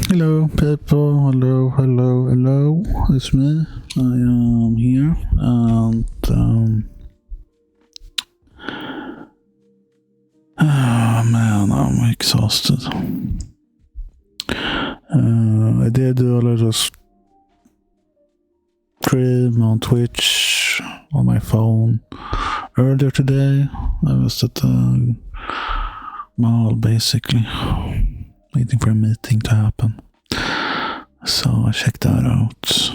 Hello, people. Hello, hello, hello. It's me. I am here, and oh man, I'm exhausted. I did do a little stream on Twitch on my phone earlier today. I was at the mall, basically, waiting for a meeting to happen. So I checked that out.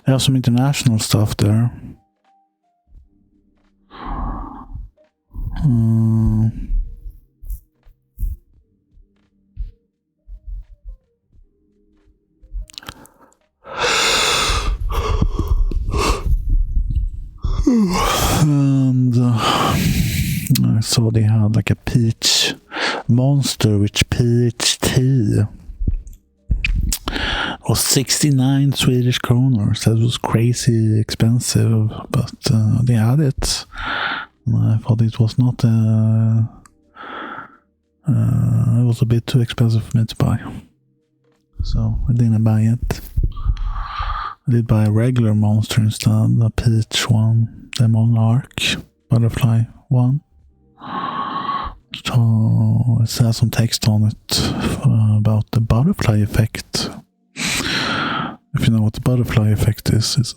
They have some international stuff there. And I saw they had like a peach monster with peach tea. It was 69 Swedish kronor. That was crazy expensive, but they had it. And I thought it was not. It was a bit too expensive for me to buy, so I didn't buy it. I did buy a regular monster instead, the peach one, the monarch butterfly one. So it has some text on it about the butterfly effect. If you know what the butterfly effect is,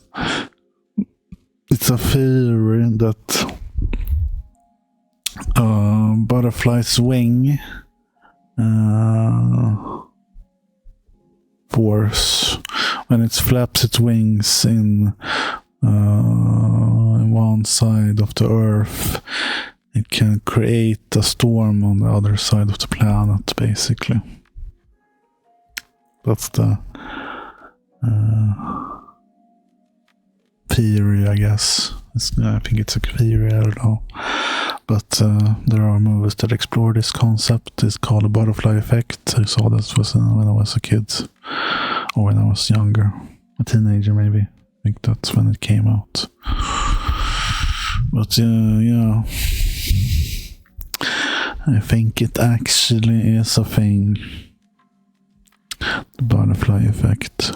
it's a theory that butterfly's wing force, when it flaps its wings in one side of the earth, it can create a storm on the other side of the planet, basically. That's the theory, I guess. I think it's a theory, I don't know. But there are movies that explore this concept. It's called the butterfly effect. I saw this when I was a kid, or when I was younger, a teenager maybe. I think that's when it came out. But yeah, I think it actually is a thing. The butterfly effect.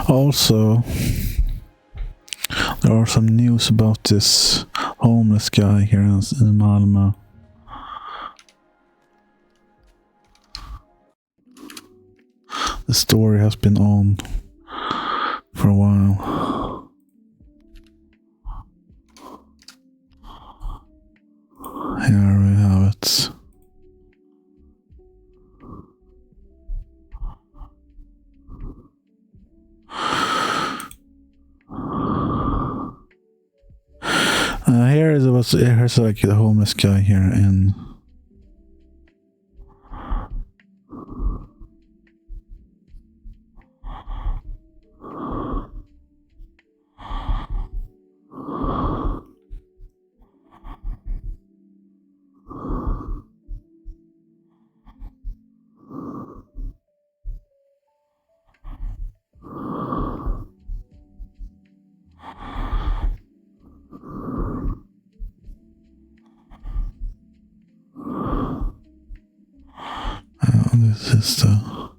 Also, there are some news about this homeless guy here in Malmö. The story has been on for a while. Here we have it. Here's like the homeless guy here in this is the.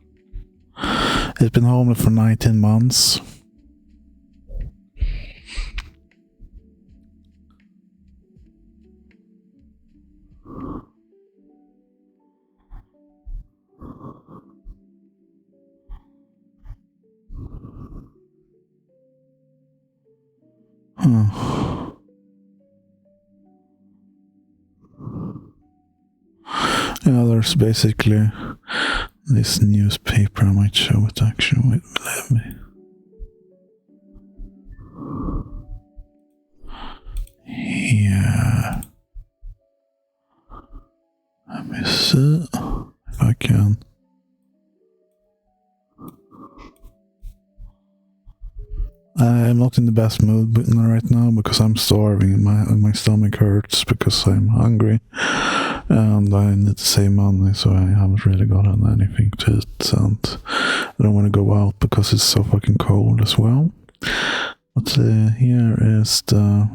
He's been homeless for 19 months. Yeah, there's basically this newspaper. I might show it actually. Wait, let me. Here. Let me see if I can. I'm not in the best mood right now because I'm starving. My stomach hurts because I'm hungry and I need to save money, so I haven't really gotten anything to eat, and I don't want to go out because it's so fucking cold as well. But here is the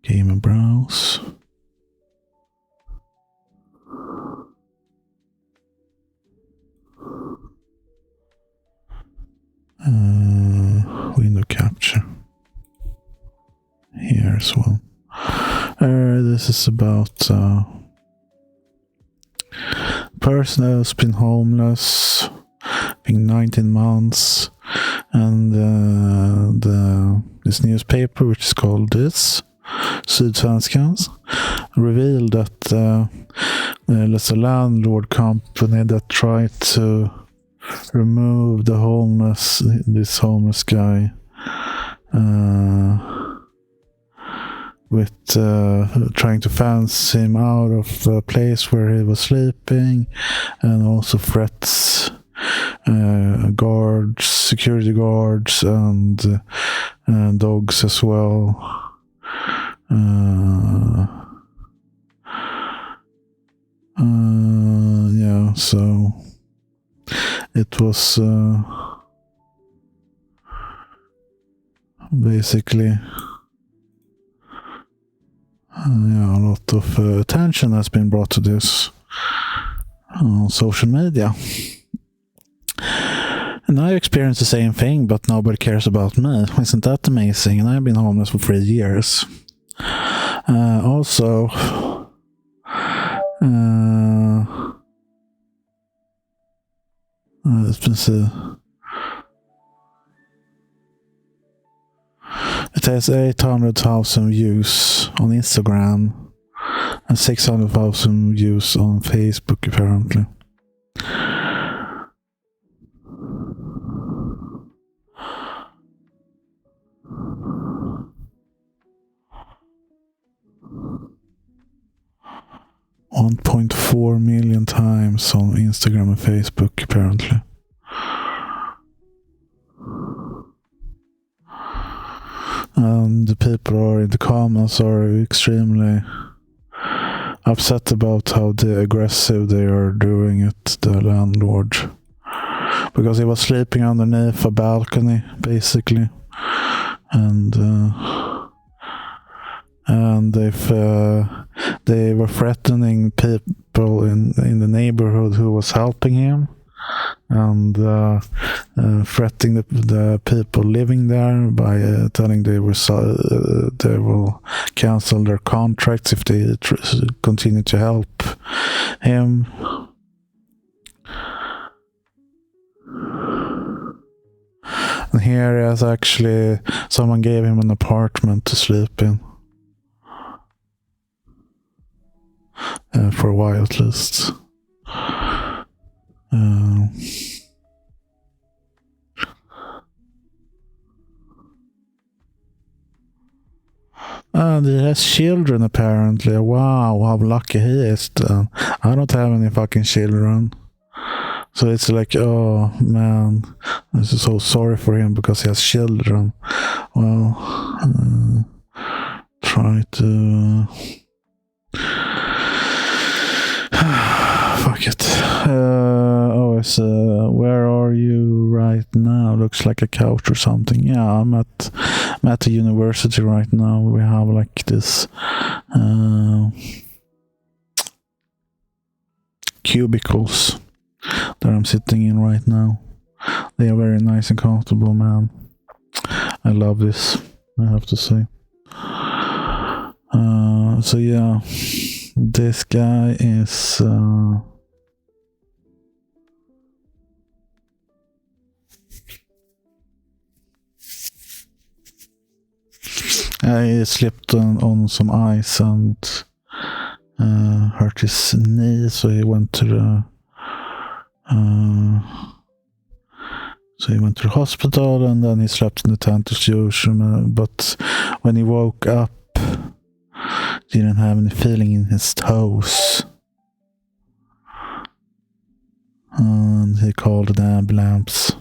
game and browse. Window capture here as well. This is about a person who's been homeless, been 19 months, and this newspaper, which is called Sydsvenskans, revealed that there's a landlord company that tried to remove this homeless guy with trying to fence him out of the place where he was sleeping, and also threats security guards and dogs as well. Yeah, so it was basically a lot of attention has been brought to this on social media. And I experienced the same thing, but nobody cares about me. Isn't that amazing? And I've been homeless for 3 years. Also, let's see. It has 800,000 views on Instagram and 600,000 views on Facebook, apparently. .4 million times on Instagram and Facebook, apparently. And the people are in the comments are extremely upset about how aggressive they are doing it, the landlord, because he was sleeping underneath a balcony, basically, and if they were threatening people in the neighborhood who was helping him, and threatening the people living there by telling they will cancel their contracts if they continue to help him. And here is actually someone gave him an apartment to sleep in. For a while at least. And he has children apparently. Wow, how lucky he is then. I don't have any fucking children. So it's like, oh man, I'm so sorry for him because he has children. Well, try to... Fuck it. It's where are you right now? Looks like a couch or something. Yeah, I'm at the university right now. We have like this cubicles that I'm sitting in right now. They are very nice and comfortable, man. I love this, I have to say. So yeah, this guy is I slipped on some ice and hurt his knee, so he went to the hospital, and then he slept in the tent as usual. But when he woke up, he didn't have any feeling in his toes, and he called an ambulance.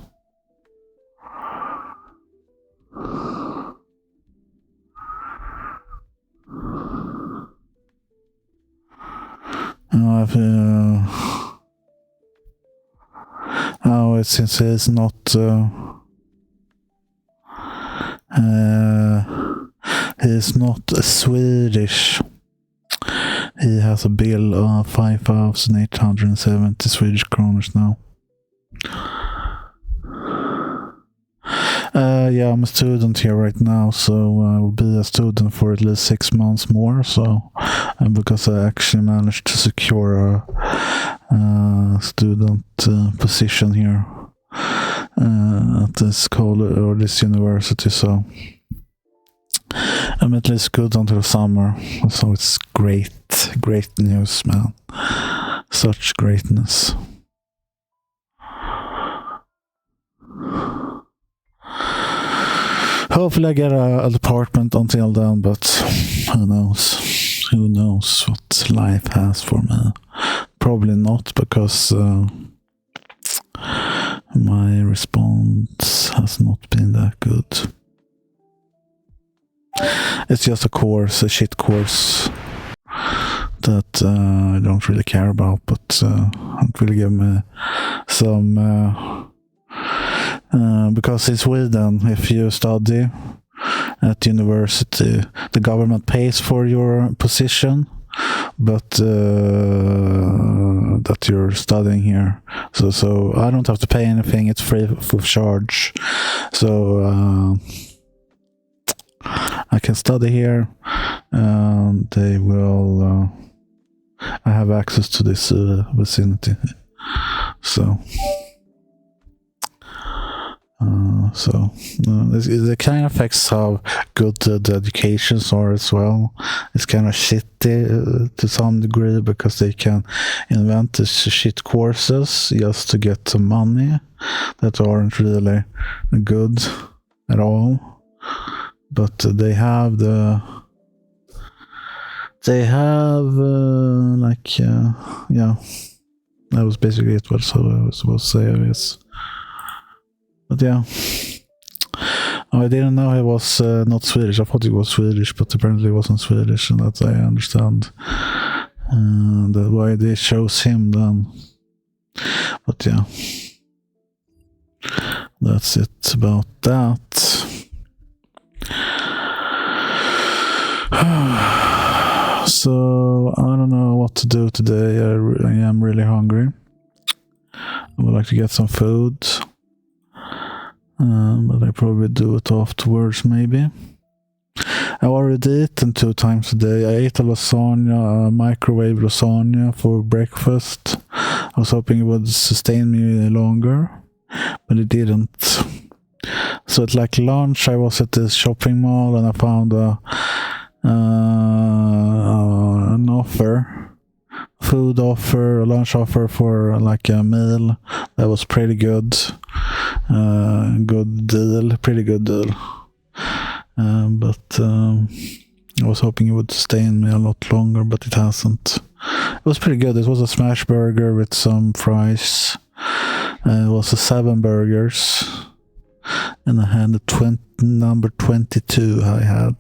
Since he's not Swedish, he has a bill of 5,870 Swedish kroners now. Yeah, I'm a student here right now, so I will be a student for at least 6 months more. So, and because I actually managed to secure a student position here at this college or this university, so I'm at least good until summer. So it's great news, man. Such greatness. Hopefully I get a department until then, but who knows? Who knows what life has for me? Probably not, because my response has not been that good. It's just a shit course that I don't really care about, but it will give me some... because in Sweden, if you study at university, the government pays for your position, but that you're studying here. So I don't have to pay anything; it's free of charge. So I can study here, and they will. I have access to this vicinity, so. The kind of effects how good the educations are as well. It's kind of shitty to some degree, because they can invent these shit courses just to get some money that aren't really good at all. But they have that was basically it. What I was supposed to say, I guess. But yeah, I didn't know he was not Swedish. I thought he was Swedish, but apparently he wasn't Swedish, and that I understand why they chose him then. But yeah, that's it about that. So I don't know what to do today. I am really hungry. I would like to get some food. But I probably do it afterwards, maybe. I already eaten 2 times a day. I ate a microwave lasagna for breakfast. I was hoping it would sustain me longer, but it didn't. So at lunch, I was at this shopping mall, and I found an food offer, a lunch offer for a meal that was pretty good. Pretty good deal. But I was hoping it would sustain me a lot longer, but it hasn't. It was pretty good. It was a smash burger with some fries. It was 7 burgers, and I had number 22 I had.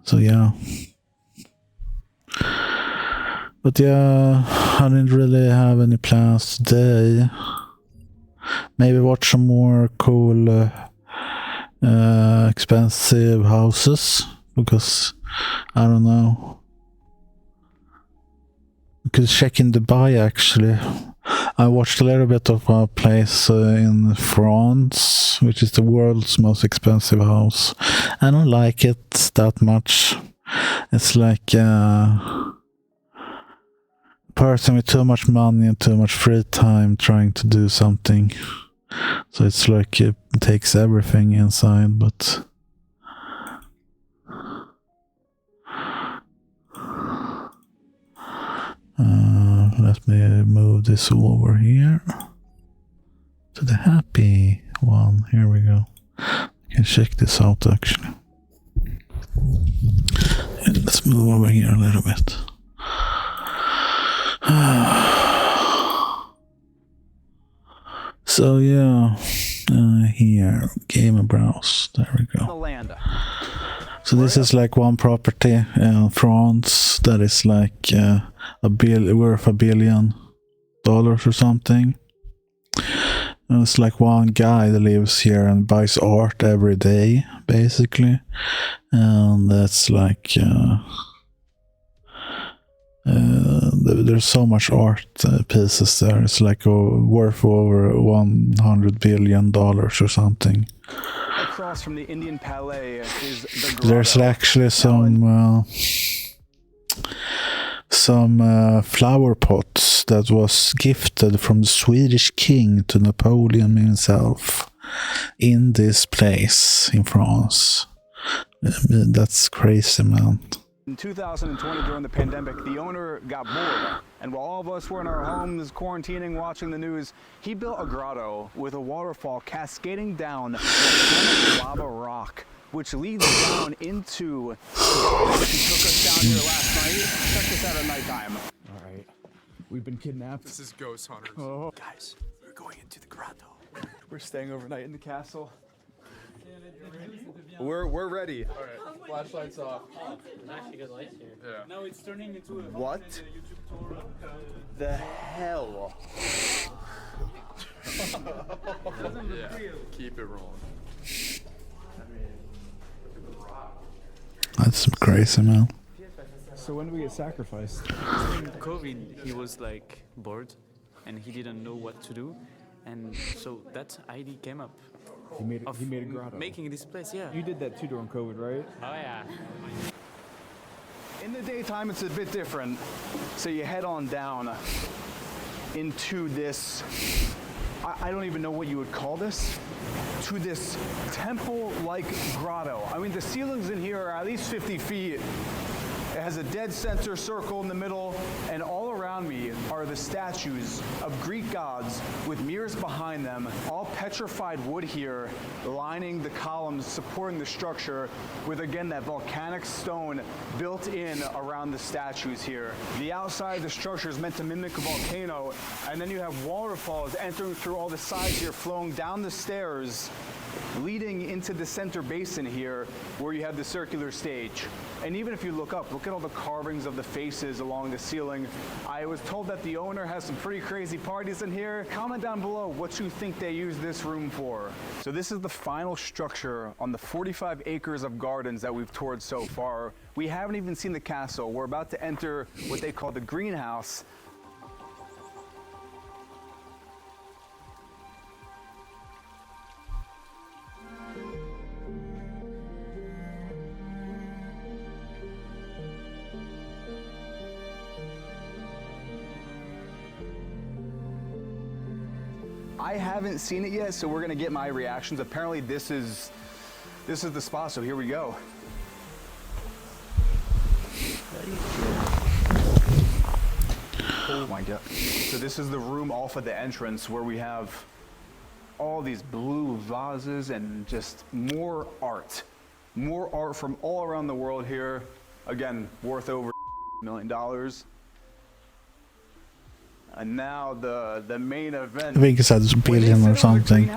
So yeah. But yeah, I didn't really have any plans today. Maybe watch some more cool, expensive houses, because I don't know. We could check in Dubai, actually. I watched a little bit of a place in France, which is the world's most expensive house. I don't like it that much. It's like person with too much money and too much free time trying to do something. So it's like it takes everything inside, but me move this over here to the happy one. Here we go. I can check this out actually. And let's move over here a little bit. So yeah, here, game and browse. There we go. So this is like one property in France that is like worth $1 billion or something. And it's like one guy that lives here and buys art every day, basically. And that's like there's so much art pieces there. It's like worth over $100 billion or something. Across from the Indian Palais is the grotto. There's actually some flower pots that was gifted from the Swedish king to Napoleon himself in this place in France. That's crazy, man. In 2020, during the pandemic, the owner got bored, and while all of us were in our homes quarantining, watching the news, he built a grotto with a waterfall cascading down volcanic lava rock, which leads down into the garden. He took us down here last night. Check this out at nighttime. All right, we've been kidnapped. This is Ghost Hunters. Oh. Guys, we're going into the grotto. We're staying overnight in the castle. We're ready. All right, flashlights off. Actually good lights here. Yeah. Now it's turning into a What? YouTube tour. The hell? Yeah. Keep it rolling. That's crazy, man. So when do we get sacrificed? During COVID, he was like bored and he didn't know what to do. And so that idea came up. He made a grotto. Making this place, yeah. You did that too during COVID, right? Oh yeah. In the daytime, it's a bit different. So you head on down into this, I don't even know what you would call this, to this temple-like grotto. I mean, the ceilings in here are at least 50 feet. It has a dead center circle in the middle, and all around me are the statues of Greek gods with mirrors behind them, all petrified wood here, lining the columns supporting the structure with, again, that volcanic stone built in around the statues here. The outside of the structure is meant to mimic a volcano, and then you have waterfalls entering through all the sides here, flowing down the stairs, leading into the center basin here, where you have the circular stage. And even if you look up, look at all the carvings of the faces along the ceiling. I was told that the owner has some pretty crazy parties in here. Comment down below what you think they use this room for. So this is the final structure on the 45 acres of gardens that we've toured so far. We haven't even seen the castle. We're about to enter what they call the greenhouse. I haven't seen it yet, so we're gonna get my reactions. Apparently this is the spot, so here we go. Oh my God. So this is the room off of the entrance where we have all these blue vases and just more art. More art from all around the world here. Again, worth over $1 million. And now the main event. I think it said $1 billion or something.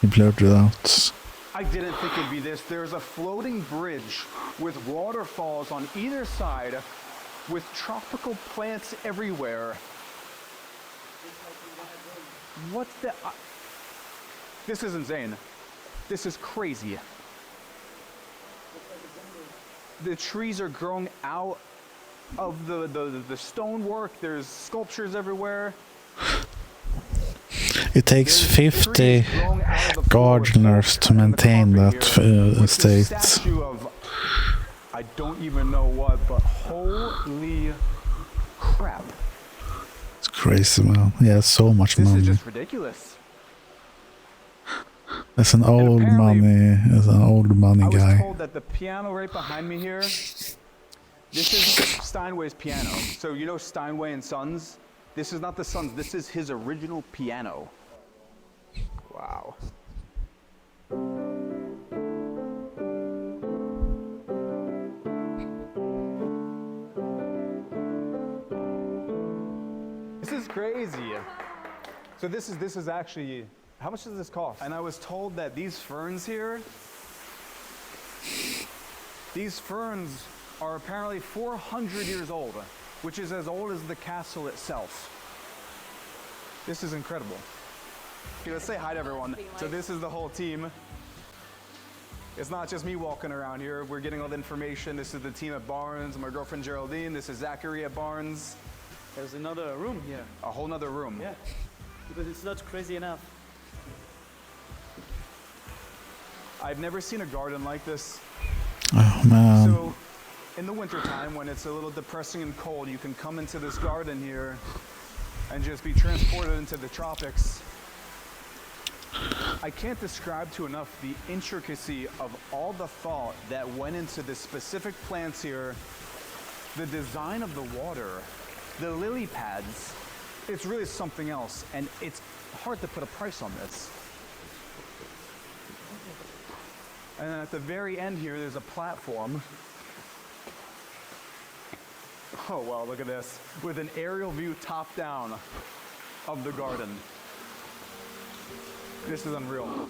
He blurred it out. I didn't think it'd be this. There's a floating bridge with waterfalls on either side, with tropical plants everywhere. What the? This is insane. This is crazy. The trees are growing out of the stonework. There's sculptures everywhere. It takes 50 gardeners to maintain that estate. Statue of, I don't even know what, but holy crap. It's crazy, man. Yeah, so much This money. is just ridiculous. It's an old money. It's an old money I was guy. told that the piano right behind me here, this is Steinway's piano. So you know Steinway and Sons? This is not the son's, this is his original piano. Wow. This is crazy. So this is actually, how much does this cost? And I was told that these ferns here, these ferns are apparently 400 years old, which is as old as the castle itself. This is incredible. Okay, let's say hi to everyone. So this is the whole team. It's not just me walking around here. We're getting all the information. This is the team at Barnes, my girlfriend Geraldine. This is Zachary at Barnes. There's another room here. A whole nother room. Yeah, because it's not crazy enough. I've never seen a garden like this. Oh man. So in the wintertime, when it's a little depressing and cold, you can come into this garden here and just be transported into the tropics. I can't describe to enough the intricacy of all the thought that went into the specific plants here, the design of the water, the lily pads. It's really something else, and it's hard to put a price on this. And then at the very end here, there's a platform. Oh wow, look at this. With an aerial view top down of the garden. This is unreal.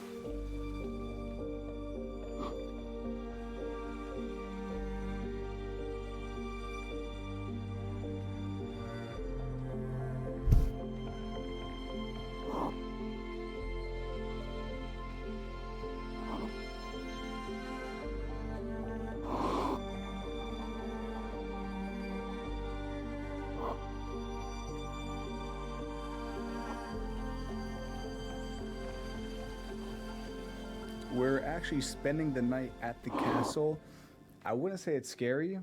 We're actually spending the night at the castle. I wouldn't say it's scary.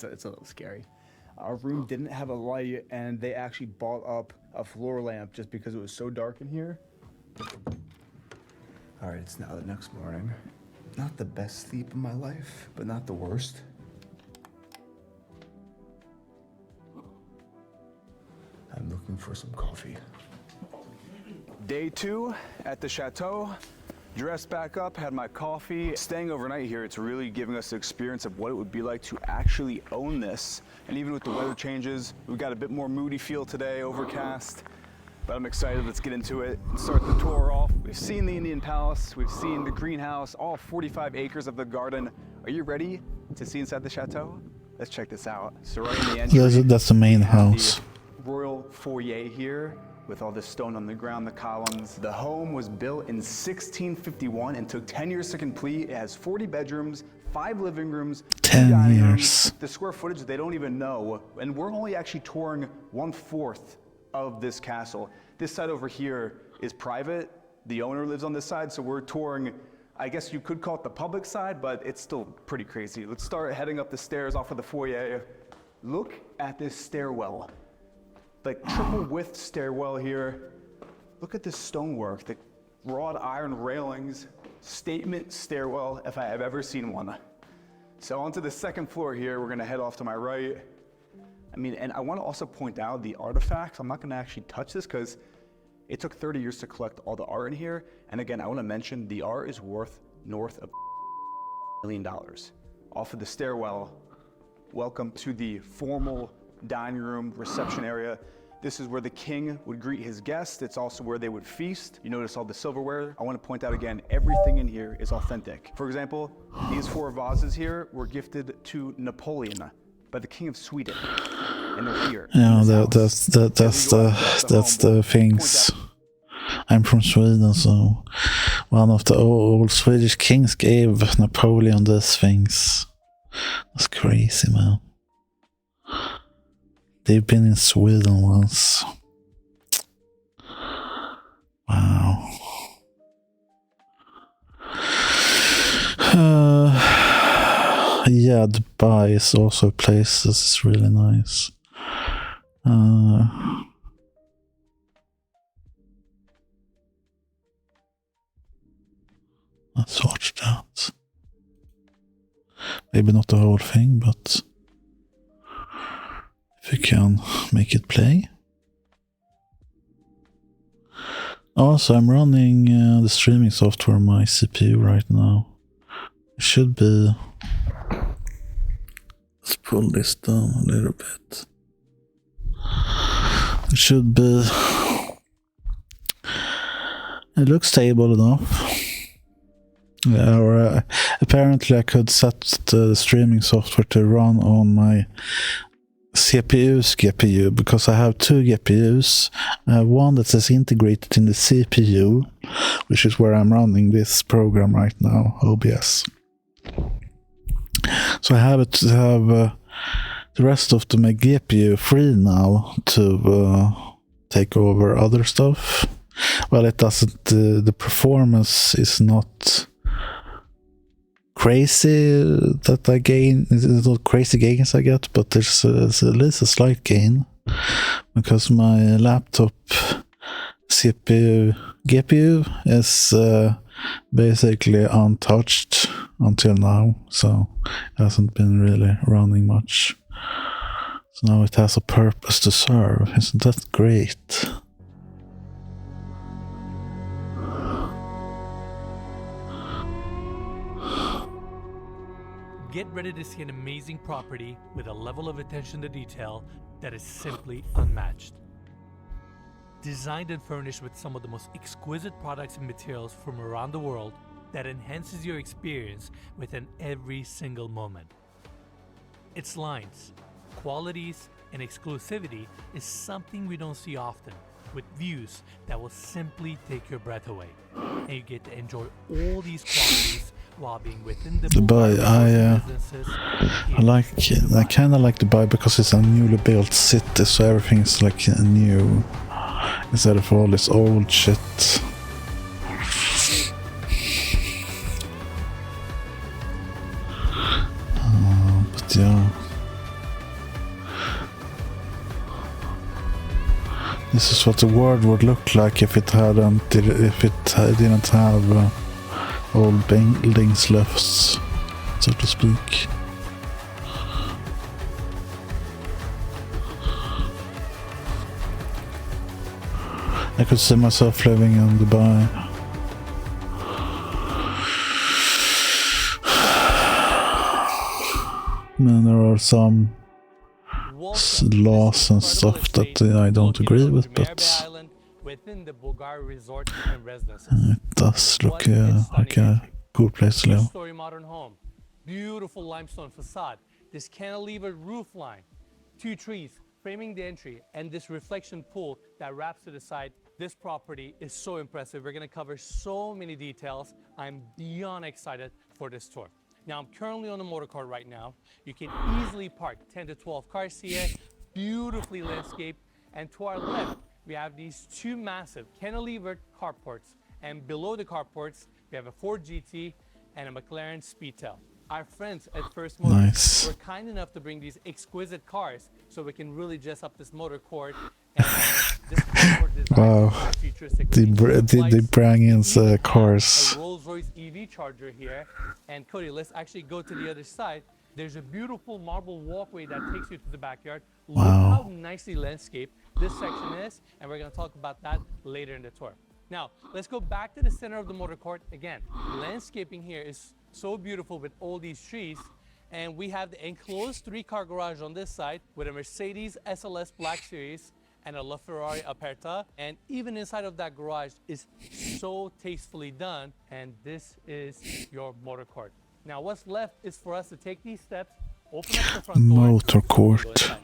It's a little scary. Our room didn't have a light, and they actually bought up a floor lamp just because it was so dark in here. All right, it's now the next morning. Not the best sleep of my life, but not the worst. I'm looking for some coffee. Day 2 at the chateau. Dressed back up, had my coffee. Staying overnight here, it's really giving us the experience of what it would be like to actually own this. And even with the weather changes, we've got a bit more moody feel today, overcast. But I'm excited, let's get into it and start the tour off. We've seen the Indian Palace, we've seen the greenhouse, all 45 acres of the garden. Are you ready to see inside the chateau? Let's check this out. So right in the entrance, That's the main house. the royal foyer here, with all this stone on the ground, the columns. The home was built in 1651 and took 10 years to complete. It has 40 bedrooms, 5 living rooms, 10 2 dining years. rooms. The square footage, they don't even know. And we're only actually touring 1/4 of this castle. This side over here is private. The owner lives on this side, so we're touring, I guess you could call it the public side, but it's still pretty crazy. Let's start heading up the stairs off of the foyer. Look at this stairwell. Like triple width stairwell here. Look at this stonework, the wrought iron railings, statement stairwell if I have ever seen one. So onto the second floor here, we're gonna head off to my right. I mean, and I wanna also point out the artifacts. I'm not gonna actually touch this because it took 30 years to collect all the art in here. And again, I wanna mention the art is worth north of $1 million. Off of the stairwell, welcome to the formal dining room, reception area. This is where the king would greet his guests. It's also where they would feast. You notice all the silverware. I want to point out again, everything in here is authentic. For example, these 4 vases here were gifted to Napoleon by the King of Sweden, and they're here. Yeah, that's the things. I'm from Sweden, so one of the old Swedish kings gave Napoleon these things. That's crazy, man. They've been in Sweden once. Wow. Yeah, Dubai is also a place that's really nice. Let's watch that. Maybe not the whole thing, but if you can make it play. Also, I'm running the streaming software on my CPU right now. It should be... Let's pull this down a little bit. It should be... It looks stable enough. Yeah, or apparently I could set the streaming software to run on my CPU's GPU, because I have two GPUs. I have one that is integrated in the CPU, which is where I'm running this program right now, OBS. So I have it to have the rest of my GPU free now to take over other stuff. Well, it doesn't. The performance is not crazy that I gain. It's not crazy gains I get, but there's at least a slight gain, because my laptop GPU is basically untouched until now, so it hasn't been really running much. So now it has a purpose to serve. Isn't that great? Get ready to see an amazing property with a level of attention to detail that is simply unmatched. Designed and furnished with some of the most exquisite products and materials from around the world that enhances your experience within every single moment. Its lines, qualities, and exclusivity is something we don't see often, with views that will simply take your breath away. And you get to enjoy all these qualities while being within the Dubai, I kind of like Dubai because it's a newly built city, so everything's like new instead of all this old shit. But yeah, this is what the world would look like if it didn't have old buildings left, so to speak. I could see myself living in Dubai. And there are some laws and stuff that I don't agree with, but it does look like a cool place to live. Two-story modern home, beautiful limestone facade, this cantilevered roof line, two trees framing the entry, and this reflection pool that wraps to the side. This property is so impressive. We're going to cover so many details. I'm beyond excited for this tour. Now, I'm currently on a motor court right now. You can easily park 10 to 12 cars here, beautifully landscaped, and to our left, we have these two massive cantilevered carports, and below the carports, we have a Ford GT and a McLaren Speedtail. Our friends at First Motors were kind enough to bring these exquisite cars so we can really dress up this motor court. And this carport design Wow, they bring in cars. A Rolls-Royce EV charger here. And Cody, let's actually go to the other side. There's a beautiful marble walkway that takes you to the backyard. Look how nicely landscaped this section is, and we're going to talk about that later in the tour. Now, let's go back to the center of the motor court. Again, landscaping here is so beautiful with all these trees, and we have the enclosed 3-car garage on this side with a Mercedes SLS Black Series and a LaFerrari Aperta, and even inside of that garage is so tastefully done, and this is your motor court. Now, what's left is for us to take these steps, open up the front door, motor court.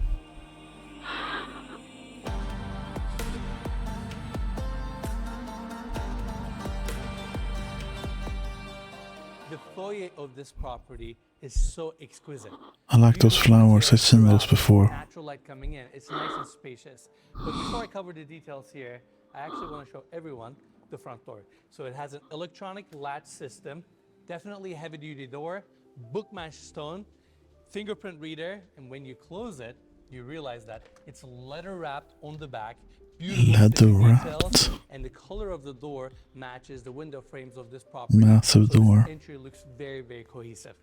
The foyer of this property is so exquisite. I like those flowers. I've seen those before. Natural light coming in. It's nice and spacious. But before I cover the details here, I actually want to show everyone the front door. So it has an electronic latch system, definitely a heavy-duty door, bookmatch stone, fingerprint reader, and when you close it, you realize that it's leather wrapped on the back. Leather wrapped. And the color of the door matches the window frames of this property. Massive door. This entry looks very, very cohesive.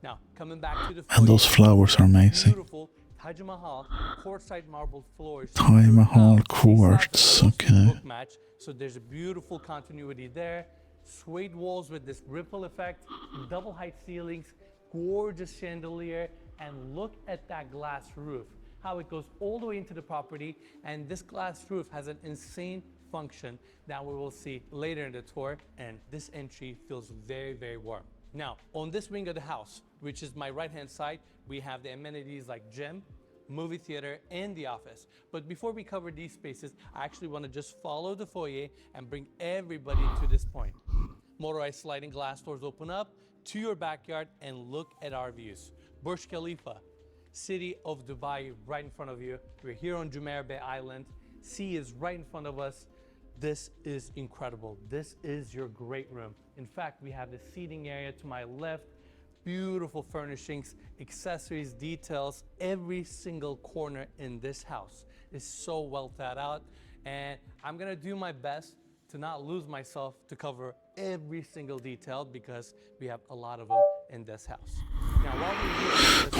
Now, coming back to the and those flowers are amazing. Beautiful Taj Mahal quartzite marble floors. Taj Mahal throughout. quartz, These sides are mostly okay. book match, so there's a beautiful continuity there. Suede walls with this ripple effect, double height ceilings, gorgeous chandelier, and look at that glass roof, how it goes all the way into the property. And this glass roof has an insane function that we will see later in the tour, and this entry feels very, very warm. Now, on this wing of the house, which is my right-hand side, we have the amenities like gym, movie theater, and the office. But before we cover these spaces, I actually want to just follow the foyer and bring everybody to this point. Motorized sliding glass doors open up to your backyard, and look at our views. Burj Khalifa, city of Dubai right in front of you. We're here on Jumeirah Bay Island. Sea is right in front of us. This is incredible. This is your great room. In fact, we have the seating area to my left, beautiful furnishings, accessories, details. Every single corner in this house is so well thought out, and I'm gonna do my best to not lose myself to cover every single detail because we have a lot of them in this house. Now, while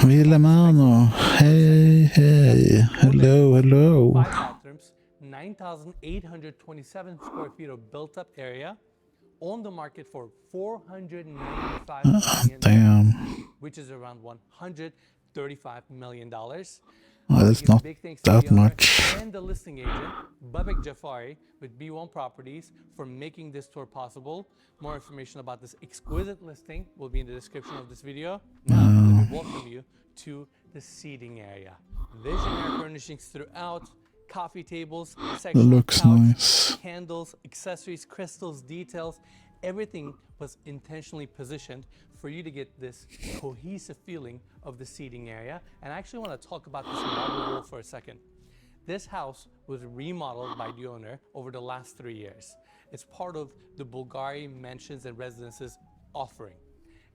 we're here, Willemano, hey, hey, hello, hello. 5 bathrooms, 9,827 square feet of built-up area, on the market for $495 million, Damn. which is around $135 million. That's not Big thanks to that the owner much. and the listing agent, Babak Jafari, with B1 Properties, for making this tour possible. More information about this exquisite listing will be in the description of this video. Now, let me welcome you to the seating area. Visionary furnishings throughout, coffee tables, sectional Looks couch, nice. candles, accessories, crystals, details. Everything was intentionally positioned for you to get this cohesive feeling of the seating area. And I actually want to talk about this marble wall for a second. This house was remodeled by the owner over the last 3 years. It's part of the Bulgari Mansions and Residences offering.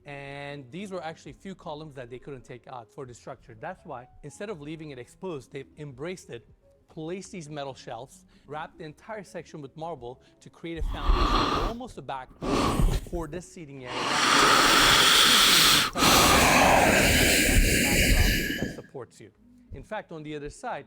And these were actually few columns that they couldn't take out for the structure. That's why, instead of leaving it exposed, they've embraced it, placed these metal shelves, wrapped the entire section with marble to create a foundation, almost a backboard for this seating area. That supports you. In fact, on the other side,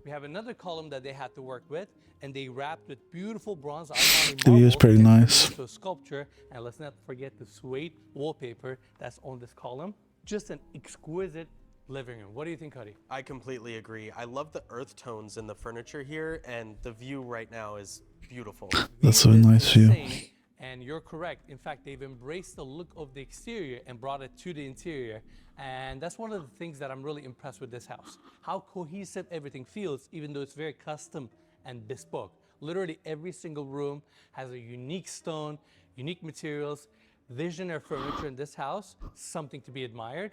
we have another column that they had to work with, and they wrapped with beautiful bronze Armani The view is marble pretty and turned nice. it into a sculpture. And let's not forget the suede wallpaper that's on this column. Just an exquisite living room. What do you think, Huddy? I completely agree. I love the earth tones in the furniture here, and the view right now is beautiful. That's a View is nice view. insane, and you're correct. In fact, they've embraced the look of the exterior and brought it to the interior. And that's one of the things that I'm really impressed with this house. How cohesive everything feels, even though it's very custom and bespoke. Literally every single room has a unique stone, unique materials, visionary furniture in this house, something to be admired.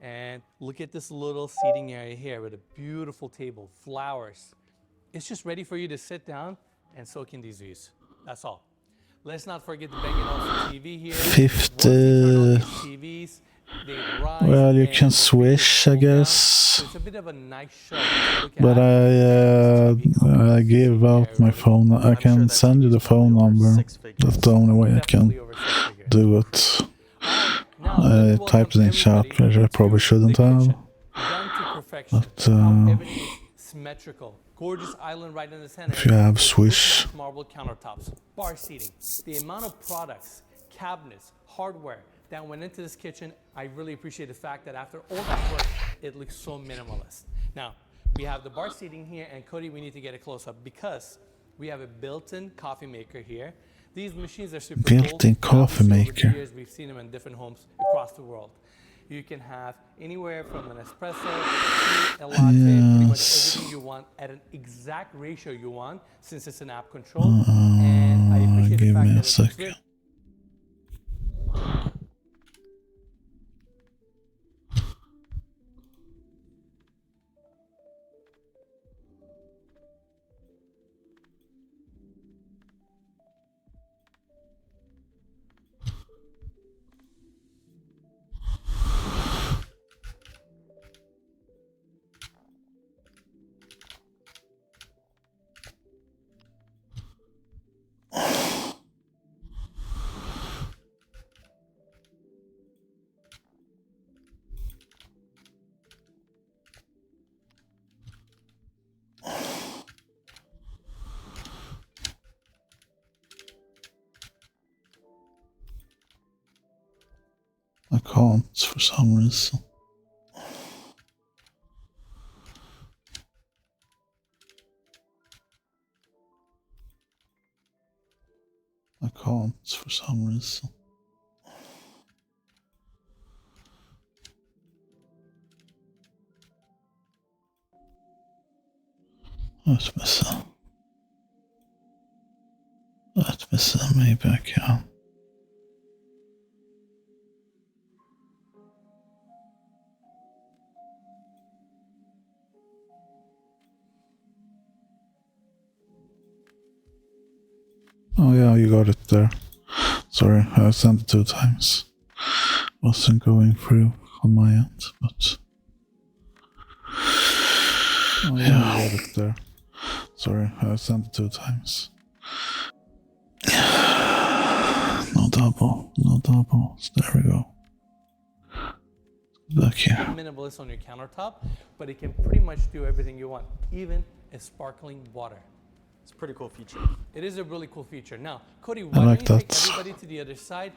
And look at this little seating area here with a beautiful table, flowers. It's just ready for you to sit down and soak in these views. That's all. Let's not forget the Bang & Olufsen TV here. 50. Once you turn on these TVs, they rise Well, you and can switch, I pull down. guess. So it's a bit of a nice show to look But at. I gave out my phone. I I'm sure can that send you the TV's probably phone over number. 6 figures. That's the only way I can Definitely over 6 figures. do it. Now, let me I welcome typed it in chat, everybody which I probably to shouldn't the have. kitchen. Done to perfection. But, How everything is symmetrical. Gorgeous island right in the center. If you have with Swish. wood-matched marble countertops, bar seating, the amount of products, cabinets, hardware that went into this kitchen, I really appreciate the fact that after all that work, it looks so minimalist. Now, we have the bar seating here, and Cody, we need to get a close-up because we have a built-in coffee maker here. These machines are super cool. Built-in coffee Obviously, over maker. the years, we've seen them in different homes across the world. You can have anywhere from an espresso to a latte, pretty much Yes. everything you want at an exact ratio you want, since it's an app control. And I appreciate the give fact me a that it's sec. very I can't for some reason. I can't for some reason. Let me see. Let me see, maybe I can. Oh yeah, you got it there. Sorry, I sent it 2 times. Wasn't going through on my end, but... Oh yeah, you got it there. Sorry, I sent it 2 times. No doubles. There we go. Back here. Minimalist on your countertop, but it can pretty much do everything you want, even a sparkling water. It's a pretty cool feature. It is a really cool feature. Now, Cody, I why like don't you take that everybody to the other side?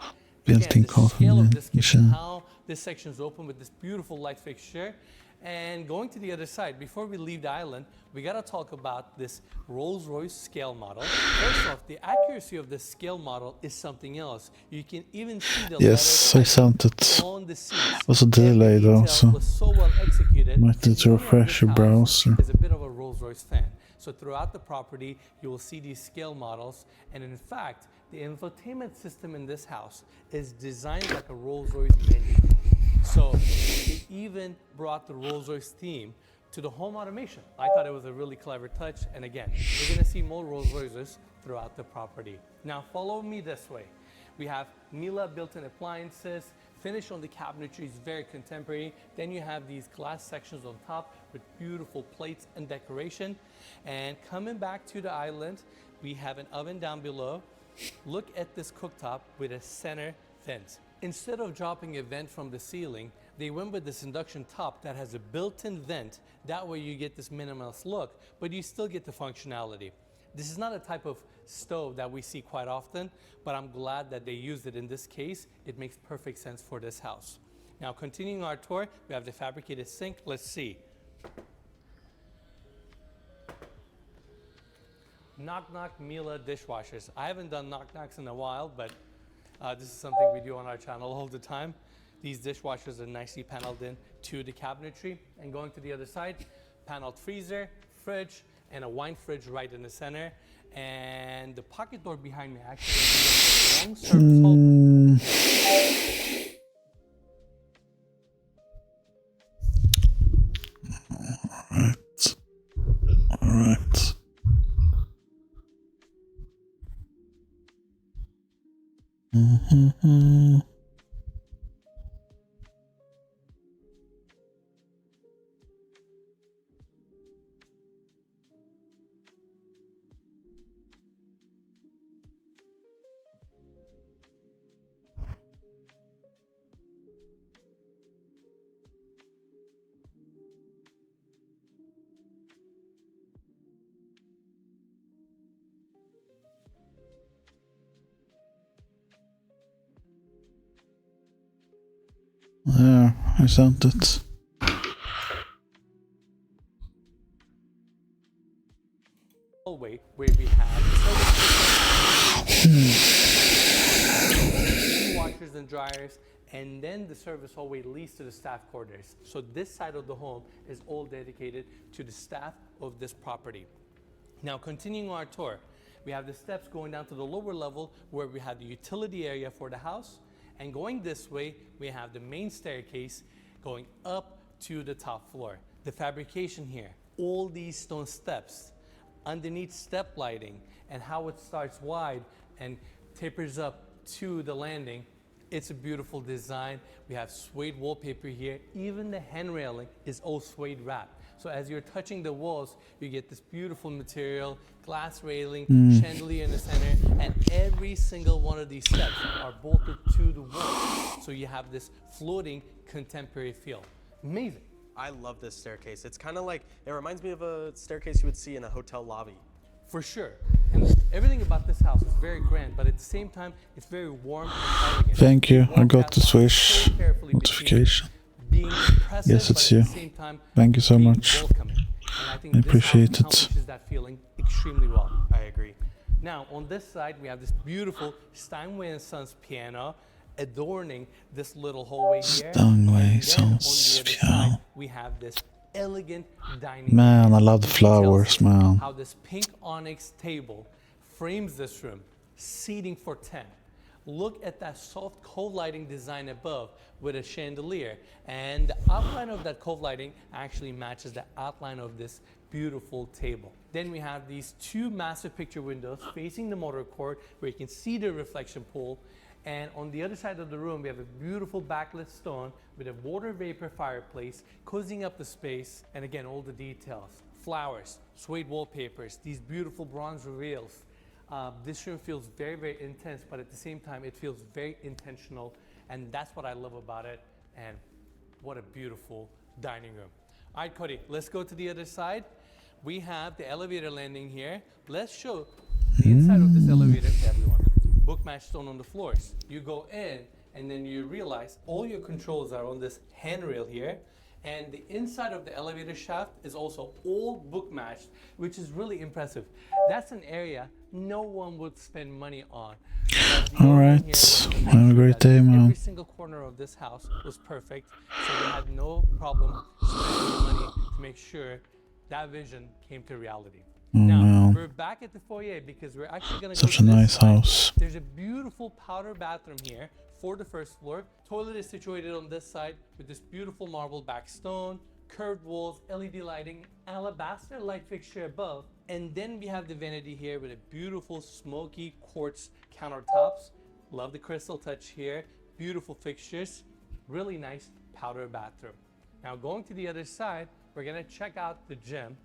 built-in the coffee scale of this kitchen, machine. how this section is open with this beautiful light fixture. And going to the other side, before we leave the island, we gotta talk about this Rolls-Royce scale model. First off, the accuracy of the scale model is something else. You can even see the Yes, I sent it. on the seats. Was a delay though, so Was so well executed. might need to refresh your browser. Is a bit of a Rolls-Royce fan. So throughout the property, you will see these scale models. And in fact, the infotainment system in this house is designed like a Rolls-Royce menu. So they even brought the Rolls-Royce theme to the home automation. I thought it was a really clever touch. And again, you're gonna see more Rolls-Royces throughout the property. Now follow me this way. We have Miele built-in appliances. Finish on the cabinetry is very contemporary. Then you have these glass sections on top with beautiful plates and decoration. And coming back to the island, we have an oven down below. Look at this cooktop with a center vent. Instead of dropping a vent from the ceiling, they went with this induction top that has a built-in vent. That way you get this minimalist look, but you still get the functionality. This is not a type of stove that we see quite often, but I'm glad that they used it in this case. It makes perfect sense for this house. Now, continuing our tour, we have the fabricated sink. Let's see. Knock Knock Miele dishwashers. I haven't done knock knocks in a while, but this is something we do on our channel all the time. These dishwashers are nicely paneled in to the cabinetry. And going to the other side, paneled freezer, fridge, and a wine fridge right in the center. And the pocket door behind me actually has a long service hole. All right. There, I sent it. Hallway where we have washers and dryers, and then the service hallway leads to the staff quarters. So this side of the home is all dedicated to the staff of this property. Now continuing our tour, we have the steps going down to the lower level where we have the utility area for the house. And going this way, we have the main staircase going up to the top floor. The fabrication here, all these stone steps, underneath step lighting, and how it starts wide and tapers up to the landing. It's a beautiful design. We have suede wallpaper here. Even the hand railing is all suede wrap. So as you're touching the walls, you get this beautiful material, glass railing, chandelier in the center, and every single one of these steps are bolted to the wall. So you have this floating contemporary feel. Amazing. I love this staircase. It's kind of like, it reminds me of a staircase you would see in a hotel lobby. For sure. And everything about this house is very grand, but at the same time, it's very warm and elegant. Thank you. I Warm got the bath, swish. full pair of carefully notification. between being impressive, Yes, it's but at you. the same time Thank you so being much. welcoming. And I think I this house appreciate it. accomplishes that feeling extremely well. I agree. Now, on this side, we have this beautiful Steinway & Sons piano adorning this little hallway here. Steinway And then on Sons the other piano. side, we have this elegant dining Man, room. I love the details flowers, here, man. How this pink onyx table frames this room, seating for 10. Look at that soft cove lighting design above with a chandelier. And the outline of that cove lighting actually matches the outline of this beautiful table. Then we have these two massive picture windows facing the motor court where you can see the reflection pool. And on the other side of the room, we have a beautiful backlit stone with a water vapor fireplace, cozying up the space. And again, all the details, flowers, suede wallpapers, these beautiful bronze reveals. This room feels very, very intense, but at the same time, it feels very intentional. And that's what I love about it. And what a beautiful dining room. All right, Cody, let's go to the other side. We have the elevator landing here. Let's show the inside of this elevator to everyone. Book match stone on the floors. You go in, and then you realize all your controls are on this handrail here. And the inside of the elevator shaft is also all book matched, which is really impressive. That's an area no one would spend money on. All right. Have a great day, man. Every single corner of this house was perfect, so we had no problem spending money to make sure that vision came to reality. Now, man. we're back at the foyer because we're actually going to Such go a to this nice side. house. There's a beautiful powder bathroom here for the first floor. Toilet is situated on this side with this beautiful marble back stone, curved walls, LED lighting, alabaster light fixture above. And then we have the vanity here with a beautiful smoky quartz countertops. Love the crystal touch here. Beautiful fixtures. Really nice powder bathroom. Now going to the other side, we're gonna check out the gym,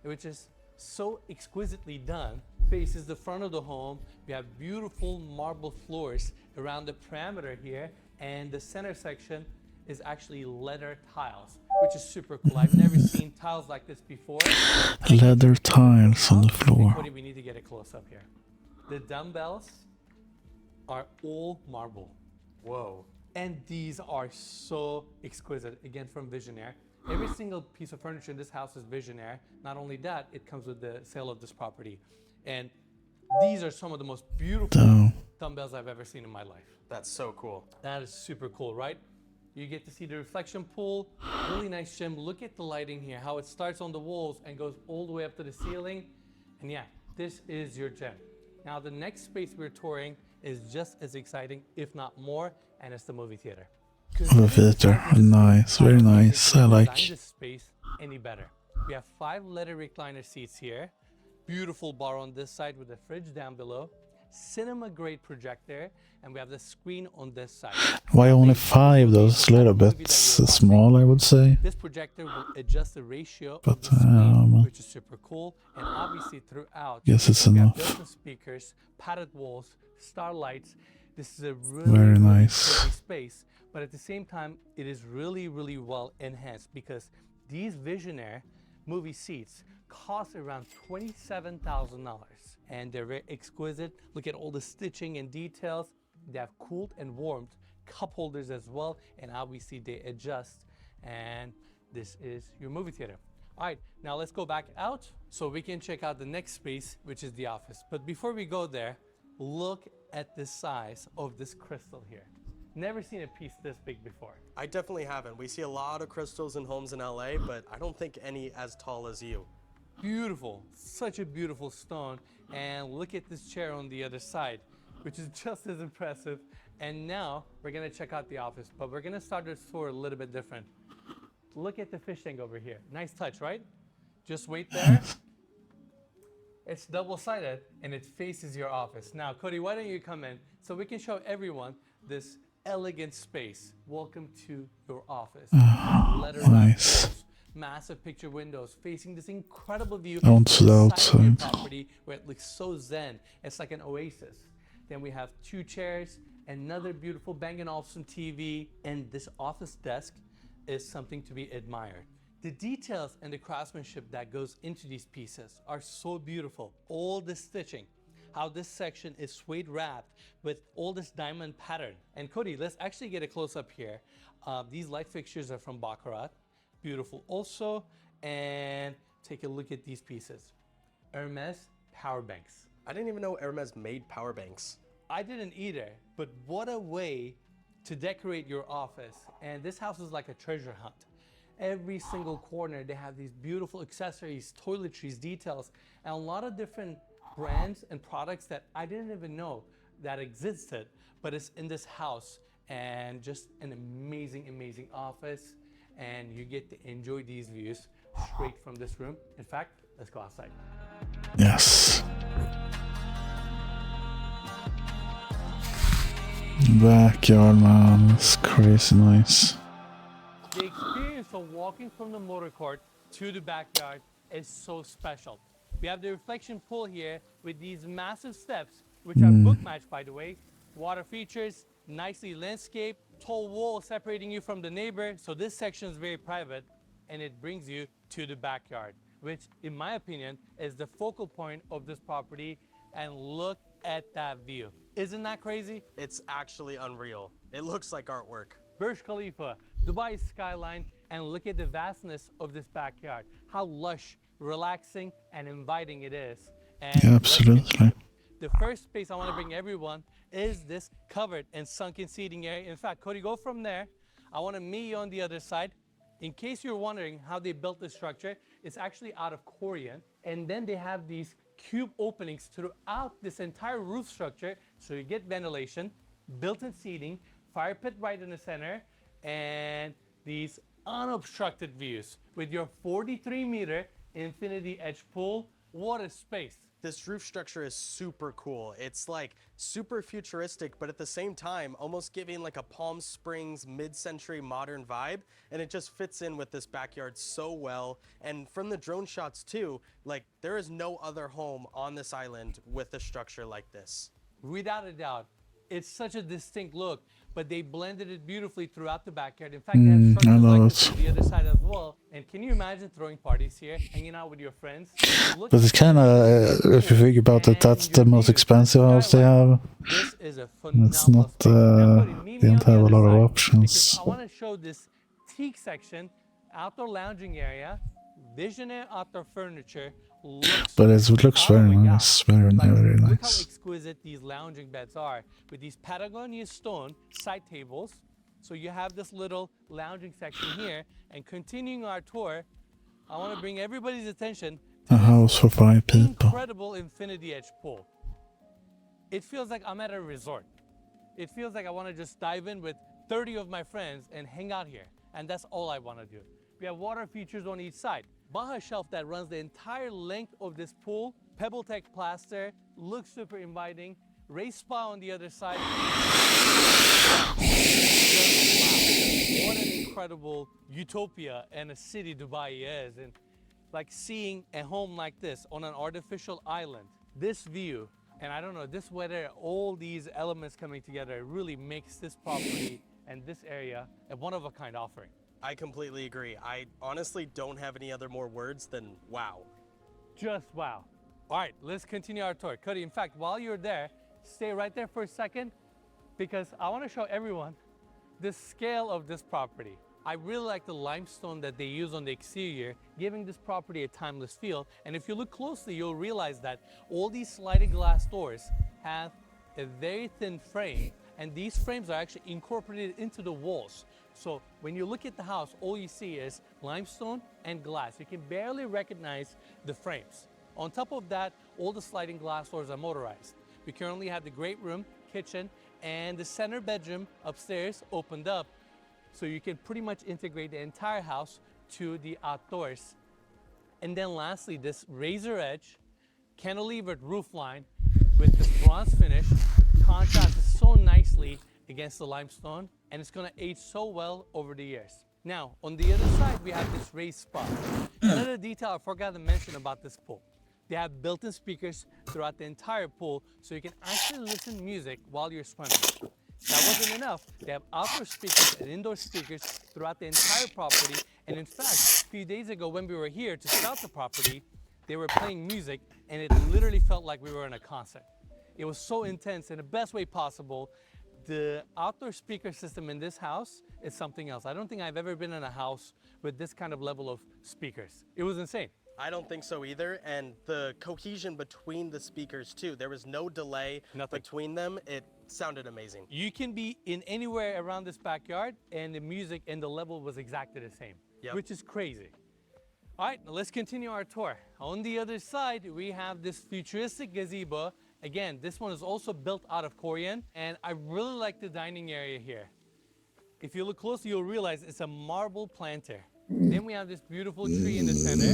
which is so exquisitely done. Faces the front of the home. We have beautiful marble floors around the perimeter here, and the center section is actually leather tiles, which is super cool. I've never seen tiles like this before. Leather tiles on the floor. Cody, we need to get a close up here. The dumbbells are all marble. Whoa. And these are so exquisite, again from Visionaire. Every single piece of furniture in this house is Visionaire. Not only that, it comes with the sale of this property. And these are some of the most beautiful dumbbells I've ever seen in my life. That's so cool. That is super cool, right? You get to see the reflection pool, really nice gym. Look at the lighting here, how it starts on the walls and goes all the way up to the ceiling. And yeah, this is your gym. Now the next space we're touring is just as exciting, if not more, and it's the movie theater. Movie theater, nice, very nice. I like. Design this space any better. We have 5 leather recliner seats here. Beautiful bar on this side with a fridge down below. Cinema grade projector, and we have the screen on this side. Why only 5? That's a little bit small, I would say. This projector will adjust the ratio of But, the screen, which is super cool. And obviously throughout, Yes, it's we have enough. built-in speakers, padded walls, starlights. This is a really, Very really nice. cozy space. But at the same time, it is really, really well enhanced because these Visionaire movie seats cost around $27,000. And they're very exquisite. Look at all the stitching and details. They have cooled and warmed cup holders as well. And obviously they adjust. And this is your movie theater. All right, now let's go back out so we can check out the next space, which is the office. But before we go there, look at the size of this crystal here. Never seen a piece this big before. I definitely haven't. We see a lot of crystals in homes in LA, but I don't think any as tall as you. Beautiful, such a beautiful stone. And look at this chair on the other side, which is just as impressive. And now we're gonna check out the office, but we're gonna start this tour a little bit different. Look at the fish tank over here. Nice touch, right? Just wait there. It's double-sided and it faces your office. Now, Cody, why don't you come in so we can show everyone this elegant space. Welcome to your office. Letter nice. walls, massive picture windows facing this incredible view I want to see the inside of your outside. property where it looks so zen. It's like an oasis. Then we have 2 chairs, another beautiful Bang & Olufsen TV, and this office desk is something to be admired. The details and the craftsmanship that goes into these pieces are so beautiful. All the stitching, how this section is suede wrapped with all this diamond pattern. And Cody, let's actually get a close up here. These light fixtures are from Baccarat. Beautiful also. And take a look at these pieces. Hermes power banks. I didn't even know Hermes made power banks. I didn't either, but what a way to decorate your office. And this house is like a treasure hunt. Every single corner, they have these beautiful accessories, toiletries, details, and a lot of different brands and products that I didn't even know that existed, but it's in this house. And just an amazing, amazing office. And you get to enjoy these views straight from this room. In fact, let's go outside. Yes. Backyard, man. It's crazy nice. The experience of walking from the motor court to the backyard is so special. We have the reflection pool here with these massive steps, which are book matched, by the way. Water features, nicely landscaped, tall wall separating you from the neighbor. So this section is very private, and it brings you to the backyard, which in my opinion is the focal point of this property. And look at that view. Isn't that crazy? It's actually unreal. It looks like artwork. Burj Khalifa, Dubai skyline, and look at the vastness of this backyard. How lush, relaxing, and inviting it is. And Yeah, absolutely. the first space I want to bring everyone is this covered and sunken seating area. In fact, Cody, go from there. I want to meet you on the other side. In case you're wondering how they built this structure, it's actually out of Korean. And then they have these cube openings throughout this entire roof structure, so you get ventilation, built-in seating, fire pit right in the center, and these unobstructed views with your 43-meter infinity edge pool. What a space. This roof structure is super cool. It's like super futuristic, but at the same time, almost giving like a Palm Springs mid-century modern vibe. And it just fits in with this backyard so well. And from the drone shots too, like there is no other home on this island with a structure like this. Without a doubt, it's such a distinct look, but they blended it beautifully throughout the backyard. In fact, they have structures love like it. this on the other side as well. And can you imagine throwing parties here, hanging out with your friends? Look But it's kind of, if you think about it, that's the most expensive house they have. This is a phenomenal It's not, space. Now, Cody, meet me they on don't the have a other lot of side, options. because I want to show this teak section, outdoor lounging area, visionary outdoor furniture. But it looks Oh very my God. nice, very, Like, very look how nice. exquisite these lounging beds are with these Patagonia stone side tables. So you have this little lounging section here. And continuing our tour, I want to bring everybody's attention to A house for 5 people. incredible infinity edge pool. It feels like I'm at a resort. It feels like I want to just dive in with 30 of my friends and hang out here. And that's all I want to do. We have water features on each side. Baja shelf that runs the entire length of this pool. Pebble Tech plaster, looks super inviting. Race spa on the other side. Wow. What an incredible utopia and a city Dubai is. And like seeing a home like this on an artificial island, this view, and I don't know, this weather, all these elements coming together really makes this property and this area a one-of-a-kind offering. I completely agree. I honestly don't have any other more words than wow. Just wow. All right, let's continue our tour. Cody, in fact, while you're there, stay right there for a second because I want to show everyone the scale of this property. I really like the limestone that they use on the exterior, giving this property a timeless feel. And if you look closely, you'll realize that all these sliding glass doors have a very thin frame, and these frames are actually incorporated into the walls. So when you look at the house, all you see is limestone and glass. You can barely recognize the frames. On top of that, all the sliding glass doors are motorized. We currently have the great room, kitchen, and the center bedroom upstairs opened up. So you can pretty much integrate the entire house to the outdoors. And then lastly, this razor edge cantilevered roof line with this bronze finish contrasts so nicely against the limestone, and it's gonna age so well over the years. Now, on the other side, we have this raised spa. Another detail I forgot to mention about this pool. They have built-in speakers throughout the entire pool, so you can actually listen to music while you're swimming. That wasn't enough. They have outdoor speakers and indoor speakers throughout the entire property. And in fact, a few days ago when we were here to scout the property, they were playing music and it literally felt like we were in a concert. It was so intense in the best way possible. The outdoor speaker system in this house is something else. I don't think I've ever been in a house with this kind of level of speakers. It was insane. I don't think so either. And the cohesion between the speakers too. There was no delay between them. It sounded amazing. You can be in anywhere around this backyard and the music and the level was exactly the same, which is crazy. All right, now let's continue our tour. On the other side, we have this futuristic gazebo. Again, this one is also built out of Korean, and I really like the dining area here. If you look closely, you'll realize it's a marble planter. Then we have this beautiful tree in the center,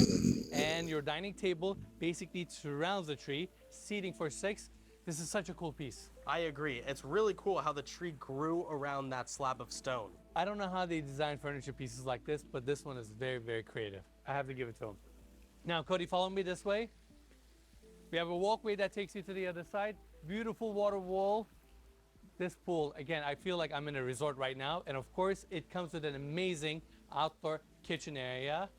and your dining table basically surrounds the tree, seating for 6. This is such a cool piece. I agree. It's really cool how the tree grew around that slab of stone. I don't know how they design furniture pieces like this, but this one is very, very creative. I have to give it to them. Now, Cody, follow me this way. We have a walkway that takes you to the other side. Beautiful water wall. This pool, again, I feel like I'm in a resort right now. And of course, it comes with an amazing outdoor kitchen area.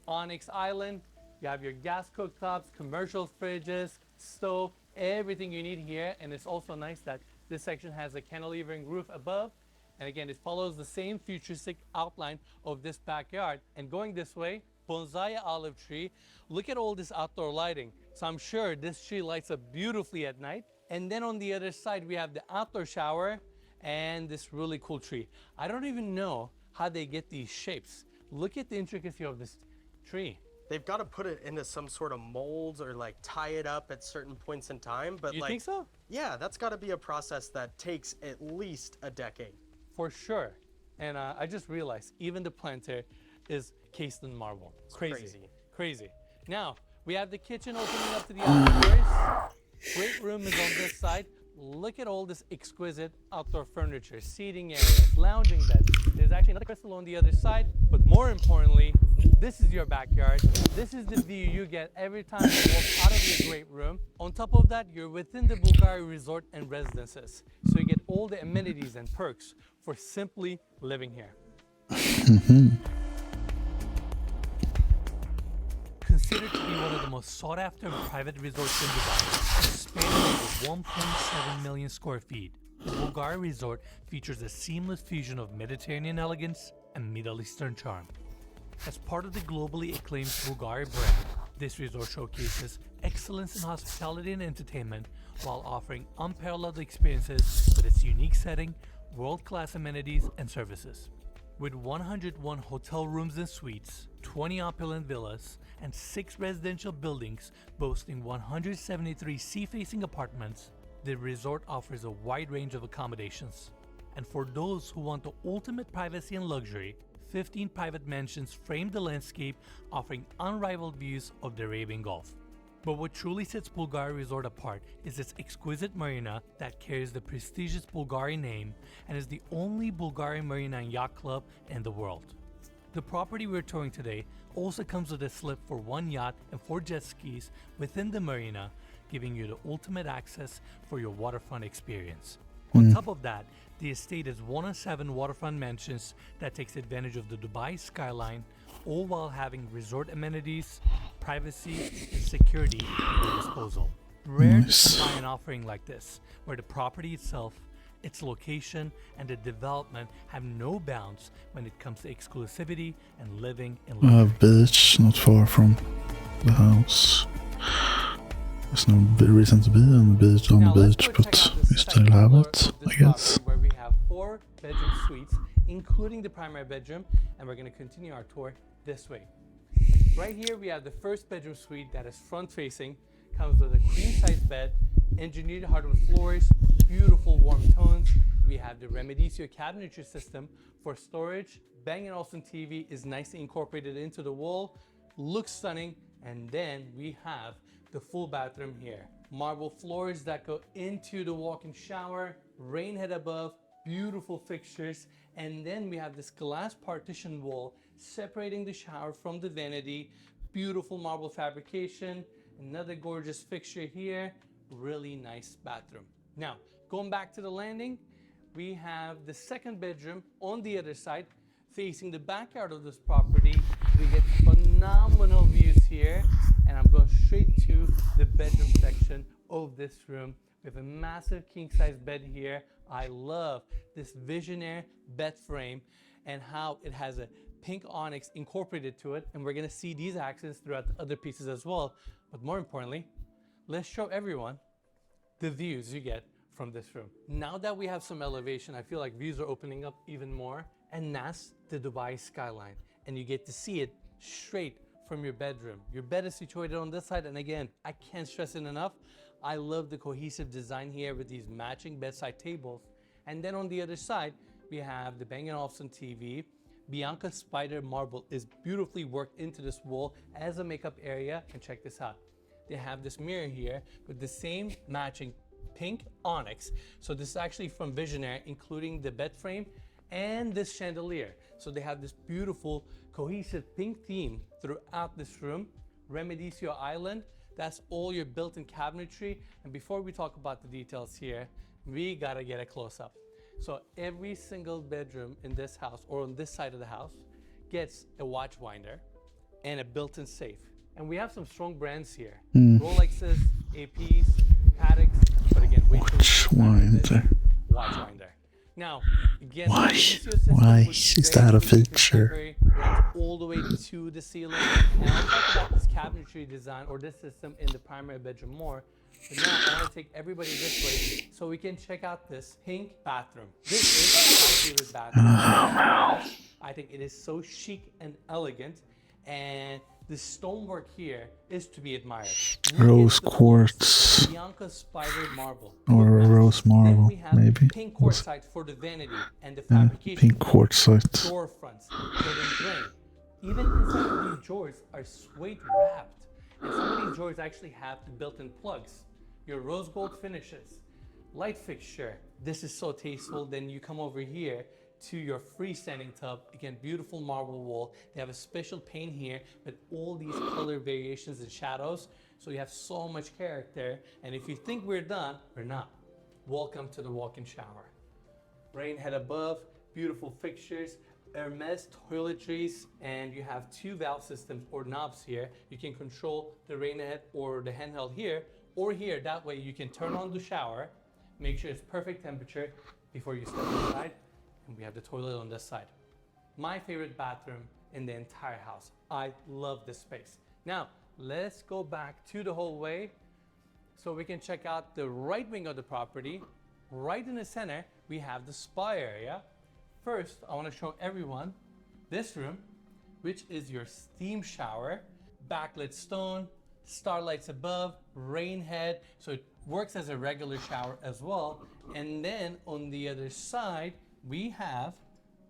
Onyx Island. You have your gas cooktops, commercial fridges, stove, everything you need here. And it's also nice that this section has a cantilevering roof above. And again, it follows the same futuristic outline of this backyard. And going this way, bonsai olive tree. Look at all this outdoor lighting. So I'm sure this tree lights up beautifully at night. And then on the other side, we have the outdoor shower and this really cool tree. I don't even know how they get these shapes. Look at the intricacy of this tree. They've got to put it into some sort of molds or like tie it up at certain points in time. But You think so? Yeah, that's got to be a process that takes at least a decade. For sure. And I just realized even the planter is cased in marble. Crazy. Now, we have the kitchen opening up to the outdoors. Great room is on this side. Look at all this exquisite outdoor furniture, seating areas, lounging beds. There's actually another crystal on the other side, but more importantly, this is your backyard. This is the view you get every time you walk out of your great room. On top of that, you're within the Bulgari Resort and Residences. So you get all the amenities and perks for simply living here. Considered to be one of the most sought-after private resorts in Dubai, spanning over 1.7 million square feet, the Bulgari Resort features a seamless fusion of Mediterranean elegance and Middle Eastern charm. As part of the globally acclaimed Bulgari brand, this resort showcases excellence in hospitality and entertainment while offering unparalleled experiences with its unique setting, world-class amenities and services. With 101 hotel rooms and suites, 20 opulent villas, and 6 residential buildings boasting 173 sea-facing apartments, the resort offers a wide range of accommodations. And for those who want the ultimate privacy and luxury, 15 private mansions frame the landscape, offering unrivaled views of the Arabian Gulf. But what truly sets Bulgari Resort apart is its exquisite marina that carries the prestigious Bulgari name and is the only Bulgari marina and yacht club in the world. The property we're touring today also comes with a slip for 1 yacht and 4 jet skis within the marina, giving you the ultimate access for your waterfront experience. On top of that, the estate is one of 7 waterfront mansions that takes advantage of the Dubai skyline, all while having resort amenities, privacy, and security at your disposal. Rare to find an offering like this, where the property itself, its location, and the development have no bounds when it comes to exclusivity and living in luxury. Beach not far from the house. There's no reason to be on the beach, but we still have it, I guess. Where we have 4 bedroom suites, including the primary bedroom, and we're going to continue our tour this way. Right here we have the first bedroom suite that is front facing, comes with a queen size bed, engineered hardwood floors, beautiful warm tones. We have the Remedicio cabinetry system for storage. Bang & Olufsen TV is nicely incorporated into the wall, looks stunning, and then we have the full bathroom here. Marble floors that go into the walk-in shower, rain head above, beautiful fixtures, and then we have this glass partition wall separating the shower from the vanity, beautiful marble fabrication, another gorgeous fixture here, really nice bathroom. Now, going back to the landing, we have the second bedroom on the other side, facing the backyard of this property. We get phenomenal views here, and I'm going straight to the bedroom section of this room We have a massive king-size bed here. I love this visionary bed frame and how it has a pink onyx incorporated to it. And we're gonna see these accents throughout the other pieces as well. But more importantly, let's show everyone the views you get from this room. Now that we have some elevation, I feel like views are opening up even more. And that's the Dubai skyline. And you get to see it straight from your bedroom. Your bed is situated on this side. And again, I can't stress it enough. I love the cohesive design here with these matching bedside tables. And then on the other side, we have the Bang & Olufsen TV. Bianca Spider marble is beautifully worked into this wall as a makeup area. And check this out. They have this mirror here with the same matching pink onyx. So this is actually from Visionary, including the bed frame and this chandelier. So they have this beautiful cohesive pink theme throughout this room. Remedicio Island, that's all your built-in cabinetry. And before we talk about the details here, we gotta get a close-up. So every single bedroom in this house or on this side of the house gets a watch winder and a built-in safe. And we have some strong brands here. Rolexes, APs, Patek's, but again, wait till Watch winder. watch winder. Now, again, Why? the Edicio system, Why which is very that a unique, feature? contemporary, runs all the way to the ceiling. And I'll talk about this cabinetry design or this system in the primary bedroom more. But now I want to take everybody this way so we can check out this pink bathroom. This is my favorite bathroom. I think it is so chic and elegant, and the stonework here is to be admired. Look Rose at the quartz. Bianca Spider marble. Or a rose Then marble, we have maybe. pink quartzite for the vanity and the Yeah, fabrication. pink quartzite. Storefronts, hidden grain. Even inside of these drawers are suede wrapped. And some of these drawers actually have the built-in plugs. Your rose gold finishes. Light fixture. This is so tasteful. Then you come over here to your freestanding tub. Again, beautiful marble wall. They have a special pane here with all these color variations and shadows. So you have so much character. And if you think we're done, we're not. Welcome to the walk-in shower. Rain head above, beautiful fixtures, Hermes toiletries, and you have two valve systems or knobs here. You can control the rain head or the handheld here or here. That way you can turn on the shower, make sure it's perfect temperature before you step inside. And we have the toilet on this side. My favorite bathroom in the entire house. I love this space. Now, let's go back to the hallway so we can check out the right wing of the property. Right in the center, we have the spa area. First, I want to show everyone this room, which is your steam shower, backlit stone, starlights above, rain head, so it works as a regular shower as well. And then on the other side, we have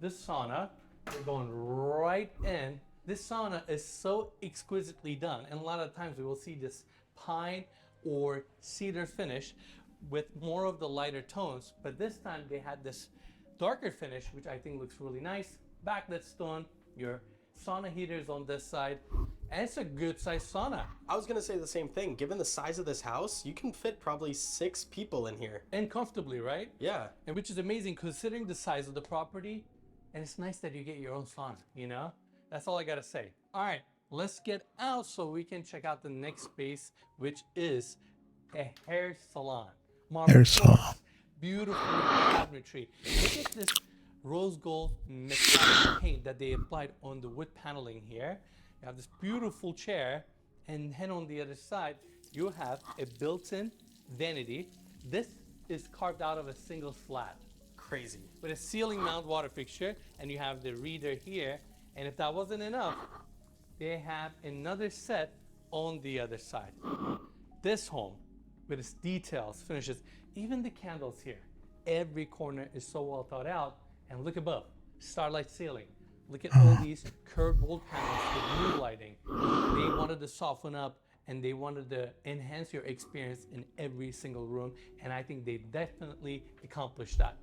the sauna. We're going right in. This sauna is so exquisitely done, and a lot of times we will see this pine or cedar finish with more of the lighter tones, but this time they had this darker finish, which I think looks really nice. Backlit stone, your sauna heaters on this side, and it's a good sized sauna. I was gonna say the same thing. Given the size of this house, you can fit probably 6 people in here. And comfortably, right? Yeah. And which is amazing considering the size of the property, and it's nice that you get your own sauna, you know? That's all I gotta say. All right, let's get out so we can check out the next space, which is a hair salon. Marble Hair salon. floors, beautiful cabinetry. Look at this rose gold metallic paint that they applied on the wood paneling here. You have this beautiful chair, and then on the other side, you have a built-in vanity. This is carved out of a single slab Crazy. with a ceiling mount water fixture, and you have the reader here. And if that wasn't enough, they have another set on the other side. This home, with its details, finishes, even the candles here. Every corner is so well thought out. And look above, starlight ceiling. Look at all these curved wall panels with new lighting. They wanted to soften up and they wanted to enhance your experience in every single room. And I think they definitely accomplished that.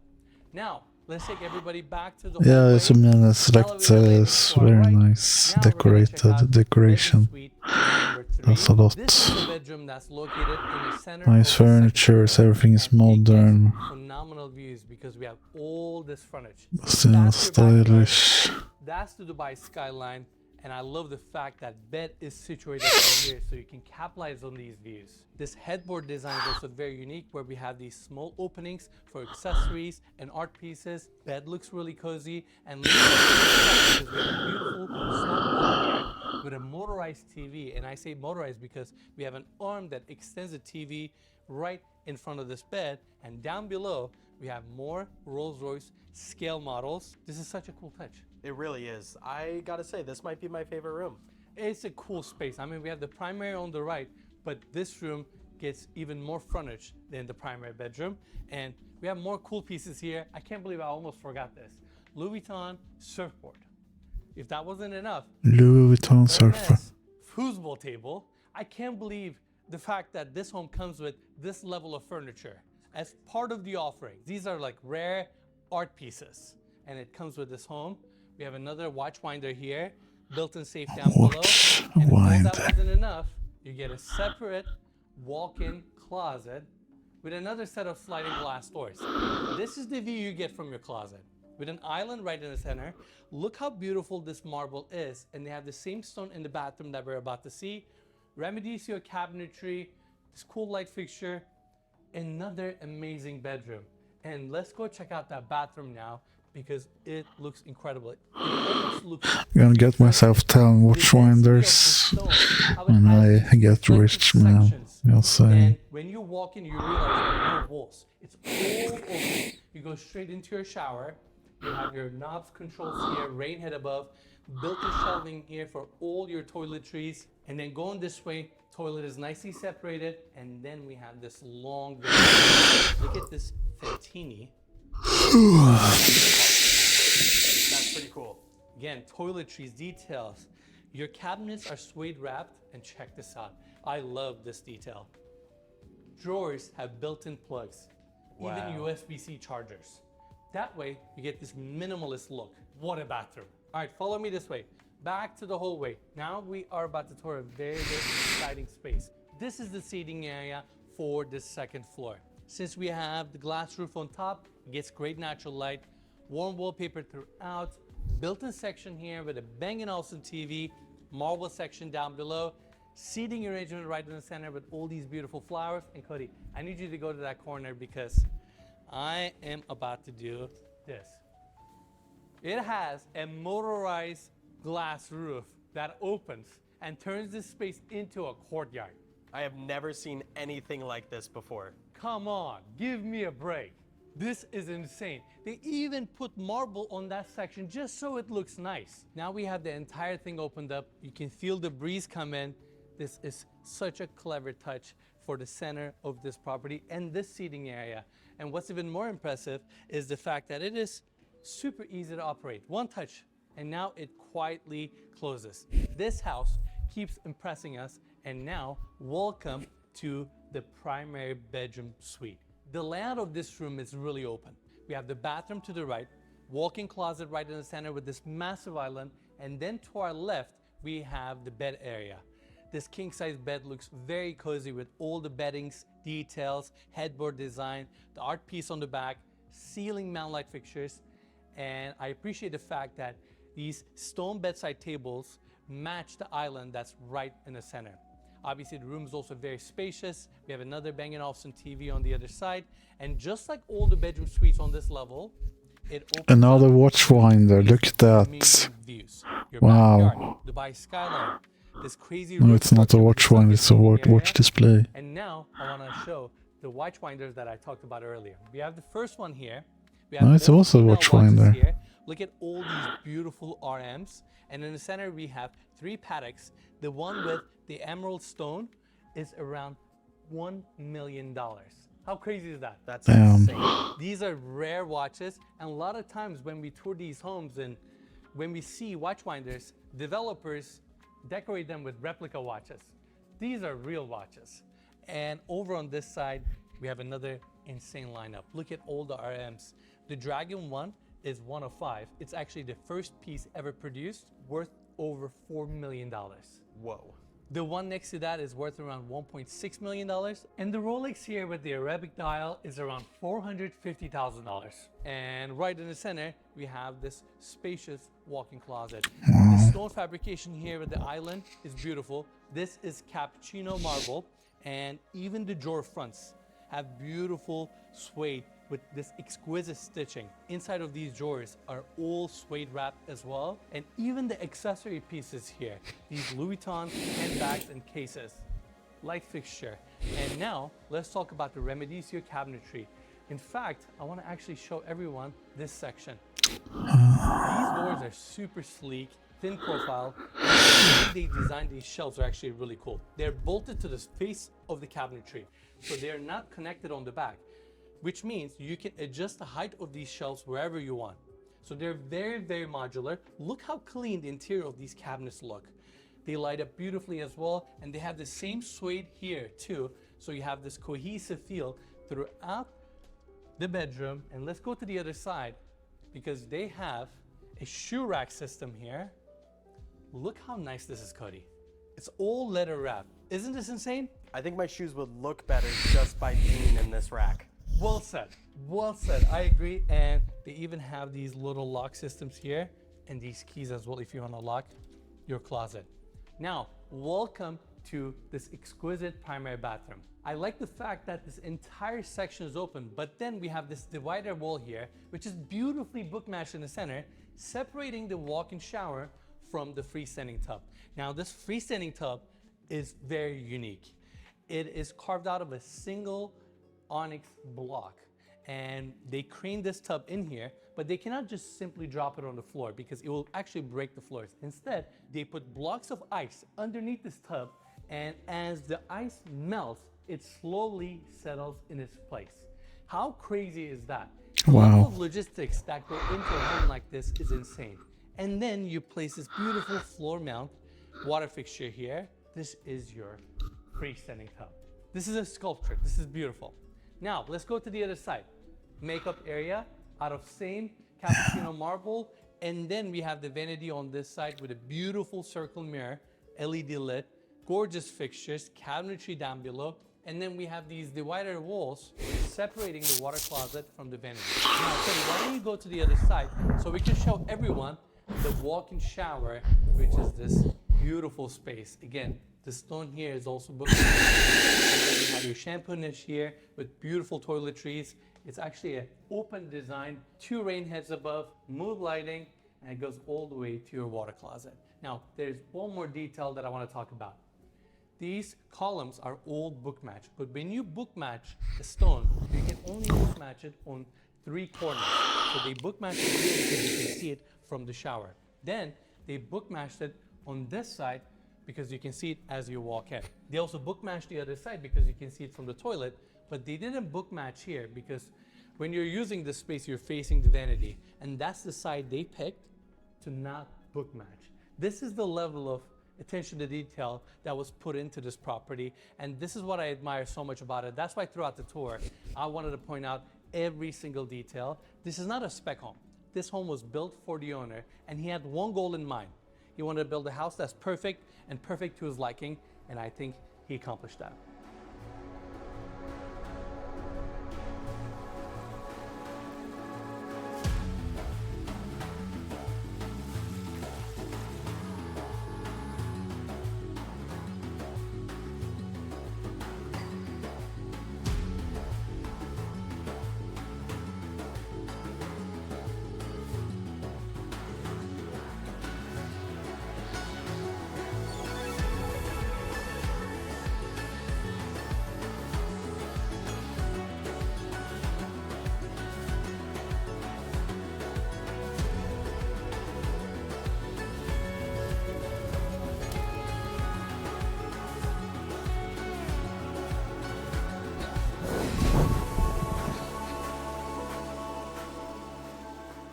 Now, let's take everybody back to the Yeah, hallway. it's, I mean, it's like Elevator ladies to our very right. nice Now we're gonna check out decorated decoration. bedroom suite number 3. That's a lot. This is the bedroom that's located in the center Nice of the second furniture, floor, everything is and it gets modern. phenomenal views because we have all this frontage. Still That's your backyard. stylish. That's the Dubai skyline. And I love the fact that bed is situated right here so you can capitalize on these views. This headboard design is also very unique where we have these small openings for accessories and art pieces. Bed looks really cozy and because we have a beautiful stone wall here with a motorized TV. And I say motorized because we have an arm that extends the TV right in front of this bed. And down below, we have more Rolls-Royce scale models. This is such a cool touch. It really is. I gotta say, this might be my favorite room. It's a cool space. I mean, we have the primary on the right, but this room gets even more frontage than the primary bedroom. And we have more cool pieces here. I can't believe I almost forgot this. Louis Vuitton surfboard. If that wasn't enough, Louis Vuitton surfer. Hermes foosball table. I can't believe the fact that this home comes with this level of furniture as part of the offering. These are like rare art pieces, and it comes with this home. We have another watch winder here, built-in safe down below. Watch And if all that winder. wasn't enough, you get a separate walk-in closet with another set of sliding glass doors. This is the view you get from your closet, with an island right in the center. Look how beautiful this marble is, and they have the same stone in the bathroom that we're about to see. Remedicio cabinetry, this cool light fixture, another amazing bedroom. And let's go check out that bathroom now because it looks incredible. It almost looks I'm gonna get myself 10 watchwinders when I get rich, man. You'll say. And when you walk in, you realize there are no walls. It's all open. You go straight into your shower. You have your knobs controls here, rain head above, built-in shelving here for all your toiletries. And then going this way, toilet is nicely separated. And then we have this long vista. Look at this Fantini. That's pretty cool. Again, toiletries, details. Your cabinets are suede wrapped, and check this out. I love this detail. Drawers have built-in plugs, even USB-C chargers. That way, you get this minimalist look. What a bathroom. All right, follow me this way. Back to the hallway. Now we are about to tour a very, very exciting space. This is the seating area for the second floor. Since we have the glass roof on top, it gets great natural light, warm wallpaper throughout, built-in section here with a Bang & Olufsen TV, marble section down below, seating arrangement right in the center with all these beautiful flowers. And Cody, I need you to go to that corner because I am about to do this. It has a motorized glass roof that opens and turns this space into a courtyard. I have never seen anything like this before. Come on, give me a break. This is insane. They even put marble on that section just so it looks nice. Now we have the entire thing opened up. You can feel the breeze come in. This is such a clever touch for the center of this property and this seating area. And what's even more impressive is the fact that it is super easy to operate. One touch, and now it quietly closes. This house keeps impressing us, and now welcome to the primary bedroom suite. The layout of this room is really open. We have the bathroom to the right, walk-in closet right in the center with this massive island, and then to our left, we have the bed area. This king-size bed looks very cozy with all the beddings, details, headboard design, the art piece on the back, ceiling mount light fixtures, and I appreciate the fact that these stone bedside tables match the island that's right in the center. Obviously, the room is also very spacious. We have another Bang & Olufsen TV on the other side. And just like all the bedroom suites on this level, it opens Another up watchwinder. Look at that. amazing views. Your Wow. backyard, Dubai skyline, this crazy No, roof it's not a structure with the watchwinder, it's a sunken watch area. display. And now I want to show the watch winders that I talked about earlier. We have the first one here. We have No, it's all also a female watch watches winder. here. Look at all these beautiful RMs. And in the center, we have 3 Pateks. The one with the emerald stone is around $1 million. How crazy is that? That's Damn. insane. These are rare watches, and a lot of times when we tour these homes and when we see watchwinders, developers decorate them with replica watches. These are real watches. And over on this side, we have another insane lineup. Look at all the RMs. The Dragon one is one of 5. It's actually the first piece ever produced, worth over $4 million. Whoa. The one next to that is worth around $1.6 million. And the Rolex here with the Arabic dial is around $450,000. And right in the center, we have this spacious walk-in closet. The stone fabrication here with the island is beautiful. This is cappuccino marble, and even the drawer fronts have beautiful suede with this exquisite stitching. Inside of these drawers are all suede wrapped as well. And even the accessory pieces here, these Louis Vuitton handbags and cases, light fixture. And now let's talk about the Remedisio cabinetry. In fact, I want to actually show everyone this section. These doors are super sleek, thin profile, and the way they designed these shelves are actually really cool. They're bolted to the face of the cabinetry, so they're not connected on the back, which means you can adjust the height of these shelves wherever you want. So they're very, very modular. Look how clean the interior of these cabinets look. They light up beautifully as well, and they have the same suede here too, so you have this cohesive feel throughout the bedroom. And let's go to the other side, because they have a shoe rack system here. Look how nice this is, Cody. It's all leather wrapped. Isn't this insane? I think my shoes would look better just by being in this rack. Well said, well said. I agree. And they even have these little lock systems here and these keys as well if you want to lock your closet. Now, welcome to this exquisite primary bathroom. I like the fact that this entire section is open, but then we have this divider wall here, which is beautifully bookmatched in the center, separating the walk-in shower from the freestanding tub. Now, this freestanding tub is very unique. It is carved out of a single onyx block, and they crane this tub in here, but they cannot just simply drop it on the floor because it will actually break the floors. Instead, they put blocks of ice underneath this tub, and as the ice melts, it slowly settles in its place. How crazy is that? The level of logistics that go into a home like this is insane. And then you place this beautiful floor mount water fixture here. This is your freestanding tub. This is a sculpture. This is beautiful. Now, let's go to the other side. Makeup area out of same cappuccino marble. And then we have the vanity on this side with a beautiful circle mirror, LED lit, gorgeous fixtures, cabinetry down below. And then we have these divider walls separating the water closet from the vanity. Now, Teddy, why don't you go to the other side so we can show everyone the walk-in shower, which is this beautiful space. Again, the stone here is also booked. You have your shampoo niche here with beautiful toiletries. It's actually an open design, 2 rain heads above, mood lighting, and it goes all the way to your water closet. Now, there's one more detail that I want to talk about. These columns are all book matched, but when you book match a stone, you can only book match it on 3 corners. So they book matched it here because you can see it from the shower. Then they book matched it on this side because you can see it as you walk in. They also book matched the other side because you can see it from the toilet, but they didn't book match here because when you're using this space, you're facing the vanity, and that's the side they picked to not book match. This is the level of attention to detail that was put into this property, and this is what I admire so much about it. That's why throughout the tour, I wanted to point out every single detail. This is not a spec home. This home was built for the owner, and he had one goal in mind. He wanted to build a house that's perfect and perfect to his liking, and I think he accomplished that.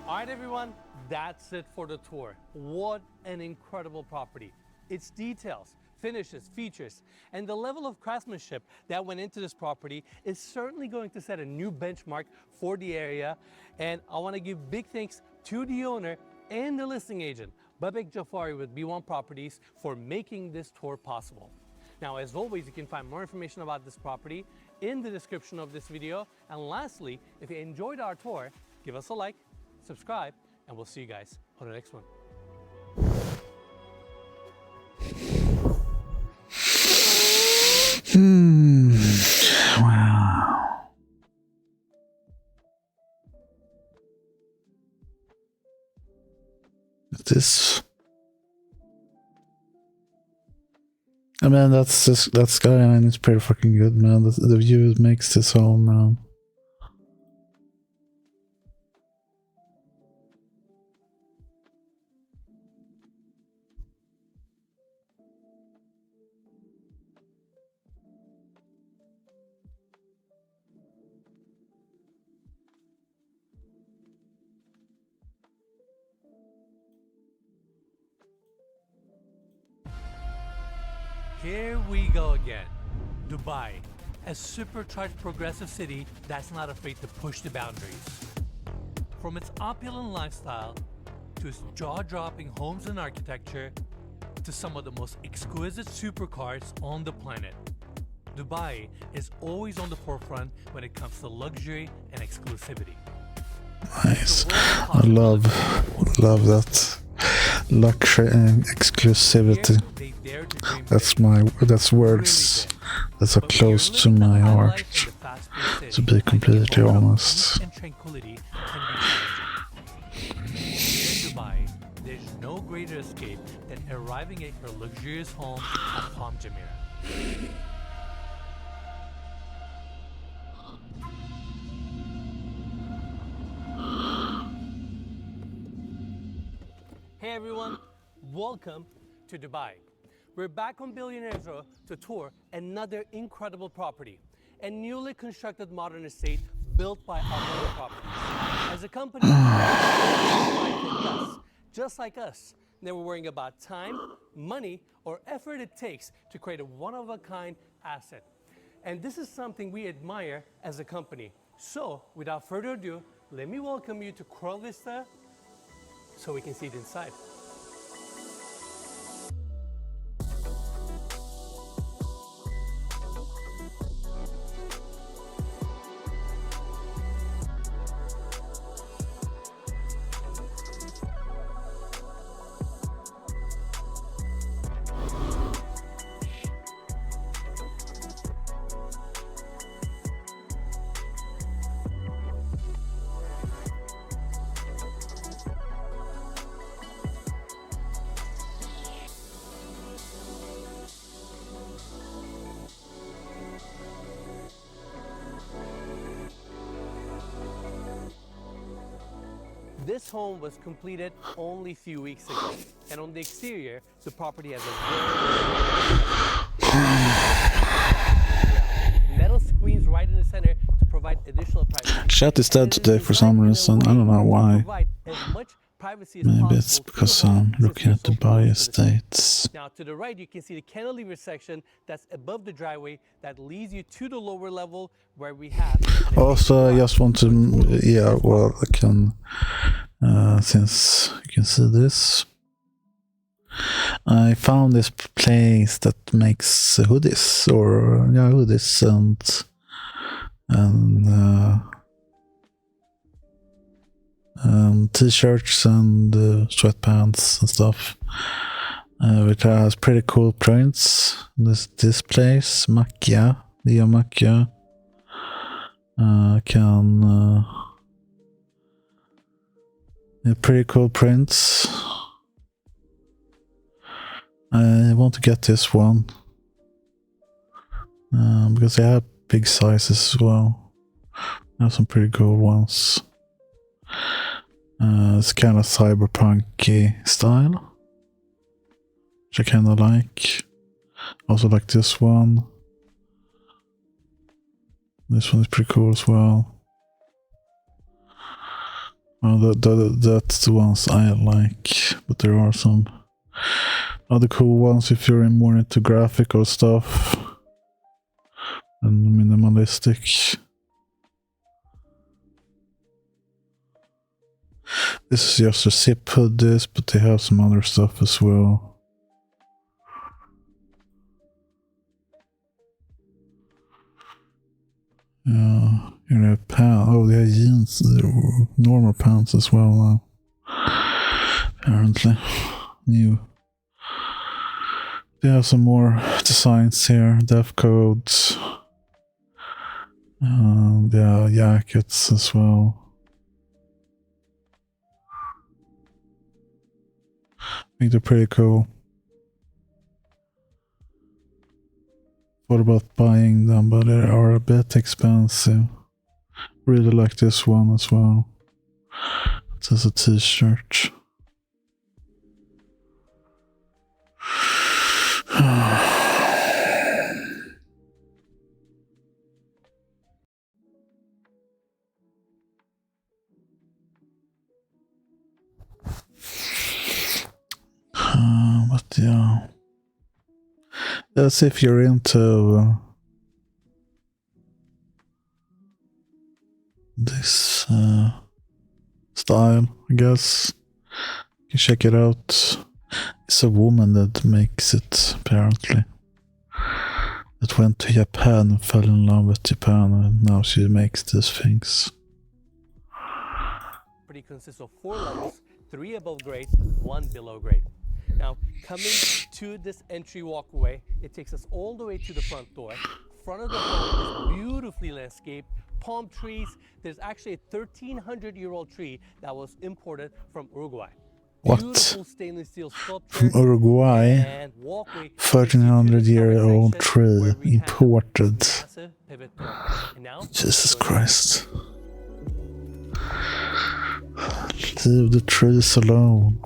All right, everyone, that's it for the tour. What an incredible property. Its details, finishes, features, and the level of craftsmanship that went into this property is certainly going to set a new benchmark for the area. And I want to give big thanks to the owner and the listing agent, Babek Jafari with B1 Properties, for making this tour possible. Now, as always, you can find more information about this property in the description of this video. And lastly, if you enjoyed our tour, give us a like, subscribe, and we'll see you guys on the next one. Wow. This. I mean, that skyline is pretty fucking good, man. The view makes this home, man. Here we go again. Dubai, a supercharged progressive city that's not afraid to push the boundaries. From its opulent lifestyle, to its jaw-dropping homes and architecture, to some of the most exquisite supercars on the planet. Dubai is always on the forefront when it comes to luxury and exclusivity. Nice. I love that luxury and exclusivity. That's words that are close to my heart, to be completely honest. And tranquility can be challenging. In Dubai, there's no greater escape than arriving at your luxurious home at Palm Jumeirah. Hey everyone, welcome to Dubai. We're back on Billionaires Row to tour another incredible property, a newly constructed modern estate built by Malmö Properties. As a company, just like us, never worrying about time, money, or effort it takes to create a one-of-a-kind asset. And this is something we admire as a company. So, without further ado, let me welcome you to Coral Vista so we can see it inside. This home was completed only a few weeks ago, and on the exterior, the property has a metal screens right in the center to provide additional privacy. Chat is dead today for some reason. I don't know why. Maybe it's because I'm looking at Dubai estates. Now to the right, you can see the cantilever section that's above the driveway that leads you to the lower level where we have. Also, I just want to, yeah, well, I can, since you can see this, I found this place that makes hoodies, or yeah, hoodies and t-shirts and sweatpants and stuff, which has pretty cool prints. This place, Macchia, Dia Macchia, can pretty cool prints. I want to get this one because they have big sizes as well. I have some pretty cool ones. It's kind of cyberpunk style, which I kind of like. Also like this one. This one is pretty cool as well. Well, that's the ones I like, but there are some other cool ones if you're more into graphical stuff and minimalistic. This is just a zip hoodies, but they have some other stuff as well. Yeah, you know, pants. Oh, they have jeans, normal pants as well now. Apparently, new. They have some more designs here, def codes. Yeah, jackets as well. I think they're pretty cool. Thought about buying them, but they are a bit expensive. Really like this one as well. It has a t-shirt. But yeah, that's if you're into this style, I guess. You can check it out. It's a woman that makes it, apparently. That went to Japan and fell in love with Japan, and now she makes these things. Property consists of 4 levels, 3 above grade, 1 below grade. Now, coming to this entry walkway, it takes us all the way to the front door. Front of the home is beautifully landscaped, palm trees. There's actually a 1,300-year-old tree that was imported from Uruguay. What? Beautiful stainless steel sculpture. From Uruguay? And walkway 1,300-year-old tree imported. Massive pivot door. And now, Jesus Christ. Leave the trees alone.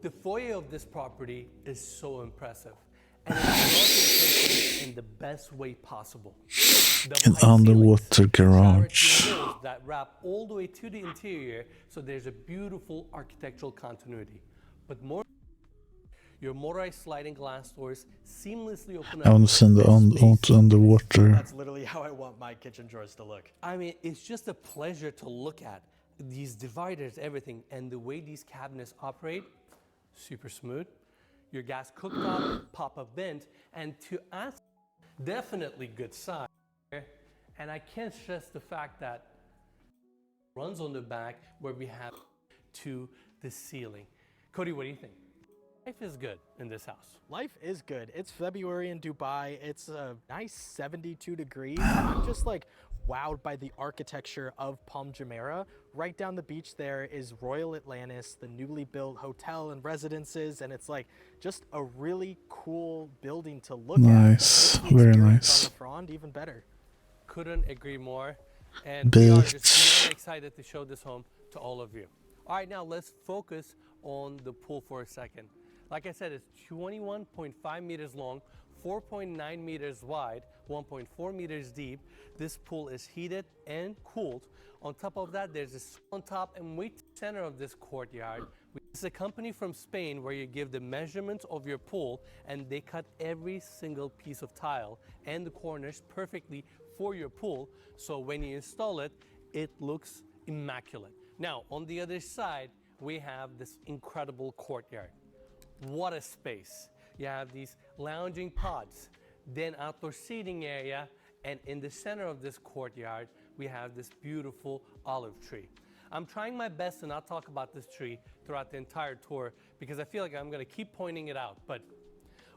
The foyer of this property is so impressive, and it's in the best way possible. An underwater garage. That wrap all the way to the interior, so there's a beautiful architectural continuity. But more, your motorized sliding glass doors seamlessly open up. I haven't seen the underwater. That's literally how I want my kitchen drawers to look. I mean, it's just a pleasure to look at. These dividers, everything, and the way these cabinets operate, super smooth. Your gas cooktop, pop-up vent, and to us, definitely good size. And I can't stress the fact that it runs on the back where we have to the ceiling. Cody, what do you think? Life is good in this house. Life is good. It's February in Dubai. It's a nice 72 degrees. I'm just like wowed by the architecture of Palm Jumeirah. Right down the beach there is Royal Atlantis, the newly built hotel and residences, and it's like just a really cool building to look at. Nice, very nice. On the front, even better. Couldn't agree more. And we are just very excited to show this home to all of you. All right, now let's focus on the pool for a second. Like I said, it's 21.5 meters long, 4.9 meters wide, 1.4 meters deep. This pool is heated and cooled. On top of that, there's a on top and way center of this courtyard. It's a company from Spain where you give the measurements of your pool and they cut every single piece of tile and the corners perfectly for your pool. So when you install it, it looks immaculate. Now, on the other side, we have this incredible courtyard. What a space. You have these lounging pods, then outdoor seating area, and in the center of this courtyard, we have this beautiful olive tree. I'm trying my best to not talk about this tree throughout the entire tour because I feel like I'm gonna keep pointing it out, but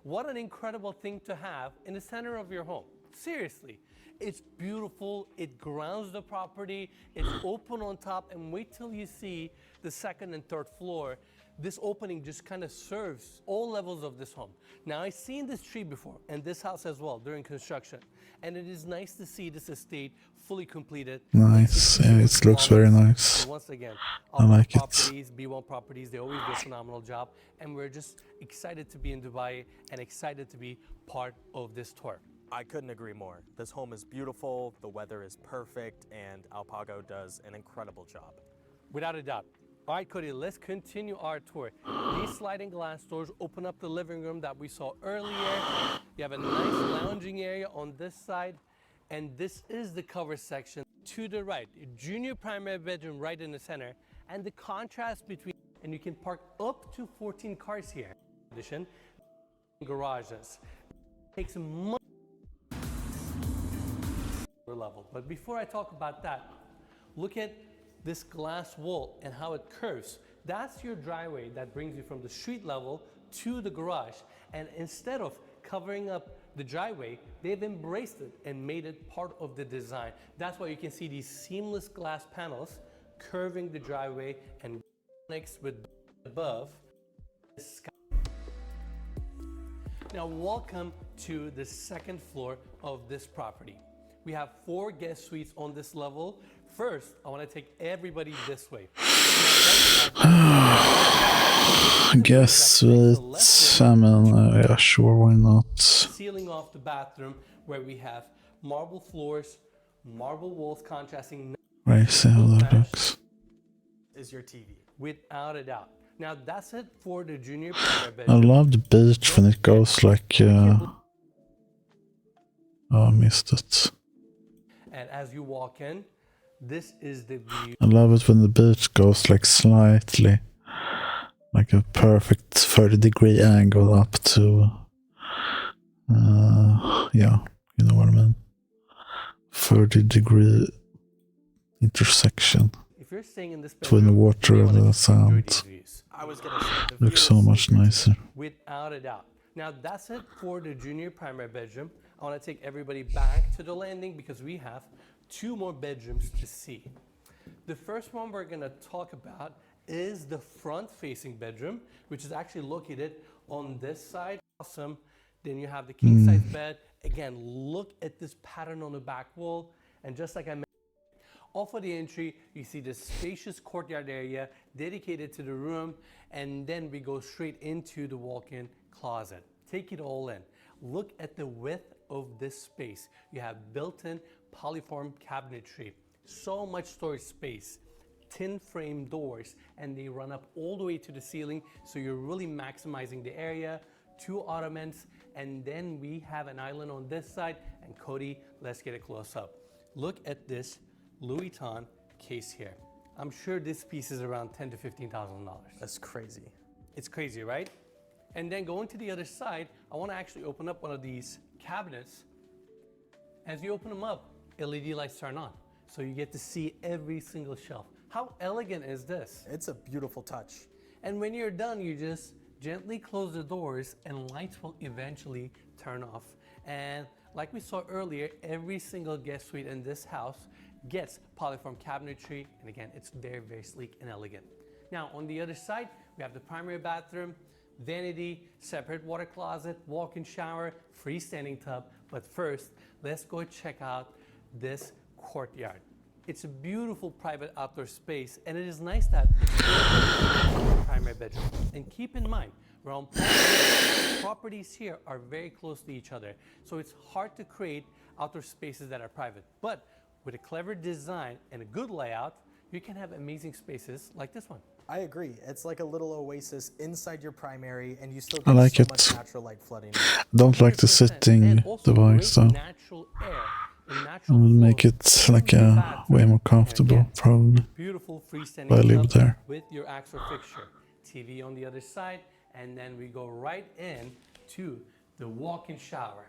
what an incredible thing to have in the center of your home. Seriously, it's beautiful, it grounds the property, it's open on top, and wait till you see the second and third floor. This opening just kind of serves all levels of this home. Now, I've seen this tree before, and this house as well, during construction. And it is nice to see this estate fully completed. Nice, yeah, it looks very nice. And once again, I like it. B1 Properties, they always do a phenomenal job. And we're just excited to be in Dubai and excited to be part of this tour. I couldn't agree more. This home is beautiful, the weather is perfect, and Alpago does an incredible job. Without a doubt. All right, Cody, let's continue our tour. These sliding glass doors open up the living room that we saw earlier. You have a nice lounging area on this side, and this is the cover section. to the right, junior primary bedroom right in the center, and the contrast between, and you can park up to 14 cars here. In addition, garages. Takes a much level. But before I talk about that, look at this glass wall and how it curves. That's your driveway that brings you from the street level to the garage. And instead of covering up the driveway, they've embraced it and made it part of the design. That's why you can see these seamless glass panels curving the driveway and next with above the sky. Now welcome to the second floor of this property. We have 4 guest suites on this level. First, I want to take everybody this way. Guess it's, I mean, yeah, sure, why not? Sealing off the bathroom where we have marble floors, marble walls contrasting Right, see how that looks. Is your TV. without a doubt. Now that's it for the junior primary I bedroom. love the beach when it goes like, oh, I missed it. And as you walk in, this is the view. I love it when the beach goes like slightly, like a perfect 30-degree angle up to, yeah, you know what I mean. 30-degree intersection If you're staying in this between the bedroom, water you and wanna the enjoy sand. these views. I was gonna say the Looks view so is much super nicer. Without a doubt. Now that's it for the junior primary bedroom. I want to take everybody back to the landing because we have 2 more bedrooms to see. The first one we're going to talk about is the front facing bedroom, which is actually located on this side. Awesome. Then you have the king size bed. Again, look at this pattern on the back wall. And just like I mentioned, off of the entry, you see this spacious courtyard area dedicated to the room, and then we go straight into the walk-in closet. Take it all in. Look at the width of this space. You have built-in polyform cabinetry, so much storage space, tin frame doors, and they run up all the way to the ceiling, so you're really maximizing the area. 2 ottomans, and then we have an island on this side. And Cody, let's get a close up. Look at this Louis Vuitton case here. I'm sure this piece is around $10,000 to $15,000. That's crazy. It's crazy, right? And then going to the other side, I want to actually open up one of these cabinets. As you open them up, LED lights turn on, so you get to see every single shelf. How elegant is this? It's a beautiful touch. And when you're done, you just gently close the doors and lights will eventually turn off. And like we saw earlier, every single guest suite in this house gets polyform cabinetry. And again, it's very, very sleek and elegant. Now, on the other side, we have the primary bathroom, vanity, separate water closet, walk-in shower, freestanding tub. But first, let's go check out this courtyard. It's a beautiful private outdoor space, and it is nice that it's primary bedroom. And keep in mind, around properties here are very close to each other, so it's hard to create outdoor spaces that are private. But with a clever design and a good layout, you can have amazing spaces like this one. I agree. It's like a little oasis inside your primary, and you still I get like so it. much natural light flooding. I don't like the 100%. sitting And also device great though. natural air and It natural would flow make it like from the a bathroom. way more And comfortable, again, probably. Beautiful freestanding But I live tub there. with your AXOR fixture, TV on the other side, and then we go right in to the walk-in shower.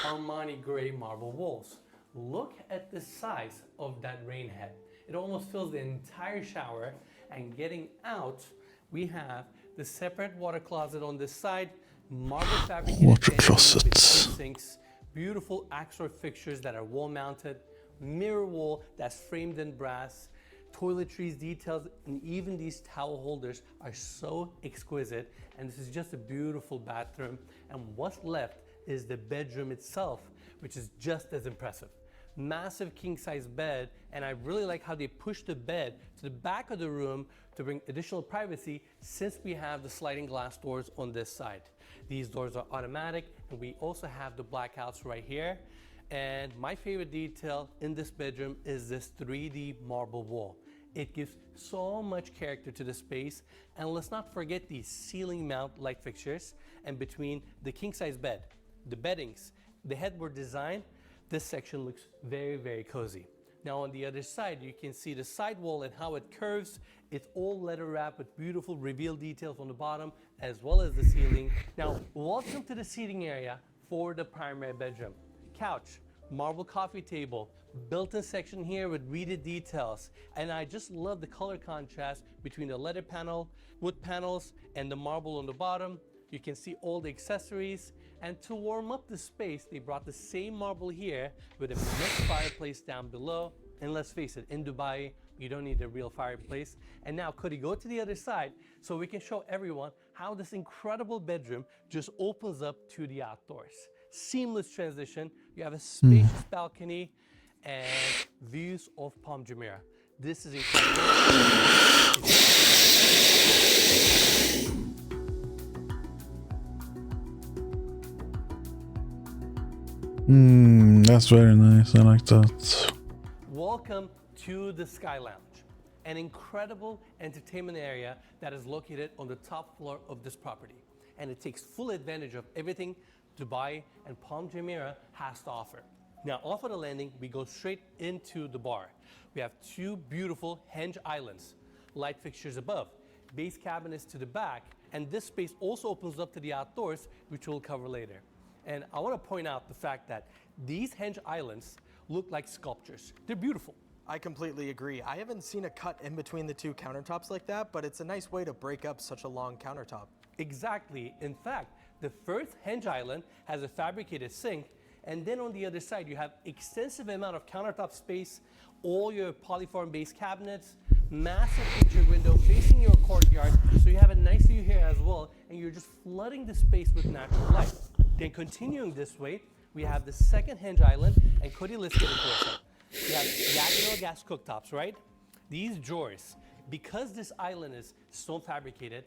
Armani gray marble walls. Look at the size of that rain head. It almost fills the entire shower. And getting out, we have the separate water closet on this side, marble fabricated Water vanity closet. with sinks, beautiful AXOR fixtures that are wall mounted, mirror wall that's framed in brass, toiletries, details, and even these towel holders are so exquisite. And this is just a beautiful bathroom. And what's left is the bedroom itself, which is just as impressive. Massive king size bed, and I really like how they push the bed to the back of the room to bring additional privacy, since we have the sliding glass doors on this side. These doors are automatic, and we also have the blackouts right here. And my favorite detail in this bedroom is this 3D marble wall. It gives so much character to the space. And let's not forget these ceiling mount light fixtures. And between the king size bed, the beddings, the headboard design, this section looks very, very cozy. Now on the other side, you can see the sidewall and how it curves. It's all leather wrapped with beautiful reveal details on the bottom as well as the ceiling. Now, welcome to the seating area for the primary bedroom. Couch, marble coffee table, built-in section here with reeded details. And I just love the color contrast between the leather panel, wood panels, and the marble on the bottom. You can see all the accessories. And to warm up the space, they brought the same marble here with a mixed fireplace down below. And let's face it, in Dubai, you don't need a real fireplace. And now, Cody, go to the other side so we can show everyone how this incredible bedroom just opens up to the outdoors. Seamless transition. You have a spacious balcony and views of Palm Jumeirah. This is incredible. That's very nice. I like that. Welcome to the Sky Lounge, an incredible entertainment area that is located on the top floor of this property. And it takes full advantage of everything Dubai and Palm Jumeirah has to offer. Now, off of the landing, we go straight into the bar. We have two beautiful henge islands, light fixtures above, base cabinets to the back, and this space also opens up to the outdoors, which we'll cover later. And I want to point out the fact that these henge islands look like sculptures. They're beautiful. I completely agree. I haven't seen a cut in between the two countertops like that, but it's a nice way to break up such a long countertop. Exactly. In fact, the first henge island has a fabricated sink, and then on the other side, you have extensive amount of countertop space, all your polyform-based cabinets, massive picture window facing your courtyard, so you have a nice view here as well, and you're just flooding the space with natural light. Then continuing this way, we have the second henge island, and Cody, let's get into it. We have diagonal gas cooktops, right? These drawers, because this island is stone fabricated,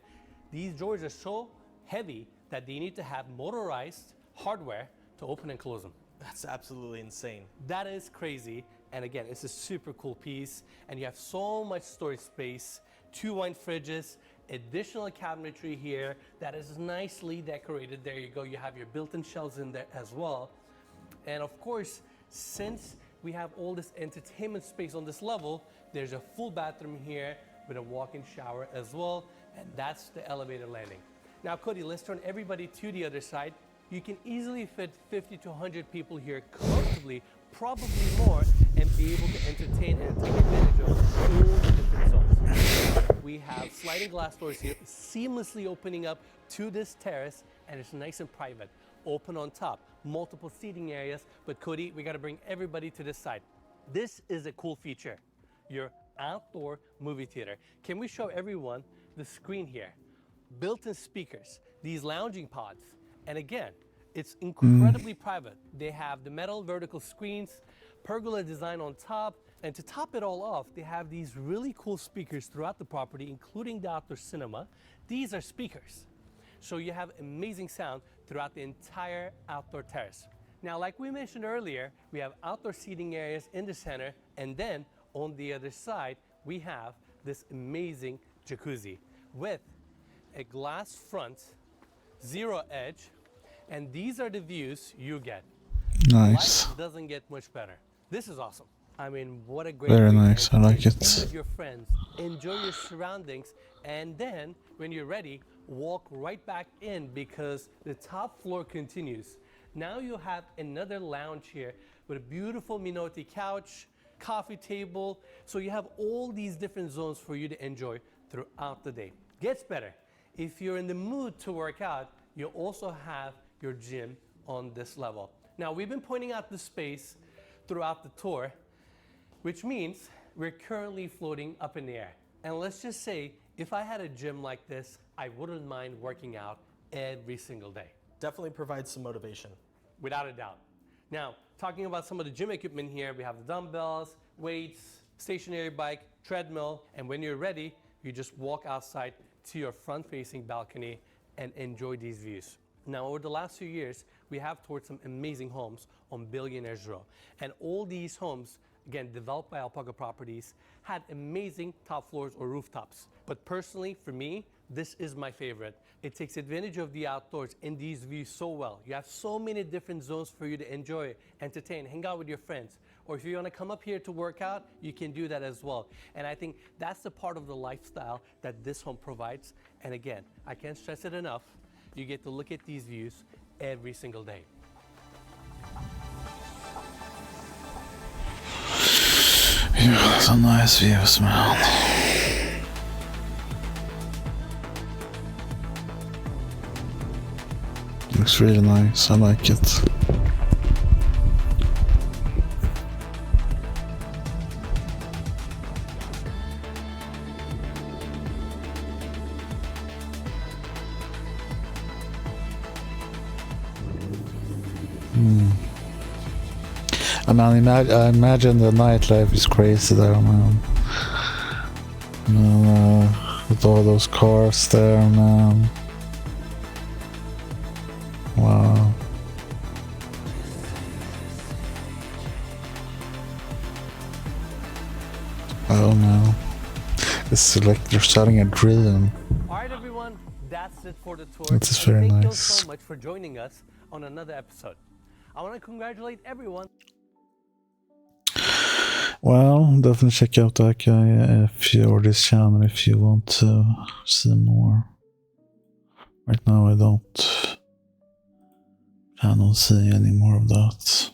these drawers are so heavy that they need to have motorized hardware to open and close them. That's absolutely insane. That is crazy. And again, it's a super cool piece. And you have so much storage space, two wine fridges, additional cabinetry here that is nicely decorated. There you go. You have your built-in shelves in there as well. And of course, since we have all this entertainment space on this level, there's a full bathroom here with a walk-in shower as well. And that's the elevator landing. Now, Cody, let's turn everybody to the other side. You can easily fit 50 to 100 people here comfortably, probably more, and be able to entertain and take advantage of all the different zones. We have sliding glass doors here, seamlessly opening up to this terrace, and it's nice and private. Open on top, multiple seating areas, but Cody, we gotta bring everybody to this side. This is a cool feature, your outdoor movie theater. Can we show everyone the screen here? Built-in speakers, these lounging pods, and again, it's incredibly private. They have the metal vertical screens, pergola design on top, and to top it all off, they have these really cool speakers throughout the property, including the outdoor cinema. These are speakers. So you have amazing sound throughout the entire outdoor terrace. Now, like we mentioned earlier, we have outdoor seating areas in the center, and then on the other side, we have this amazing jacuzzi with a glass front, zero edge, and these are the views you get. Nice. Life doesn't get much better. This is awesome. I mean, what a great Very way to nice. I like entertain it. with your friends, enjoy your surroundings, and then when you're ready, walk right back in because the top floor continues. Now you have another lounge here with a beautiful Minotti couch, coffee table. So you have all these different zones for you to enjoy throughout the day. Gets better. If you're in the mood to work out, you also have your gym on this level. Now, we've been pointing out the space throughout the tour, which means we're currently floating up in the air. And let's just say, if I had a gym like this, I wouldn't mind working out every single day. Definitely provides some motivation. Without a doubt. Now, talking about some of the gym equipment here, we have the dumbbells, weights, stationary bike, treadmill, and when you're ready, you just walk outside to your front-facing balcony and enjoy these views. Now, over the last few years, we have toured some amazing homes on Billionaires Row. And all these homes, again, developed by Alpaca Properties, had amazing top floors or rooftops. But personally, for me, this is my favorite. It takes advantage of the outdoors in these views so well. You have so many different zones for you to enjoy, entertain, hang out with your friends, or if you want to come up here to work out, you can do that as well. And I think that's the part of the lifestyle that this home provides. And again, I can't stress it enough. You get to look at these views every single day. Yeah, some nice views, man. Looks really nice. I like it. I mean, I imagine the nightlife is crazy there, man. With all those cars there, man. Wow. Oh no. It's like they're starting a dream. All right, everyone, that's it for the tour. This is very Thank you nice. so much for joining us on another episode. I want to congratulate everyone. Well, definitely check out that guy or this channel if you want to see more. Right now I don't plan on seeing any more of that.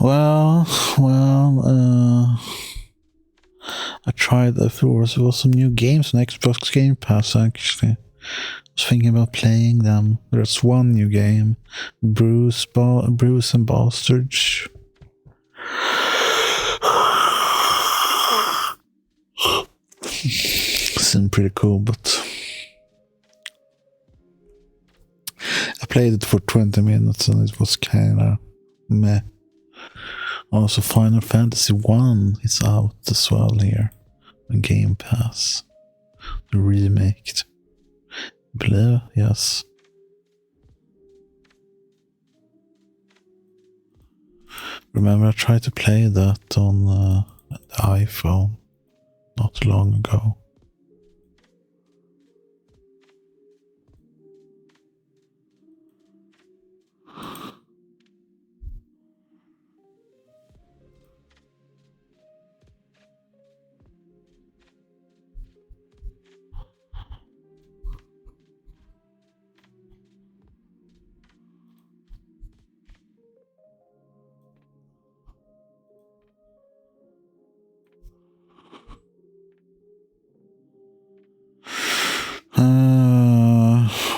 Well, I tried there was some new games on Xbox Game Pass actually. I was thinking about playing them. There's one new game, Bruce and Bastards. Seemed pretty cool, but I played it for 20 minutes and it was kinda meh. Also, Final Fantasy 1 is out as well here on Game Pass. The remake. I believe, yes. Remember, I tried to play that on the iPhone not long ago.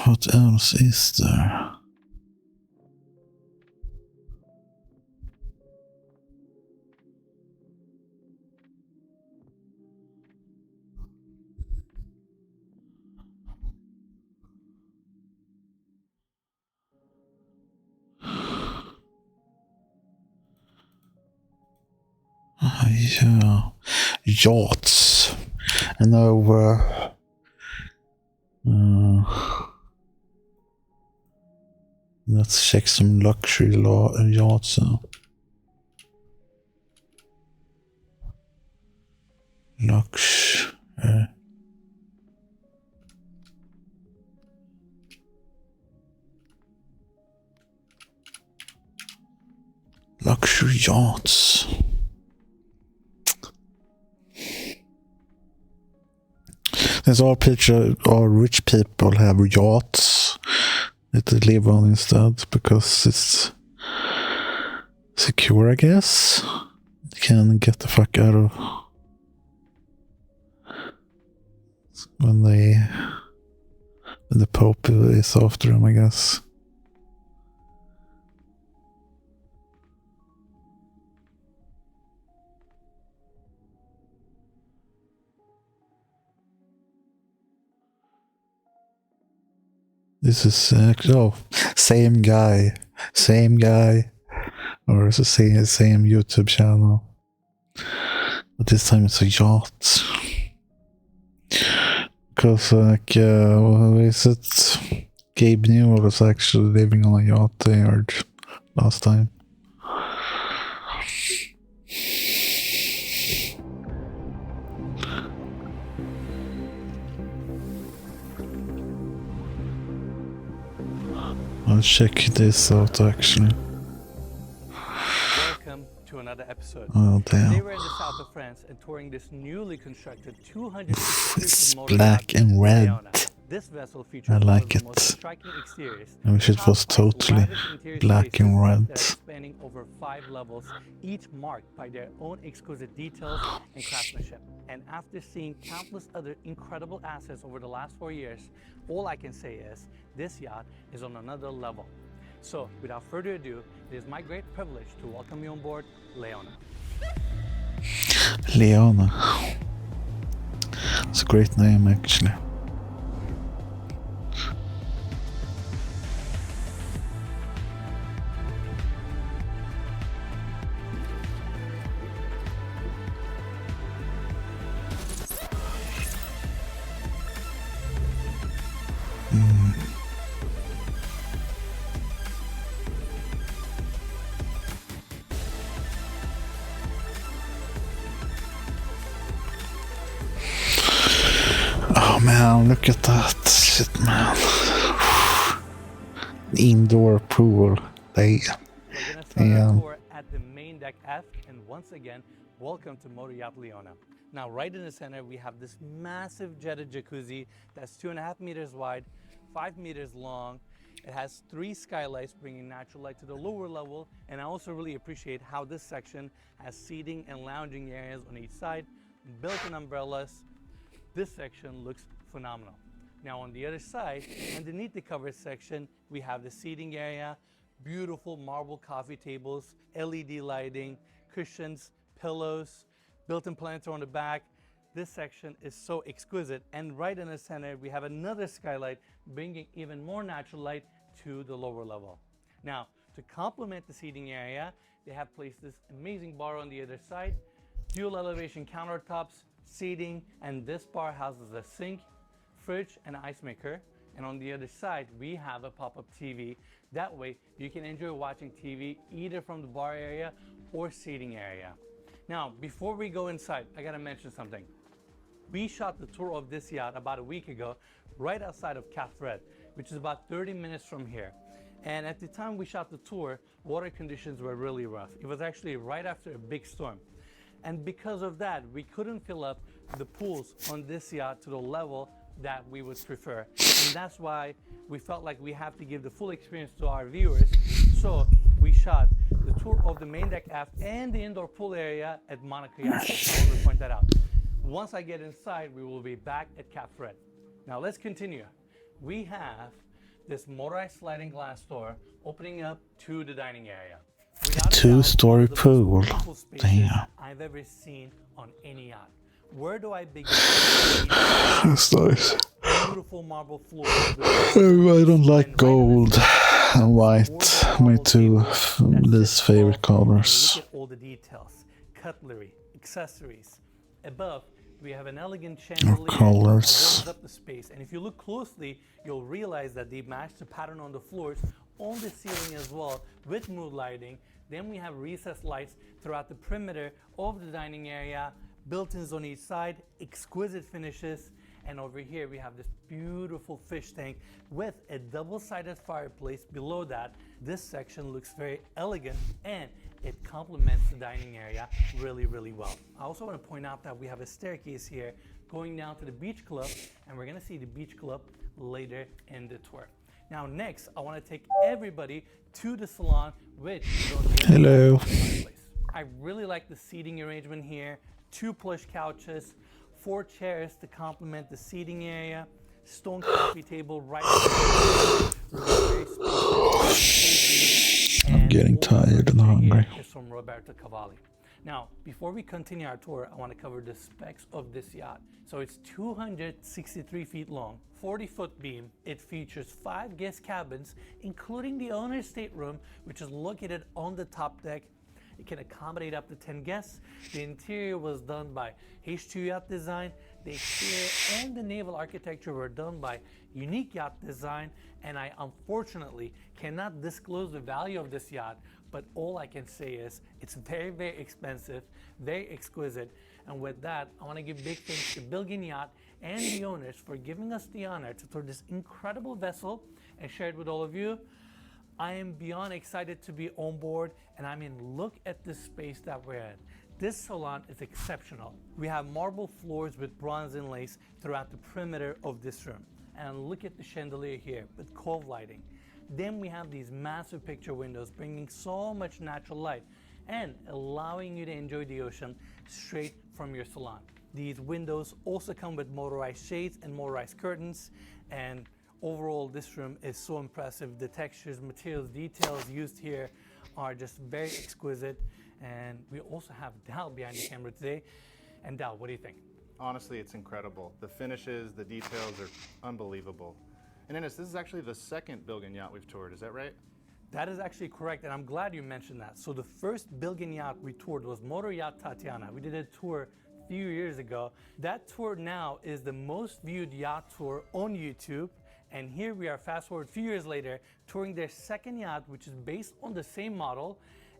What else is there? Yeah, yachts. I know. Let's check some luxury yachts out. Luxury yachts. There's all rich people have yachts that they live on instead because it's secure, I guess. You can get the fuck out of when The Pope is after him, I guess. This is actually same guy, or it's the same YouTube channel, but this time it's a yacht. Because like, what is it? Gabe Newell was actually living on a yacht there last time. I'll check this out actually. Welcome to another episode. Oh damn. Today we're in the south of France and touring this newly constructed 200 It's black and red. This vessel features I one of like the it. most striking exteriors. I wish it was totally black and red. That are spanning over 5 levels, each marked by their own exquisite details and craftsmanship. And after seeing countless other incredible assets over the last 4 years, all I can say is this yacht is on another level. So, without further ado, it is my great privilege to welcome you on board Leona. Leona. It's a great name actually. Oh man, look at that shit, man. Indoor pool. We're gonna start our tour at the main deck F, and once again, welcome to Motor Yacht Leona. Now, right in the center, we have this massive jetted jacuzzi that's 2.5 meters wide, 5 meters long. It has 3 skylights bringing natural light to the lower level, and I also really appreciate how this section has seating and lounging areas on each side, built-in umbrellas. This section looks phenomenal. Now on the other side, underneath the covered section, we have the seating area, beautiful marble coffee tables, LED lighting, cushions, pillows, built-in planter on the back. This section is so exquisite, and right in the center, we have another skylight bringing even more natural light to the lower level. Now, to complement the seating area, they have placed this amazing bar on the other side, dual elevation countertops, seating, and this bar houses a sink, fridge, and ice maker. And on the other side, we have a pop-up TV. That way, you can enjoy watching TV either from the bar area or seating area. Now, before we go inside, I gotta mention something. We shot the tour of this yacht about a week ago, right outside of Cap Red, which is about 30 minutes from here. And at the time we shot the tour, water conditions were really rough. It was actually right after a big storm. And because of that, we couldn't fill up the pools on this yacht to the level that we would prefer. And that's why we felt like we have to give the full experience to our viewers. So we shot the tour of the main deck aft and the indoor pool area at Monaco Yacht. I want to point that out. Once I get inside, we will be back at Cap Fred. Now let's continue. We have this motorized sliding glass door opening up to the dining area. Without a doubt, 2-story the most pool. beautiful spaces Damn. I've ever seen on any yacht. Where do I begin? That's nice. Beautiful marble floor. I don't like gold and white. My two least favorite colors. Look at all the details, cutlery, accessories. Above, we have an elegant chandelier that colors. warms up the space. And if you look closely, you'll realize that they match the pattern on the floors, on the ceiling as well, with mood lighting. Then we have recessed lights throughout the perimeter of the dining area, built-ins on each side, exquisite finishes. And over here we have this beautiful fish tank with a double-sided fireplace below that. This section looks very elegant and it complements the dining area really, really well. I also want to point out that we have a staircase here going down to the beach club, and we're going to see the beach club later in the tour. Now next, I want to take everybody to the salon, which is on the other Hello. side of the fireplace. I really like the seating arrangement here. 2 plush couches, 4 chairs to complement the seating area, stone coffee table right there. Very spacious. I'm getting tired and hungry. Is from Roberto Cavalli. Now, before we continue our tour, I want to cover the specs of this yacht. So it's 263 feet long, 40-foot beam. It features 5 guest cabins, including the owner's stateroom, which is located on the top deck. It can accommodate up to 10 guests. The interior was done by H2 Yacht Design. The exterior and the naval architecture were done by Unique Yacht Design, and I unfortunately cannot disclose the value of this yacht, but all I can say is it's very, very expensive, very exquisite. And with that, I want to give big thanks to Bilgin Yacht and the owners for giving us the honor to tour this incredible vessel and share it with all of you. I am beyond excited to be on board, and I mean, look at this space that we're in. This salon is exceptional. We have marble floors with bronze inlays throughout the perimeter of this room. And look at the chandelier here with cove lighting. Then we have these massive picture windows bringing so much natural light and allowing you to enjoy the ocean straight from your salon. These windows also come with motorized shades and motorized curtains, and overall this room is so impressive. The textures, materials, details used here are just very exquisite. And we also have Dal behind the camera today. And Dal, what do you think? Honestly, it's incredible. The finishes, the details are unbelievable. And Ennis, this is actually the second Bilgin yacht we've toured, is that right? That is actually correct, and I'm glad you mentioned that. So the first Bilgin yacht we toured was Motor Yacht Tatiana. We did a tour a few years ago. That tour now is the most viewed yacht tour on YouTube. And here we are, fast forward a few years later, touring their second yacht, which is based on the same model.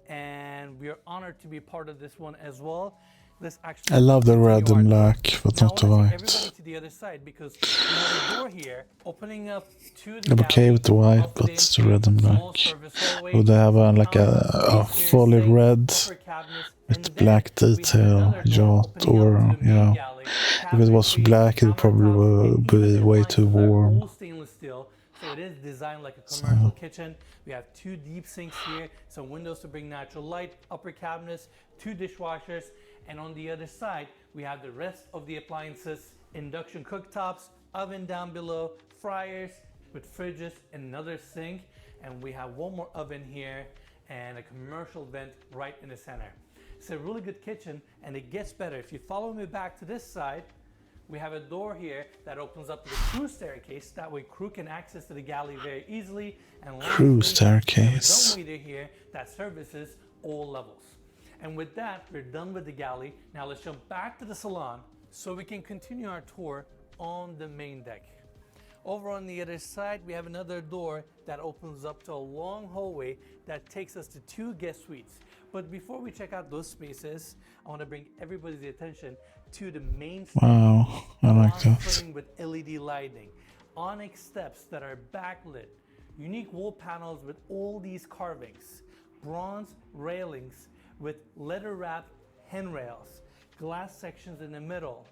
And we are honored to be part of this one as well. Let's actually I love the red and black, but now not the I want to take white. everybody to the other side, because we have a door here opening up to the I'm okay galley with the white, of the but it's the red and small black. service hallway. Would they have like a fully red with black detail yacht, or yeah? If it was black, it probably would be way too warm. Stainless steel, so it is designed like a commercial kitchen. We have 2 deep sinks here, some windows to bring natural light, upper cabinets, 2 dishwashers, and on the other side, we have the rest of the appliances, induction cooktops, oven down below, fryers with fridges, and another sink, and we have one more oven here and a commercial vent right in the center. It's a really good kitchen, and it gets better. If you follow me back to this side, we have a door here that opens up to the crew staircase. That way crew can access to the galley very easily. And Crew staircase. we have a dumbwaiter here that services all levels. And with that, we're done with the galley. Now let's jump back to the salon so we can continue our tour on the main deck. Over on the other side, we have another door that opens up to a long hallway that takes us to 2 guest suites. But before we check out those spaces, I want to bring everybody's attention to the main stage. Wow, I like that. Frame with LED lighting, onyx steps that are backlit, unique wall panels with all these carvings, bronze railings with leather wrapped handrails, glass sections in the middle.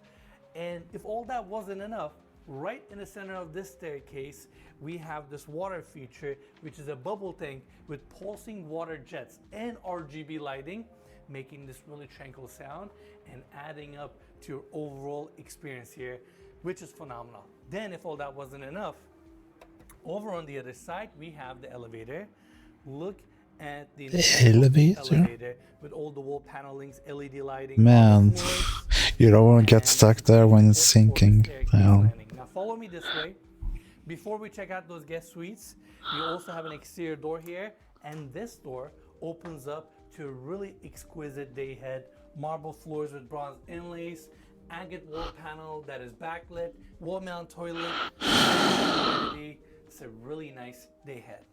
And if all that wasn't enough, right in the center of this staircase, we have this water feature, which is a bubble tank with pulsing water jets and RGB lighting, making this really tranquil sound and adding up to your overall experience here, which is phenomenal. Then if all that wasn't enough, over on the other side, we have the elevator. Look at the elevator with all the wall panelings, LED lighting. Man, you don't want to get stuck there when it's sinking down. Now follow me this way. Before we check out those guest suites, we also have an exterior door here, and this door opens up to a really exquisite day head, marble floors with bronze inlays, agate wall panel that is backlit, wall mount toilet. It's a really nice day head.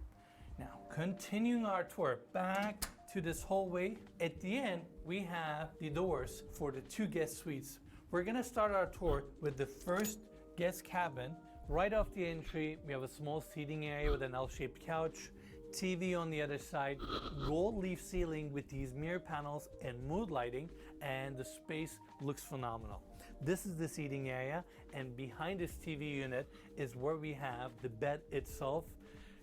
Now, continuing our tour back to this hallway, at the end, we have the doors for the 2 guest suites. We're gonna start our tour with the first guest cabin. Right off the entry, we have a small seating area with an L-shaped couch, TV on the other side, gold leaf ceiling with these mirror panels and mood lighting, and the space looks phenomenal. This is the seating area, and behind this TV unit is where we have the bed itself.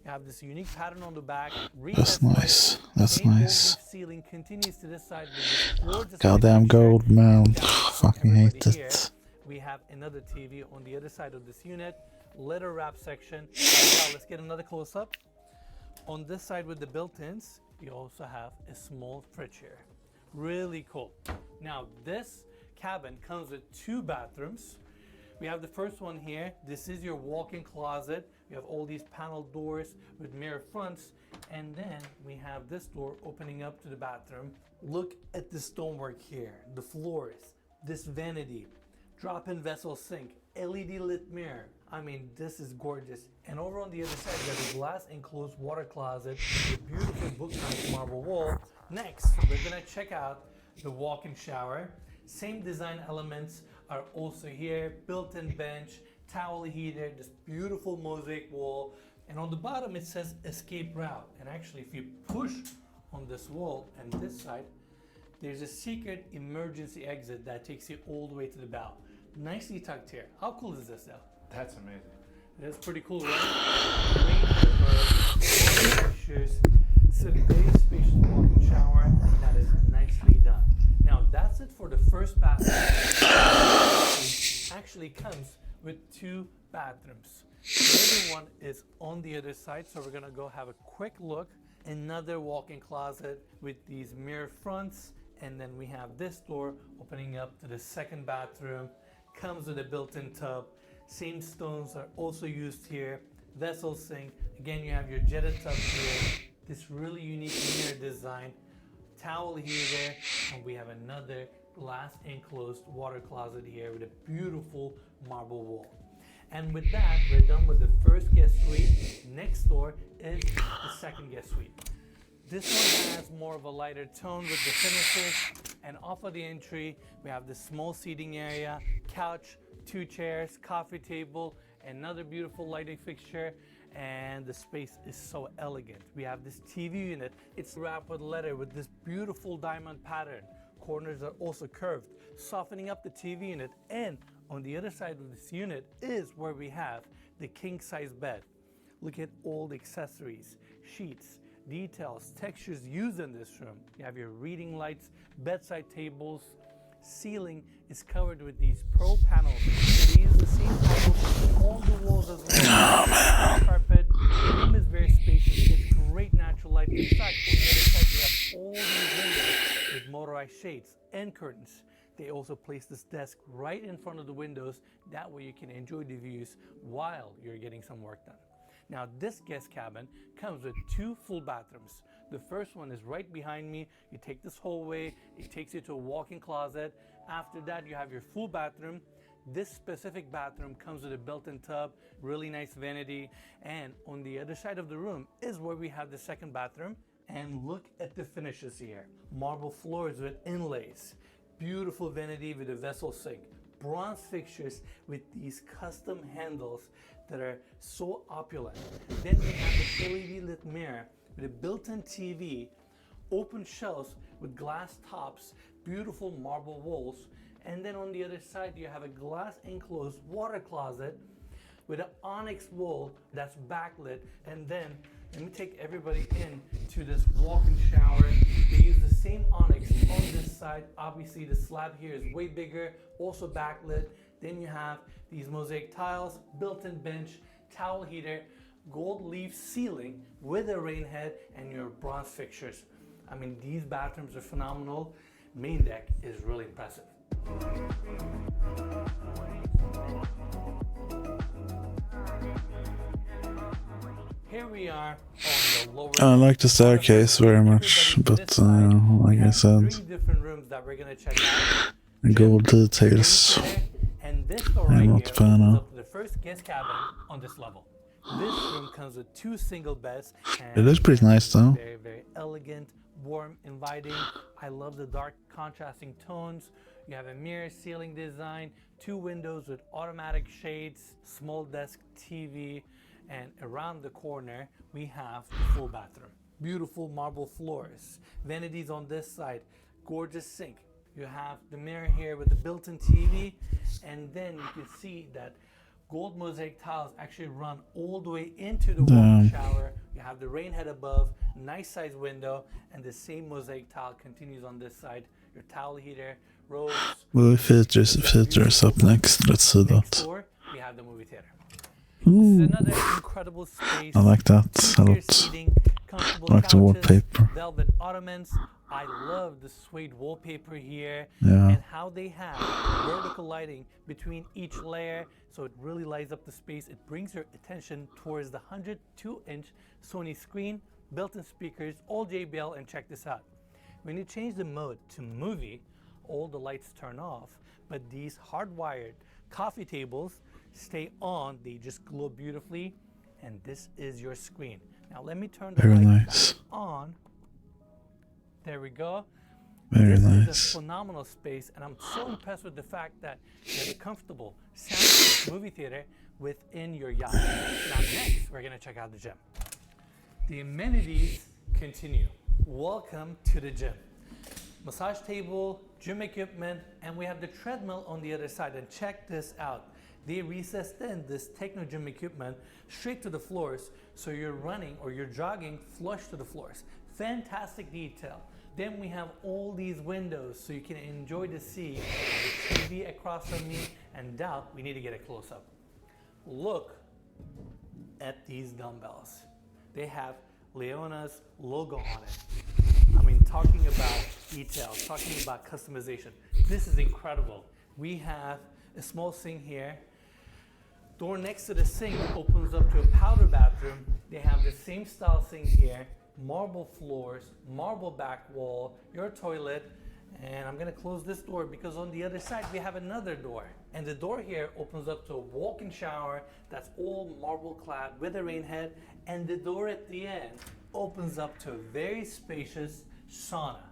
You have this unique pattern on the back. That's nice. That's nice. Ceiling continues to this side with this gorgeous Goddamn picture. gold, man. Down Fucking hate everybody here, it. we have another TV on the other side of this unit. leather wrap section. Now let's get another close up. On this side with the built-ins, you also have a small fridge here. Really cool. Now this cabin comes with 2 bathrooms. We have the first one here. This is your walk-in closet. We have all these panel doors with mirror fronts. And then we have this door opening up to the bathroom. Look at the stonework here, the floors, this vanity, drop-in vessel sink, LED lit mirror. I mean, this is gorgeous. And over on the other side, we have a glass enclosed water closet with beautiful book-mounted marble wall. Next, we're gonna check out the walk-in shower. Same design elements are also here, built-in bench, towel heater, this beautiful mosaic wall. And on the bottom, it says escape route. And actually, if you push on this wall and this side, there's a secret emergency exit that takes you all the way to the bow. Nicely tucked here. How cool is this though? That's amazing. That's pretty cool, right? Great pictures. It's a very spacious walk-in shower that is nicely done. Now that's it for the first bathroom. Actually comes with 2 bathrooms. The other one is on the other side, so we're gonna go have a quick look. Another walk-in closet with these mirror fronts, and then we have this door opening up to the second bathroom. Comes with a built-in tub. Same stones are also used here. Vessel sink. Again, you have your jetted tub here. This really unique mirror design. Towel heater, and we have another glass enclosed water closet here with a beautiful marble wall. And with that, we're done with the first guest suite. Next door is the second guest suite. This one has more of a lighter tone with the finishes, and off of the entry, we have the small seating area, couch, 2 chairs, coffee table, another beautiful lighting fixture, and the space is so elegant. We have this TV unit. It's wrapped with leather with this beautiful diamond pattern. Corners are also curved, softening up the TV unit. And on the other side of this unit is where we have the king-size bed. Look at all the accessories, sheets, details, textures used in this room. You have your reading lights, bedside tables. Ceiling is covered with these pearl panels. They use the same panels on the walls as well. Carpet. The room is very spacious. It's great natural light inside. On the other side, you have all these windows with motorized shades and curtains. They also place this desk right in front of the windows. That way you can enjoy the views while you're getting some work done. Now this guest cabin comes with 2 full bathrooms. The first one is right behind me. You take this hallway, it takes you to a walk-in closet. After that, you have your full bathroom. This specific bathroom comes with a built-in tub, really nice vanity. And on the other side of the room is where we have the second bathroom. And look at the finishes here. Marble floors with inlays, beautiful vanity with a vessel sink, bronze fixtures with these custom handles that are so opulent. Then we have the LED lit mirror with a built-in TV, open shelves with glass tops, beautiful marble walls. And then on the other side, you have a glass enclosed water closet with an onyx wall that's backlit. And then let me take everybody in to this walk-in shower. They use the same onyx on this side. Obviously the slab here is way bigger, also backlit. Then you have these mosaic tiles, built-in bench, towel heater, gold leaf ceiling with a rain head, and your bronze fixtures. I mean, these bathrooms are phenomenal. Main deck is really impressive. Here we are on the lower. I like the staircase very much, but like I said, 3 different rooms that we're gonna check out. the gold details And this door right I'm here not a fan opens of. up to the first guest cabin on this level. This room comes with 2 single beds. And It looks pretty nice though. Very, very elegant, warm, inviting. I love the dark contrasting tones. You have a mirror ceiling design, 2 windows with automatic shades, small desk TV, and around the corner we have the full bathroom. Beautiful marble floors, vanities on this side, gorgeous sink. You have the mirror here with the built-in TV, and then you can see that gold mosaic tiles actually run all the way into the walk-in shower. You have the rain head above, nice size window, and the same mosaic tile continues on this side. Your towel heater, robes. Movie features up next. Let's see Next that. door, we have the movie theater. This is Ooh. another incredible space. I like that a Interior lot. seating, comfortable I like the couches, wallpaper. velvet ottomans. I love the suede wallpaper here Yeah. and how they have vertical lighting between each layer, so it really lights up the space. It brings your attention towards the 102-inch Sony screen, built-in speakers, all JBL, and check this out. When you change the mode to movie, all the lights turn off, but these hardwired coffee tables stay on. They just glow beautifully, and this is your screen. Now let me turn the Very light nice. back on. There we go. Very This is nice. a phenomenal space, and I'm so impressed with the fact that you have a comfortable soundproof movie theater within your yacht. Now next, we're gonna check out the gym. The amenities continue. Welcome to the gym. Massage table, gym equipment, and we have the treadmill on the other side. And check this out. They recessed in this techno gym equipment straight to the floors, so you're running or you're jogging flush to the floors. Fantastic detail. Then we have all these windows so you can enjoy the sea, the TV across from me, and Dal, we need to get a close-up. Look at these dumbbells. They have Leona's logo on it. I mean, talking about details, talking about customization. This is incredible. We have a small sink here. Door next to the sink opens up to a powder bathroom. They have the same style sink here. Marble floors, marble back wall, your toilet, and I'm gonna close this door because on the other side we have another door. And the door here opens up to a walk-in shower that's all marble clad with a rain head, and the door at the end opens up to a very spacious sauna.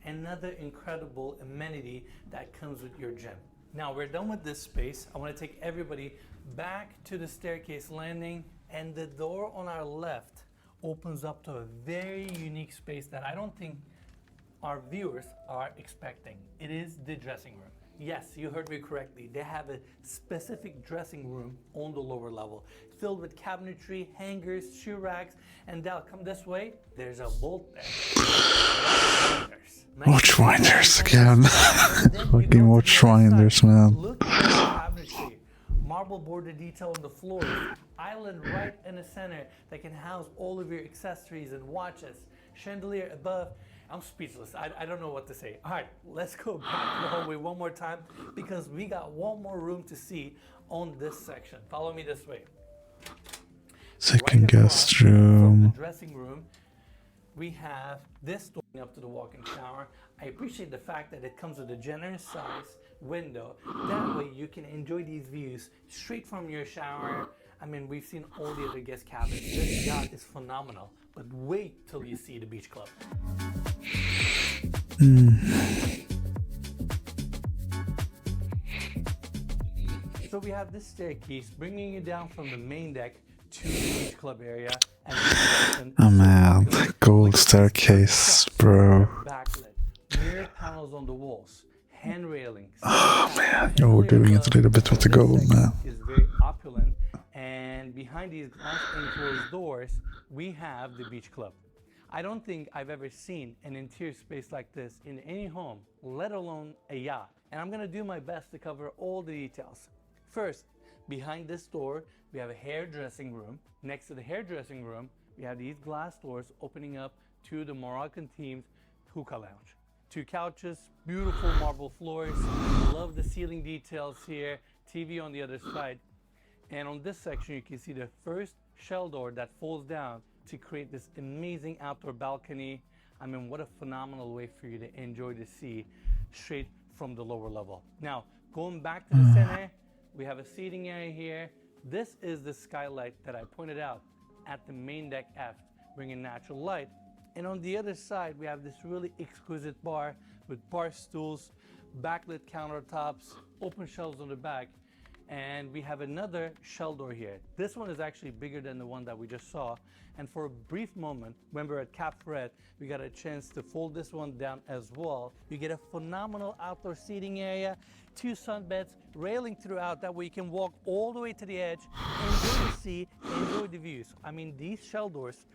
Another incredible amenity that comes with your gym. Now we're done with this space. I wanna take everybody back to the staircase landing, and the door on our left opens up to a very unique space that I don't think our viewers are expecting. It is the dressing room. Yes, you heard me correctly. They have a specific dressing room on the lower level, filled with cabinetry, hangers, shoe racks, and Dal, come this way. There's a bolt there. Watchfinders again. Fucking watchfinders, man. Look at the cabinetry. Marble border detail on the floors. Island right in the center that can house all of your accessories and watches. Chandelier above. I'm speechless. I don't know what to say. All right, let's go back to the hallway one more time because we got one more room to see on this section. Follow me this way. Second guest From the room. dressing room, we have this door up to the walk-in shower. I appreciate the fact that it comes with a generous size window. That way you can enjoy these views straight from your shower. I mean, we've seen all the other guest cabins. This yacht is phenomenal, but wait till you see the beach club. So we have this staircase bringing you down from the main deck to the beach club area. And Oh man, gold staircase, bro. backlit, mirror panels on the walls, hand railings. Oh man, you're overdoing it a little bit with the gold, man. Is very opulent, and behind these glass enclosed doors, we have the beach club. I don't think I've ever seen an interior space like this in any home, let alone a yacht. And I'm gonna do my best to cover all the details. First, behind this door, we have a hairdressing room. Next to the hairdressing room, we have these glass doors opening up to the Moroccan themed hookah lounge. 2 couches, beautiful marble floors. Love the ceiling details here. TV on the other side. And on this section, you can see the first shell door that folds down to create this amazing outdoor balcony. I mean, what a phenomenal way for you to enjoy the sea straight from the lower level. Now, going back to the center, we have a seating area here. This is the skylight that I pointed out at the main deck aft, bringing natural light. And on the other side, we have this really exquisite bar with bar stools, backlit countertops, open shelves on the back, and we have another shell door here. This one is actually bigger than the one that we just saw. And for a brief moment, when we were at Cap Red, we got a chance to fold this one down as well. You get a phenomenal outdoor seating area, 2 sunbeds, railing throughout. That way you can walk all the way to the edge, enjoy the sea, enjoy the views. I mean, these shell doors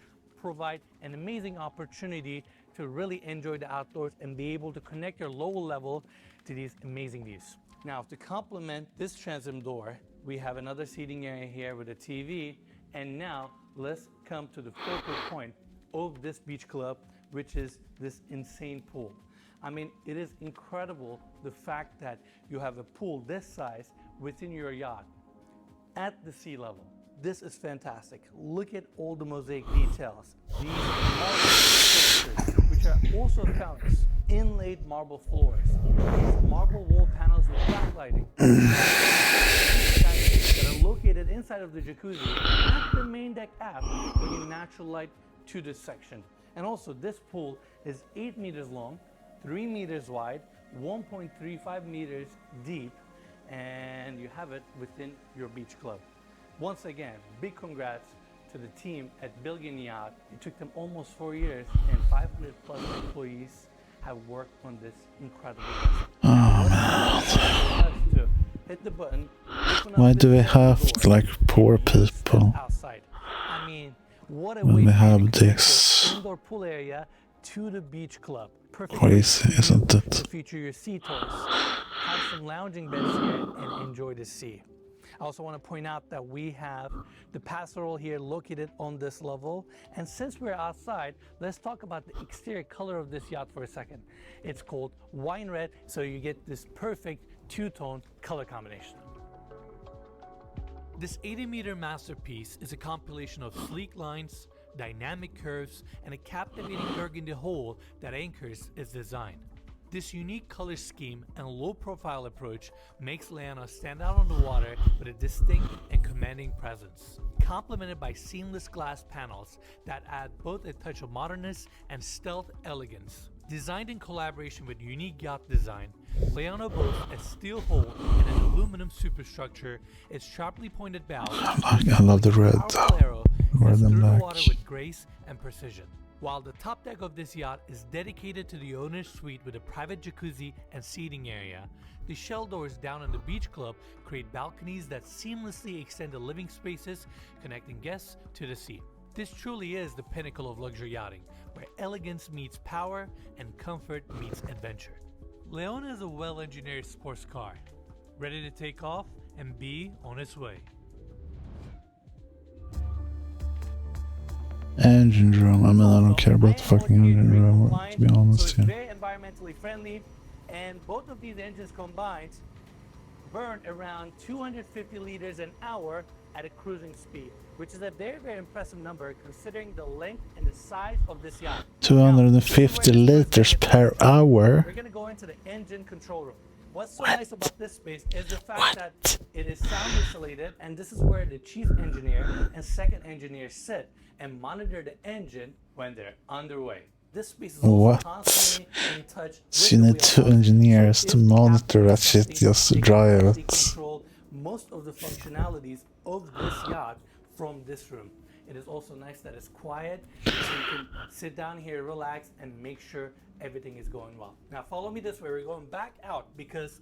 provide an amazing opportunity to really enjoy the outdoors and be able to connect your lower level to these amazing views. Now, to complement this transom door, we have another seating area here with a TV. And now let's come to the focal point of this beach club, which is this insane pool. I mean, it is incredible the fact that you have a pool this size within your yacht at the sea level. This is fantastic. Look at all the mosaic details. These marble sculptures, which are also found inlaid marble floors. These marble wall panels with backlighting. That are located inside of the jacuzzi at the main deck aft, bringing natural light to this section. And also, this pool is 8 meters long, 3 meters wide, 1.35 meters deep, and you have it within your beach club. Once again, big congrats to the team at Billion Yacht. It took them almost 4 years, and 500 plus employees have worked on this incredible vessel. To hit the button. Why do we have like poor people Outside. I mean, what a when way we to have connect this? indoor pool area to the beach club. Perfect Crazy, isn't it? to feature your sea toys. Have some lounging beds here and enjoy the sea. I also want to point out that we have the pastoral here located on this level. And since we're outside, let's talk about the exterior color of this yacht for a second. It's called wine red, so you get this perfect two-tone color combination. This 80-meter masterpiece is a compilation of sleek lines, dynamic curves, and a captivating burgundy hull that anchors its design. This unique color scheme and low-profile approach makes Leona stand out on the water with a distinct and commanding presence, complemented by seamless glass panels that add both a touch of modernness and stealth elegance. Designed in collaboration with Unique Yacht Design, Leona boasts a steel hull and an aluminum superstructure. Its sharply pointed bow I love the red. red and through the black. water with grace and precision. While the top deck of this yacht is dedicated to the owner's suite with a private jacuzzi and seating area, the shell doors down in the beach club create balconies that seamlessly extend the living spaces, connecting guests to the sea. This truly is the pinnacle of luxury yachting, where elegance meets power and comfort meets adventure. Leona is a well-engineered sports car, ready to take off and be on its way. Engine room. I mean, I don't care about the fucking engine room, to be honest. So it's Yeah. very environmentally friendly, and both of these engines combined burn around 250 liters an hour at a cruising speed, which is a very, very impressive number considering the length and the size of this yacht. 250 liters per hour. We're gonna go into the engine control room. What's so nice about this space is the fact that it is sound insulated, and this is where the chief engineer and second engineer sit and monitor the engine when they're underway. This space is also What? constantly in touch So you with the need two wheelhouse. engineers So to if the monitor captain that has shit something, just to they can drive easily it. control most of the functionalities of this yacht from this room. It is also nice that it's quiet, so you can sit down here, relax, and make sure everything is going well. Now follow me this way. We're going back out because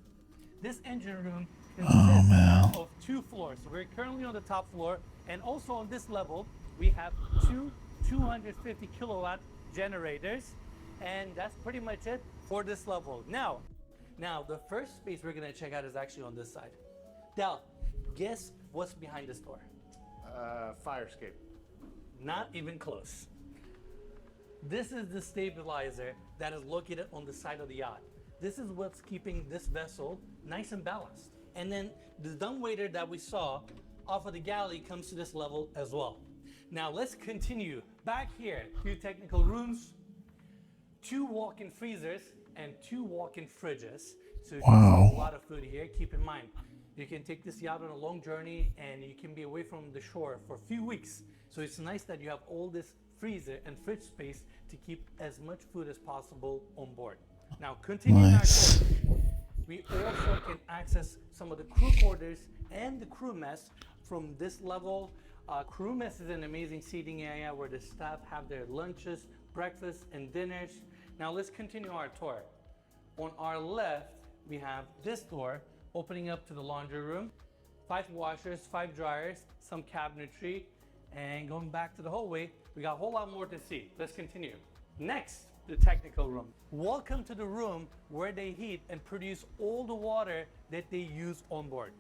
this engine room consists of 2 floors. So we're currently on the top floor, and also on this level, we have 2 250 kilowatt generators, and that's pretty much it for this level. Now, the first space we're gonna check out is actually on this side. Del, guess what's behind this door? Fire escape. Not even close. This is the stabilizer that is located on the side of the yacht. This is what's keeping this vessel nice and balanced. And then the dumbwaiter that we saw off of the galley comes to this level as well. Now let's continue. Back here, 2 technical rooms, 2 walk-in freezers, and 2 walk-in fridges. So you can store a lot of food here. Keep in mind, you can take this yacht on a long journey and you can be away from the shore for a few weeks. So it's nice that you have all this freezer and fridge space to keep as much food as possible on board. Now, continuing our tour, we also can access some of the crew quarters and the crew mess from this level. Crew mess is an amazing seating area where the staff have their lunches, breakfast, and dinners. Now let's continue our tour. On our left, we have this door opening up to the laundry room. 5 washers, 5 dryers, some cabinetry, and going back to the hallway, we got a whole lot more to see. Let's continue. Next, the technical room. Welcome to the room where they heat and produce all the water that they use on board.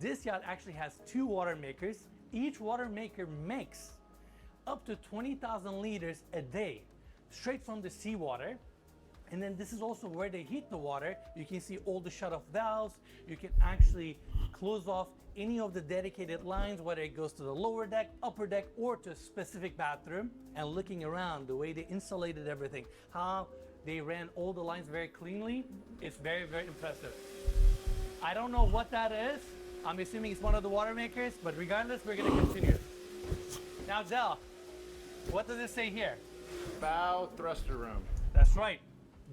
This yacht actually has 2 water makers. Each water maker makes up to 20,000 liters a day, straight from the seawater. And then this is also where they heat the water. You can see all the shut-off valves. You can actually close off any of the dedicated lines, whether it goes to the lower deck, upper deck, or to a specific bathroom. And looking around, the way they insulated everything, how they ran all the lines very cleanly, it's very, very impressive. I don't know what that is. I'm assuming it's one of the water makers, but regardless, we're gonna continue. Now, Del, what does it say here? Bow thruster room. That's right.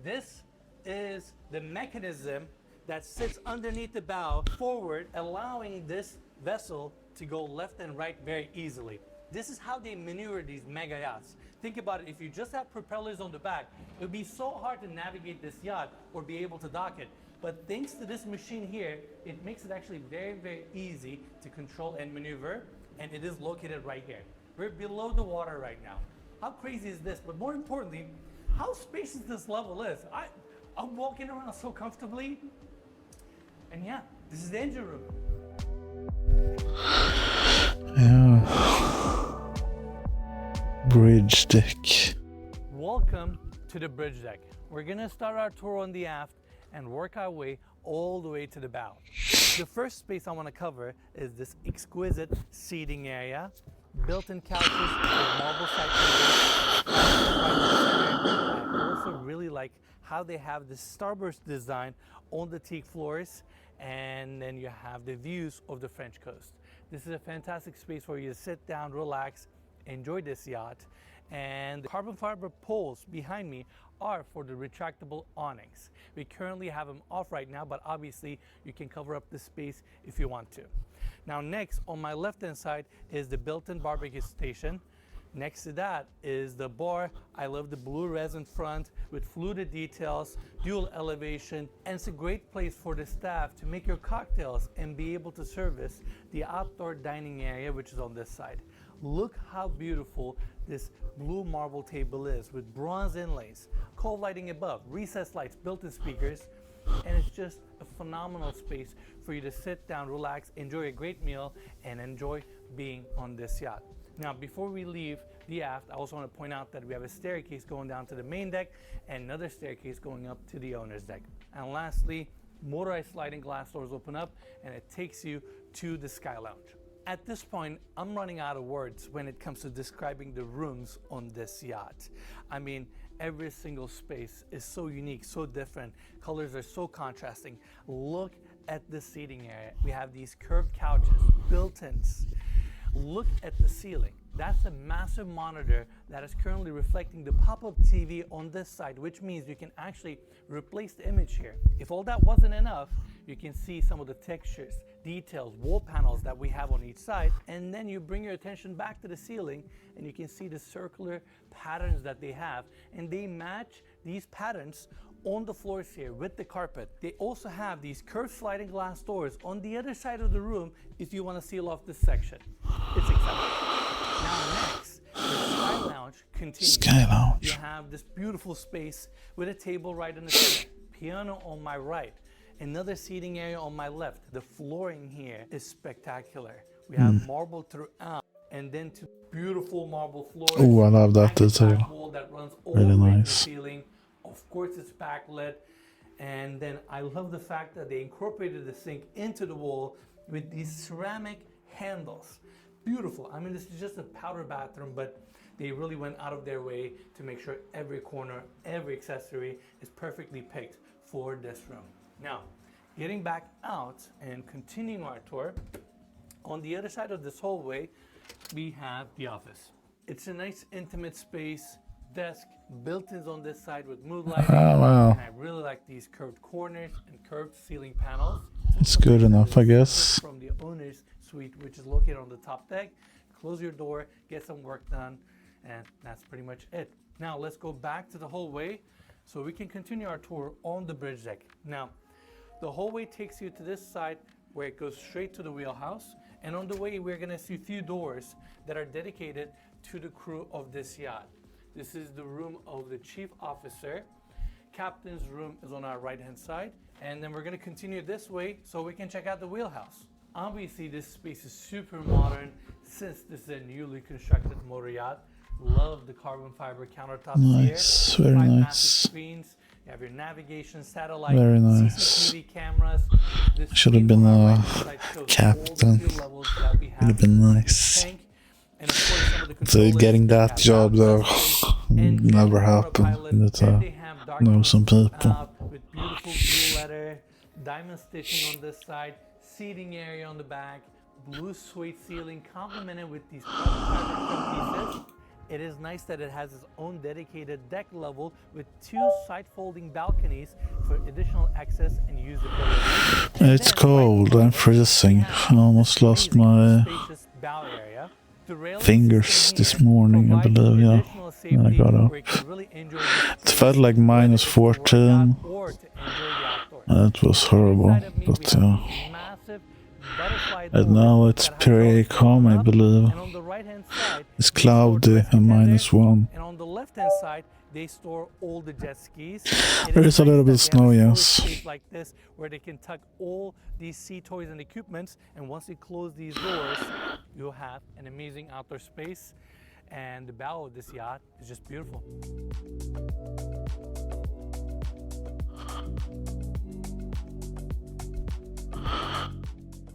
This is the mechanism that sits underneath the bow forward, allowing this vessel to go left and right very easily. This is how they maneuver these mega yachts. Think about it, if you just have propellers on the back, it would be so hard to navigate this yacht or be able to dock it. But thanks to this machine here, it makes it actually very, very easy to control and maneuver, and it is located right here. We're below the water right now. How crazy is this? But more importantly, how spacious this level is. I'm walking around so comfortably. And yeah, this is the engine room. Yeah. Bridge deck. Welcome to the bridge deck. We're gonna start our tour on the aft and work our way all the way to the bow. The first space I want to cover is this exquisite seating area. Built-in couches with marble side tables. I also really like how they have the starburst design on the teak floors, and then you have the views of the French coast. This is a fantastic space where you sit down, relax, enjoy this yacht. And the carbon fiber poles behind me are for the retractable awnings. We currently have them off right now, but obviously you can cover up the space if you want to. Now next, on my left hand side is the built-in barbecue station. Next to that is the bar. I love the blue resin front with fluted details, dual elevation, and it's a great place for the staff to make your cocktails and be able to service the outdoor dining area, which is on this side. Look how beautiful this blue marble table is with bronze inlays, cold lighting above, recessed lights, built-in speakers, and it's just a phenomenal space for you to sit down, relax, enjoy a great meal, and enjoy being on this yacht. Now, before we leave the aft, I also want to point out that we have a staircase going down to the main deck and another staircase going up to the owner's deck. And lastly, motorized sliding glass doors open up and it takes you to the Sky Lounge. At this point, I'm running out of words when it comes to describing the rooms on this yacht. I mean, every single space is so unique, so different. Colors are so contrasting. Look at the seating area. We have these curved couches, built-ins. Look at the ceiling. That's a massive monitor that is currently reflecting the pop-up TV on this side, which means you can actually replace the image here. If all that wasn't enough, you can see some of the textures, details, wall panels that we have on each side, and then you bring your attention back to the ceiling and you can see the circular patterns that they have, and they match these patterns on the floors here with the carpet. They also have these curved sliding glass doors on the other side of the room if you want to seal off this section. It's acceptable. Now next, the Sky Lounge continues. Sky Lounge. You have this beautiful space with a table right in the center, piano on my right, another seating area on my left. The flooring here is spectacular. We have marble throughout, and then two beautiful marble floors. Oh, I love that Magnet detail. back wall that runs all Really the way to the nice. ceiling. Of course, it's backlit. And then I love the fact that they incorporated the sink into the wall with these ceramic handles. Beautiful. I mean, this is just a powder bathroom, but they really went out of their way to make sure every corner, every accessory is perfectly picked for this room. Now, getting back out and continuing our tour, on the other side of this hallway, we have the office. It's a nice intimate space, desk, built-ins on this side with mood lighting. Oh, wow. And I really like these curved corners and curved ceiling panels. It's good enough, I guess. From the owner's suite, which is located on the top deck. Close your door, get some work done, and that's pretty much it. Now let's go back to the hallway so we can continue our tour on the bridge deck. Now, the hallway takes you to this side where it goes straight to the wheelhouse. And on the way, we're gonna see a few doors that are dedicated to the crew of this yacht. This is the room of the chief officer. Captain's room is on our right hand side. And then we're gonna continue this way so we can check out the wheelhouse. Obviously this space is super modern since this is a newly constructed motor yacht. Love the carbon fiber countertops Nice, here. very 5 nice. massive screens. You have your navigation, satellite, Very nice. CCTV cameras. This Should have screen been on our a right hand side shows all the captain. fuel levels that we have Would have been in the nice. tank. And of course, some of the So controllers, getting they that have job though and never autopilot, happened. But, and they have dark know some tones people. with beautiful blue leather, diamond stitching on this side, seating area on the back, blue suede ceiling complemented with these carbon fiber trim pieces. It is nice that it has its own dedicated deck level with 2 side folding balconies for additional access and usability. And it's then, cold. right I'm over, freezing. we I have almost this lost amazing my spacious bow area. The railing fingers system this here morning, I provides believe, yeah, additional when I safety got up. where you can really enjoy the It space, felt like whether minus it's to work out 14. or to enjoy the outdoors. That was horrible. Inside of me, But we have these massive butterfly and doors now it's that have pretty doors calm, open I up, believe. and on the right-hand side, It's they store the cloudy rescue and tender, -1. and on the left-hand side, they store all the jet skis. It There is is a nice little that bit they have snow, a storage yes. space like this where they can tuck all these sea toys and equipments, and once you close these doors, you'll have an amazing outdoor space, and the bow of this yacht is just beautiful.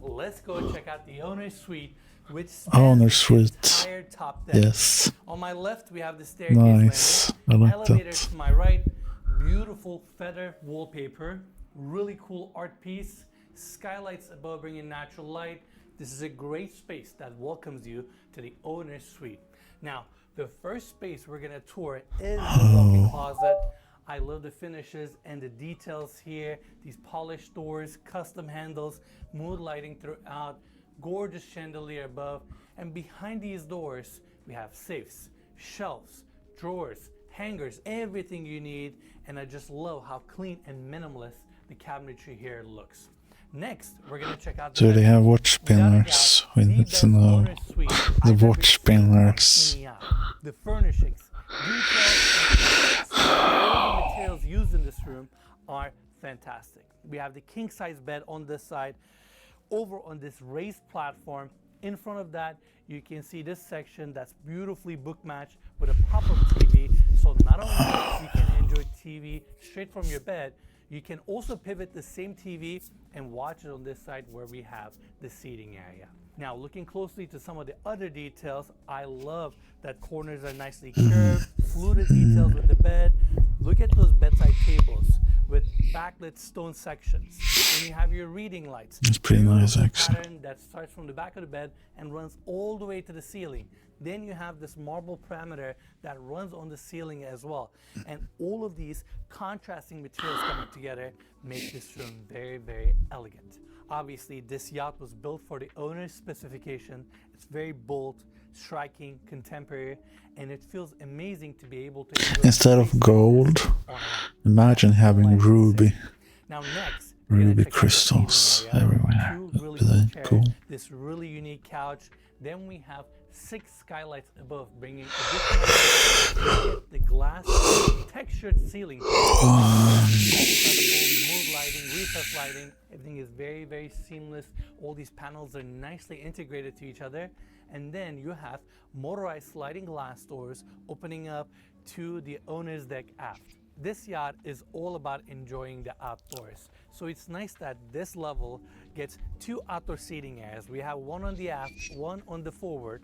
Let's go check out the owner's suite, which Owner's spans the suite. entire top deck. Yes. On my left, we have the staircase Nice. landing. I like Elevator that. to my right, beautiful feather wallpaper, really cool art piece, skylights above bringing natural light. This is a great space that welcomes you to the owner's suite. Now, the first space we're gonna tour is the walk-in closet. I love the finishes and the details here. These polished doors, custom handles, mood lighting throughout, gorgeous chandelier above. And behind these doors, we have safes, shelves, drawers, hangers, everything you need. And I just love how clean and minimalist the cabinetry here looks. Next, we're gonna check out So they have watch without a doubt, spinners with the it, best no, owner's suite the I've ever watch seen spinners. in the yacht. The furnishings, details, and all the materials used in this room are fantastic. We have the king size bed on this side, over on this raised platform. In front of that, you can see this section that's beautifully book matched with a pop-up TV. So not only you can enjoy TV straight from your bed, you can also pivot the same TV and watch it on this side where we have the seating area. Now, looking closely to some of the other details, I love that corners are nicely curved, fluted details with the bed. Look at those bedside tables with backlit stone sections. And you have your reading lights. It's pretty nice, Beautiful actually. pattern that starts from the back of the bed and runs all the way to the ceiling. Then you have this marble parameter that runs on the ceiling as well. And all of these contrasting materials coming together make this room very, very elegant. Obviously, this yacht was built for the owner's specification. It's very bold, striking, contemporary, and it feels amazing to be able to enjoy Instead of space gold, on imagine having Like I ruby. said. Now next, we're gonna Ruby check out the crystals seating area. everywhere. Two That'd really be cool that chairs, cool. this really unique couch. Then we have 6 skylights above, bringing additional look at the glass textured ceiling. Incredible mood lighting, recess lighting. Everything is very, very seamless. All these panels are nicely integrated to each other. And then you have motorized sliding glass doors opening up to the owner's deck aft. This yacht is all about enjoying the outdoors. So it's nice that this level gets 2 outdoor seating areas. We have one on the aft, one on the forward.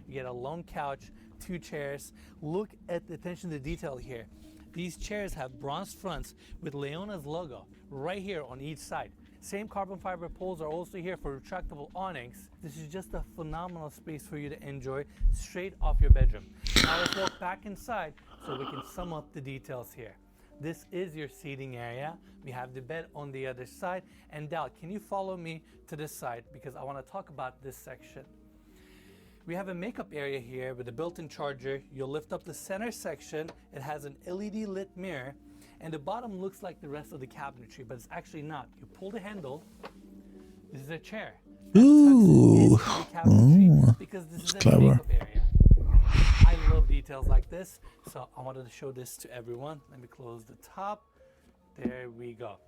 You get a long couch, 2 chairs. Look at the attention to detail here. These chairs have bronze fronts with Leona's logo right here on each side. Same carbon fiber poles are also here for retractable awnings. This is just a phenomenal space for you to enjoy straight off your bedroom. Now let's walk back inside so we can sum up the details here. This is your seating area. We have the bed on the other side. And Dal, can you follow me to this side because I want to talk about this section. We have a makeup area here with a built-in charger. You'll lift up the center section. It has an LED lit mirror. And the bottom looks like the rest of the cabinetry, but it's actually not. You pull the handle. This is a chair. Ooh. Tucks into the cabinetry Ooh. because this is That's a clever. makeup area. I love details like this. So I wanted to show this to everyone. Let me close the top. There we go.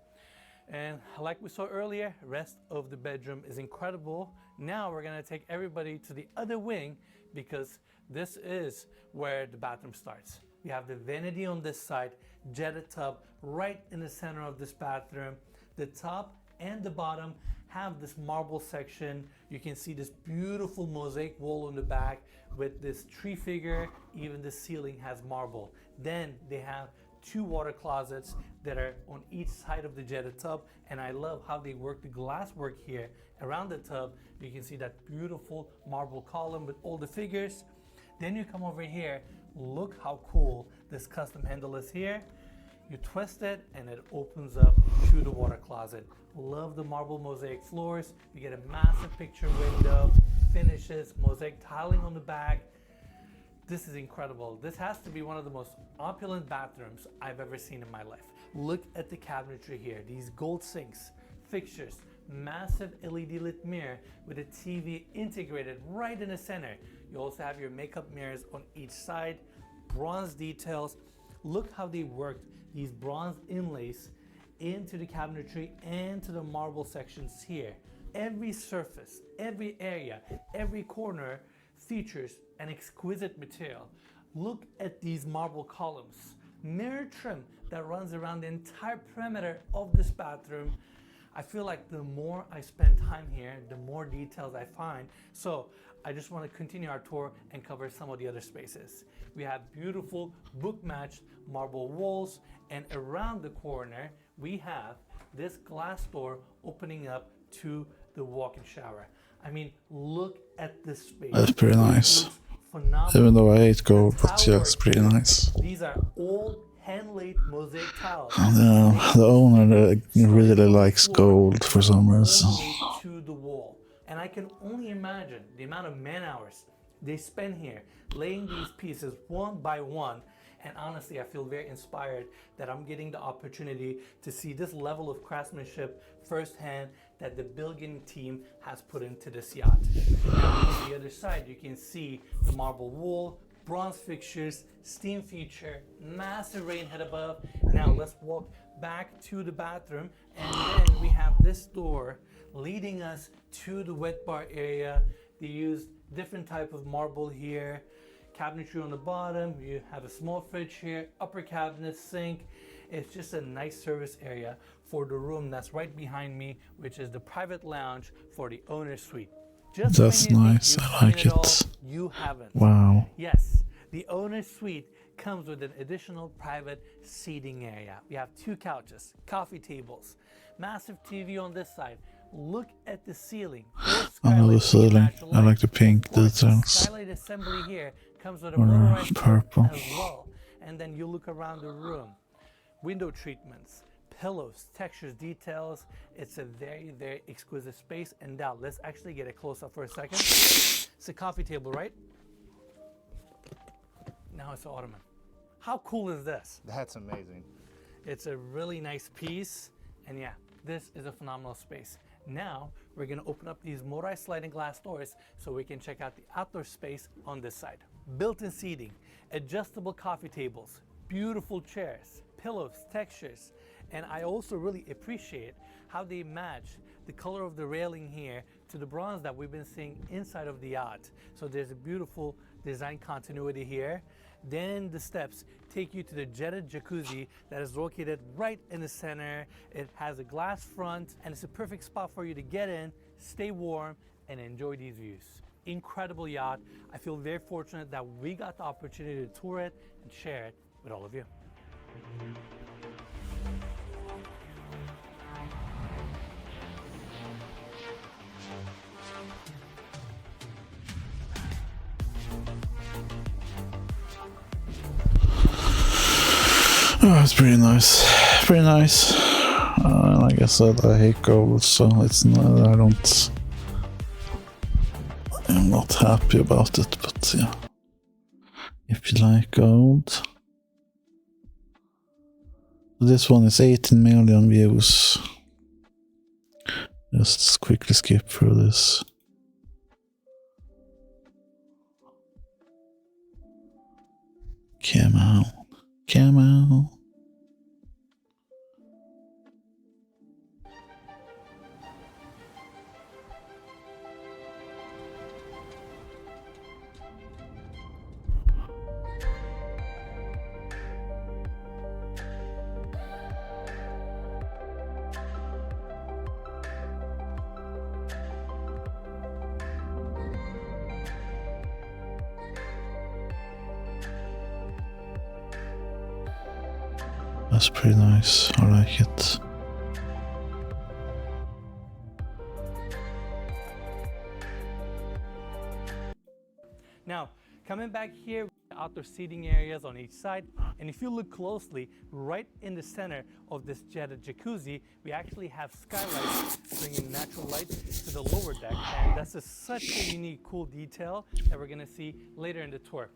And like we saw earlier, rest of the bedroom is incredible. Now we're gonna take everybody to the other wing because this is where the bathroom starts. We have the vanity on this side, jetted tub right in the center of this bathroom. The top and the bottom have this marble section. You can see this beautiful mosaic wall on the back with this tree figure. Even the ceiling has marble. Then they have 2 water closets that are on each side of the jetted tub, and I love how they work the glass work here around the tub. You can see that beautiful marble column with all the figures. Then you come over here, look how cool this custom handle is here. You twist it and it opens up to the water closet. Love the marble mosaic floors. You get a massive picture window, finishes, mosaic tiling on the back. This is incredible. This has to be one of the most opulent bathrooms I've ever seen in my life. Look at the cabinetry here. These gold sinks, fixtures, massive LED lit mirror with a TV integrated right in the center. You also have your makeup mirrors on each side, bronze details. Look how they worked these bronze inlays into the cabinetry and to the marble sections here. Every surface, every area, every corner features an exquisite material. Look at these marble columns, mirror trim that runs around the entire perimeter of this bathroom. I feel like the more I spend time here, the more details I find. So I just want to continue our tour and cover some of the other spaces. We have beautiful book-matched marble walls, and around the corner we have this glass door opening up to the walk-in shower. I mean, look at this space. That's pretty nice. Phenomenal. Even though I hate gold, but yeah, it's pretty nice. These are all hand-laid mosaic tiles. The owner really likes gold for some reason. To the wall. And I can only imagine the amount of man hours they spend here laying these pieces one by one. And honestly, I feel very inspired that I'm getting the opportunity to see this level of craftsmanship firsthand that the Bilgin team has put into this yacht. Now, on the other side, you can see the marble wall, bronze fixtures, steam feature, massive rain head above. Now let's walk back to the bathroom, and then we have this door leading us to the wet bar area. They used different type of marble here. Cabinetry on the bottom, you have a small fridge here, upper cabinet, sink. It's just a nice service area for the room that's right behind me, which is the private lounge for the owner's suite. Just That's nice, I like it. You haven't. Wow. Yes, the owner's suite comes with an additional private seating area. We have 2 couches, coffee tables, massive TV on this side. Look at the ceiling. I know the ceiling. I like the pink details. Skylight assembly here comes with a Or motorized purple. as well. And then you look around the room. Window treatments, pillows, textures, details. It's a very, very exquisite space. And now let's actually get a close up for a second. It's a coffee table, right? Now it's an ottoman. How cool is this? That's amazing. It's a really nice piece. And yeah, this is a phenomenal space. Now we're gonna open up these motorized sliding glass doors so we can check out the outdoor space on this side. Built-in seating, adjustable coffee tables, beautiful chairs, pillows, textures. And I also really appreciate how they match the color of the railing here to the bronze that we've been seeing inside of the yacht. So there's a beautiful design continuity here. Then the steps take you to the jetted jacuzzi that is located right in the center. It has a glass front and it's a perfect spot for you to get in, stay warm, and enjoy these views. Incredible yacht. I feel very fortunate that we got the opportunity to tour it and share it with all of you. Oh, it's pretty nice. Pretty nice. Like I said, I hate gold, so it's not. I'm not happy about it, but yeah. If you like gold. This one is 18 million views. Just quickly skip through this. Come on. Come on. That's pretty nice. I like it. Now, coming back here, outdoor seating areas on each side, and if you look closely, right in the center of this jetted jacuzzi, we actually have skylights bringing natural light to the lower deck, and that's such a unique, cool detail that we're gonna see later in the tour.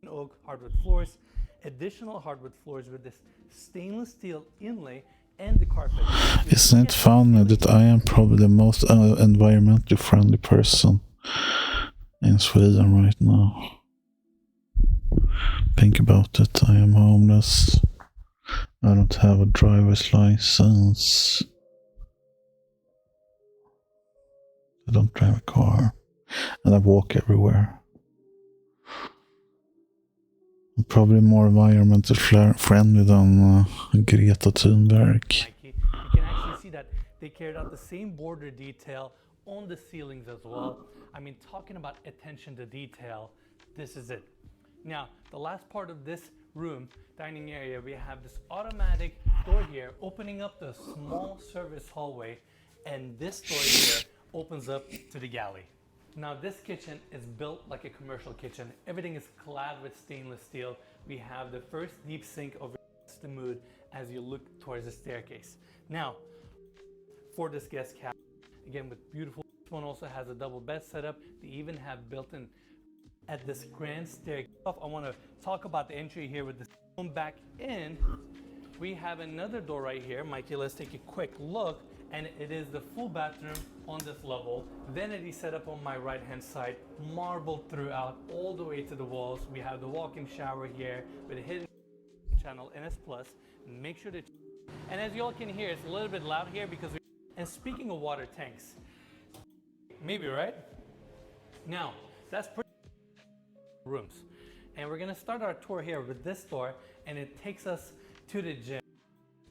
Oak hardwood floors, additional hardwood floors with this stainless steel inlay and the carpet. Isn't it fun that I am probably the most environmentally friendly person in Sweden right now? Think about it. I am homeless. I don't have a driver's license. I don't drive a car. And I walk everywhere. I'm probably more environmentally friendly than Greta Thunberg. You can actually see that they carried out the same border detail on the ceilings as well. I mean, talking about attention to detail, this is it. Now, the last part of this room, dining area, we have this automatic door here opening up the small service hallway, and this door here opens up to the galley. Now, this kitchen is built like a commercial kitchen. Everything is clad with stainless steel. We have the first deep sink over the mood as you look towards the staircase. Now, for this guest cabin, again with beautiful, this one also has a double bed setup. They even have built-in at this grand staircase. I want to talk about the entry here with this. Going back in, we have another door right here. Mikey, let's take a quick look, and it is the full bathroom on this level. Vanity set up on my right hand side, marble throughout all the way to the walls. We have the walk-in shower here with a hidden channel NS Plus. Make sure to, and as you all can hear, it's a little bit loud here because and speaking of water tanks, maybe right? Now, that's pretty rooms. And we're gonna start our tour here with this door, and it takes us to the gym.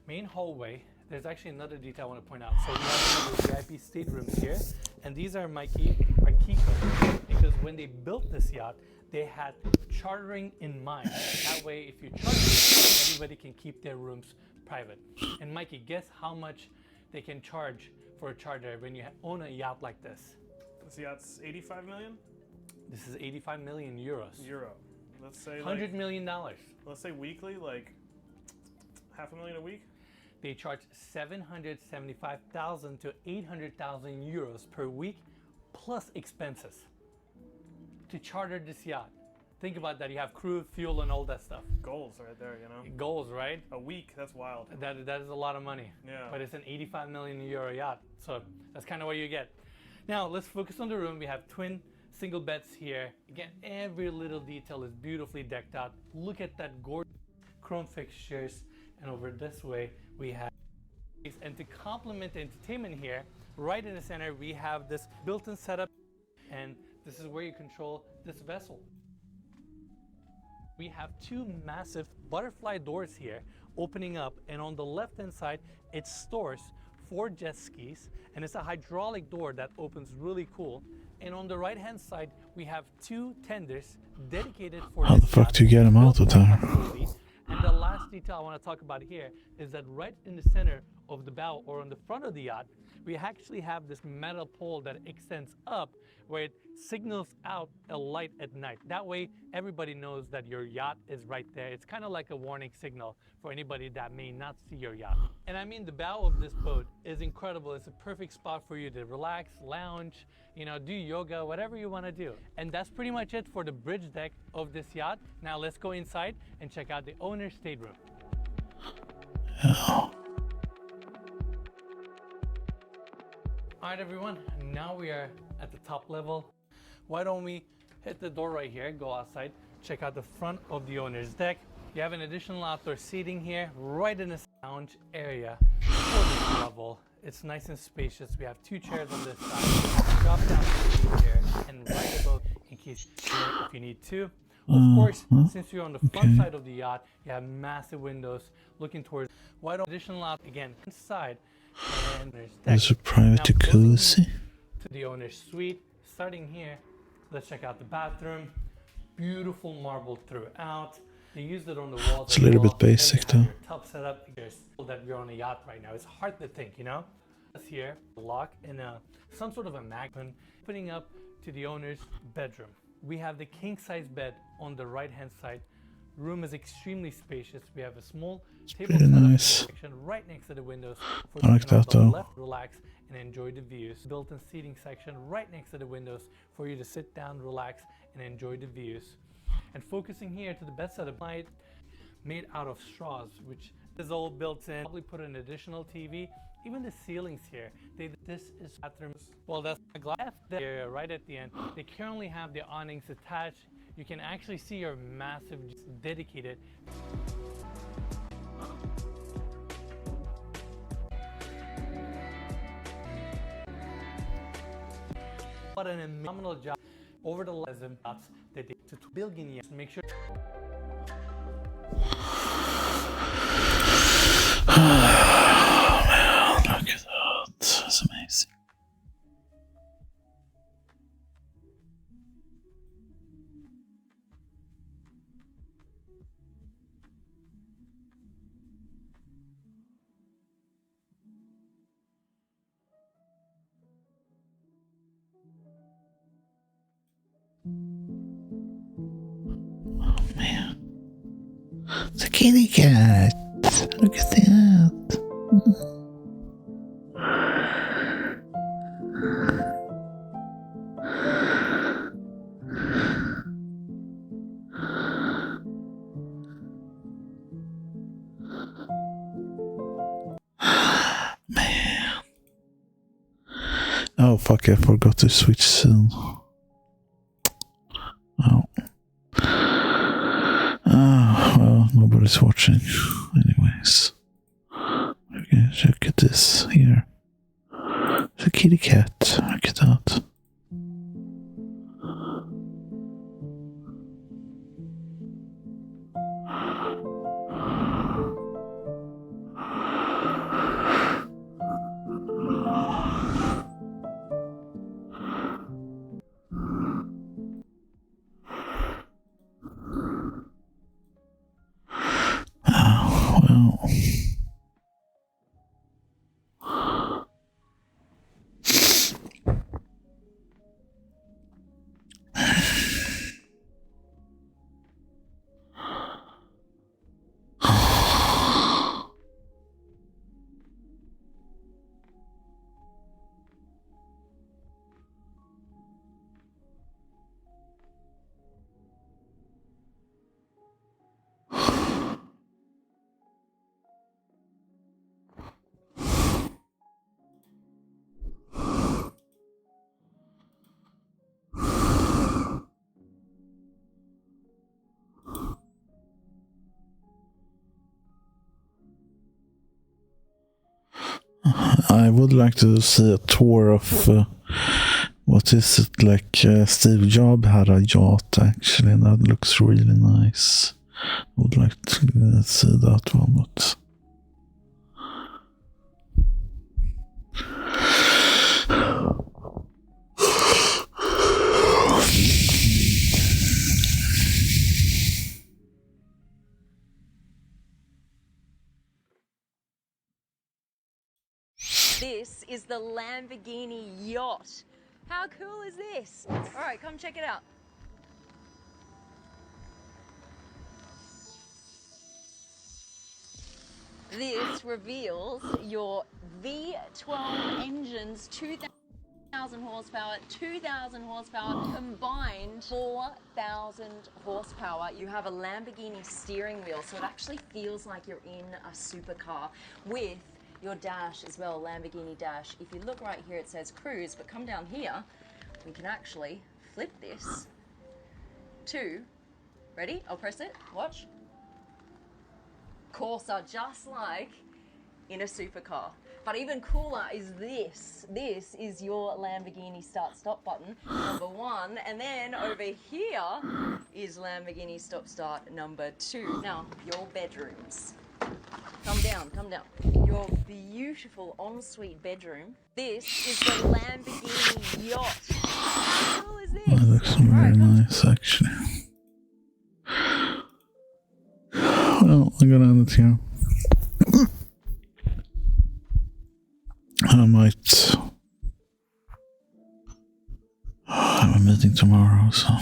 Main hallway, there's actually another detail I want to point out. So we have the VIP staterooms here, and these are our key codes, because when they built this yacht, they had chartering in mind. That way, if you charter, everybody can keep their rooms private. And Mikey, guess how much they can charge for a charter when you own a yacht like this? This yacht's 85 million? This is 85 million euros. Euro. Let's say $100 million. Let's say weekly, like $500,000 a week? They charge 775,000 to 800,000 euros per week, plus expenses, to charter this yacht. Think about that. You have crew, fuel, and all that stuff. Goals right there, you know? Goals, right? A week, that's wild. That is a lot of money. Yeah. But it's an 85 million euro yacht, so that's kind of what you get. Now, let's focus on the room. We have twin single beds here. Again, every little detail is beautifully decked out. Look at that gorgeous chrome fixtures. And over this way, we have, and to complement the entertainment here, right in the center, we have this built-in setup, and this is where you control this vessel. We have two massive butterfly doors here opening up, and on the left-hand side, it stores 4 jet skis, and it's a hydraulic door that opens really cool. And on the right-hand side, we have 2 tenders dedicated for How the fuck do you get them out of there? And the last detail I want to talk about here is that right in the center of the bow, or on the front of the yacht, we actually have this metal pole that extends up where it signals out a light at night. That way, everybody knows that your yacht is right there. It's kind of like a warning signal for anybody that may not see your yacht. And I mean, the bow of this boat is incredible. It's a perfect spot for you to relax, lounge, you know, do yoga, whatever you want to do. And that's pretty much it for the bridge deck of this yacht. Now let's go inside and check out the owner's stateroom. Yeah. All right, everyone, now we are at the top level. Why don't we hit the door right here, go outside, check out the front of the owner's deck. You have an additional outdoor seating here, right in the lounge area for this level. It's nice and spacious. We have 2 chairs on this side, drop down seating here, and right above in case if you need to. Of course, since you're on the front side of the yacht, you have massive windows looking towards wide open. Additional out again inside, and there's deck. There's a private jacuzzi. To the owner's suite. Starting here, let's check out the bathroom. Beautiful marble throughout. They used it on the walls. It's a little bit basic though. Tub setup. There's that we're on a yacht right now. It's hard to think, you know. Here, a lock and some sort of a magnet opening up to the owner's bedroom. We have the king size bed on the right hand side. Room is extremely spacious. We have a small table pretty nice. section right next to the windows for I like that though. left, relax and enjoy the views. Built-in seating section right next to the windows for you to sit down, relax and enjoy the views. And focusing here to the bedside of light made out of straws, which is all built in. Probably put an additional TV. Even the ceilings here, this is bathrooms. Well, that's a glass there right at the end. They currently have the awnings attached. You can actually see your massive dedicated. What an phenomenal job over the last dots that they did to building yet. Make sure. Look at that. It's amazing. Oh man. It's a kitty cat. Look at that. Man. Oh fuck, I forgot to switch soon. Oh. Well, nobody's watching. Anyways. Okay, look at this here. It's a kitty cat. Look at that. Oh, well. I would like to see a tour of what is it, like Steve Jobs had a yacht actually, and that looks really nice. I would like to see that one, but This is the Lamborghini yacht. How cool is this? All right, come check it out. This reveals your V12 engines, 2,000 horsepower, 2,000 horsepower, combined 4,000 horsepower. You have a Lamborghini steering wheel, so it actually feels like you're in a supercar with your dash as well, Lamborghini dash. If you look right here, it says cruise, but come down here, we can actually flip this to Ready? I'll press it. Watch. Corsa, just like in a supercar. But even cooler is this. This is your Lamborghini start-stop button, number 1. And then over here is Lamborghini stop-start number 2. Now, your bedrooms. Come down, come down. Your beautiful ensuite bedroom. This is the Lamborghini yacht. How cool is this? That looks very nice, actually. Well, I'm gonna end it here. I might have a meeting tomorrow, so.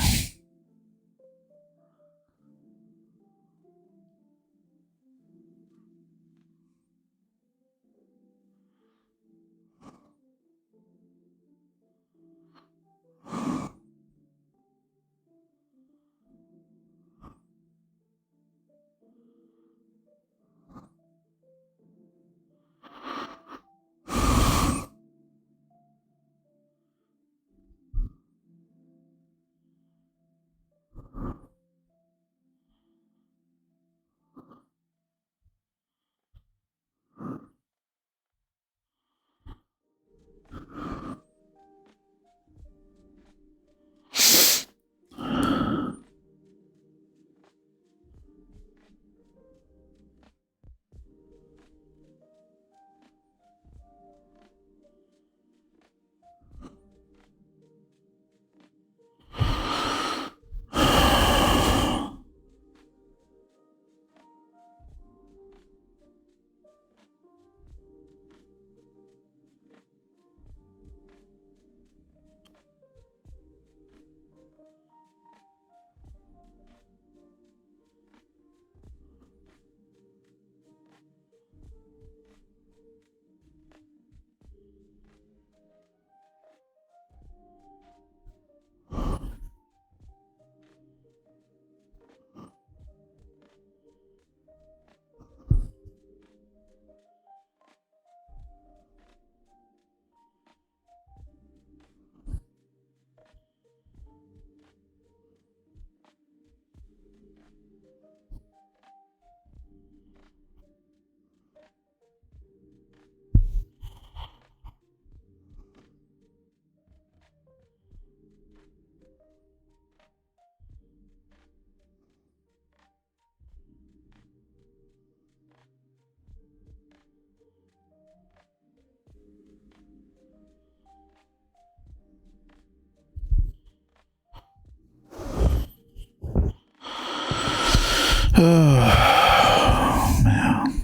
Oh, man.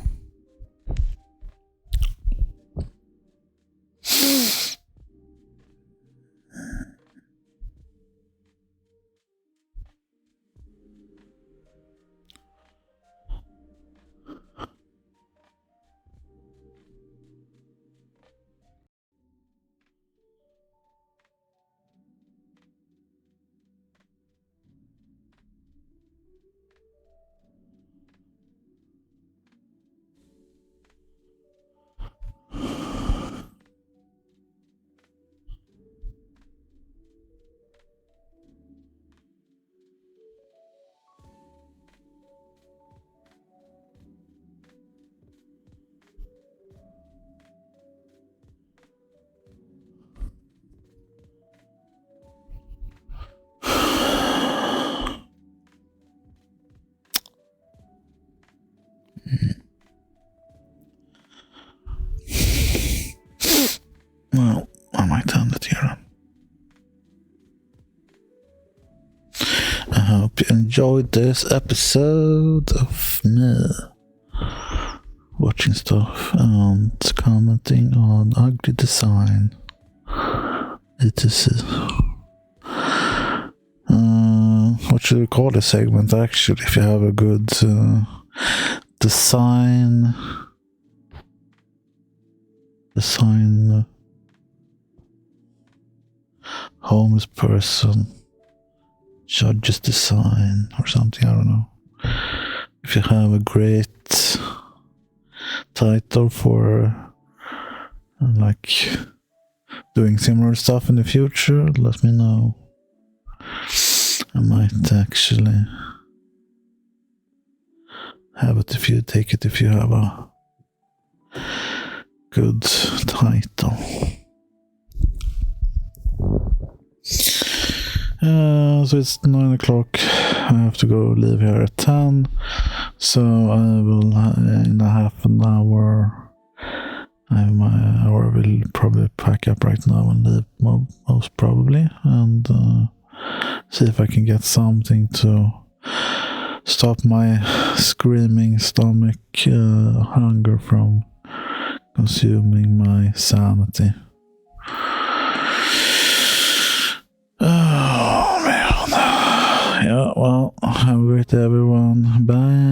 Well, I might end it here. I hope you enjoyed this episode of me watching stuff and commenting on ugly design, etc. What should we call this segment actually? If you have a good design homeless person judges design or something, I don't know. If you have a great title for like doing similar stuff in the future, let me know. I might actually have it if you take it if you have a good title. So it's 9 o'clock. I have to go leave here at 10. So I will, in a half an hour, I will probably pack up right now and leave most probably, and see if I can get something to stop my screaming stomach hunger from consuming my sanity. Oh man. Yeah, well, have a great day everyone. Bye.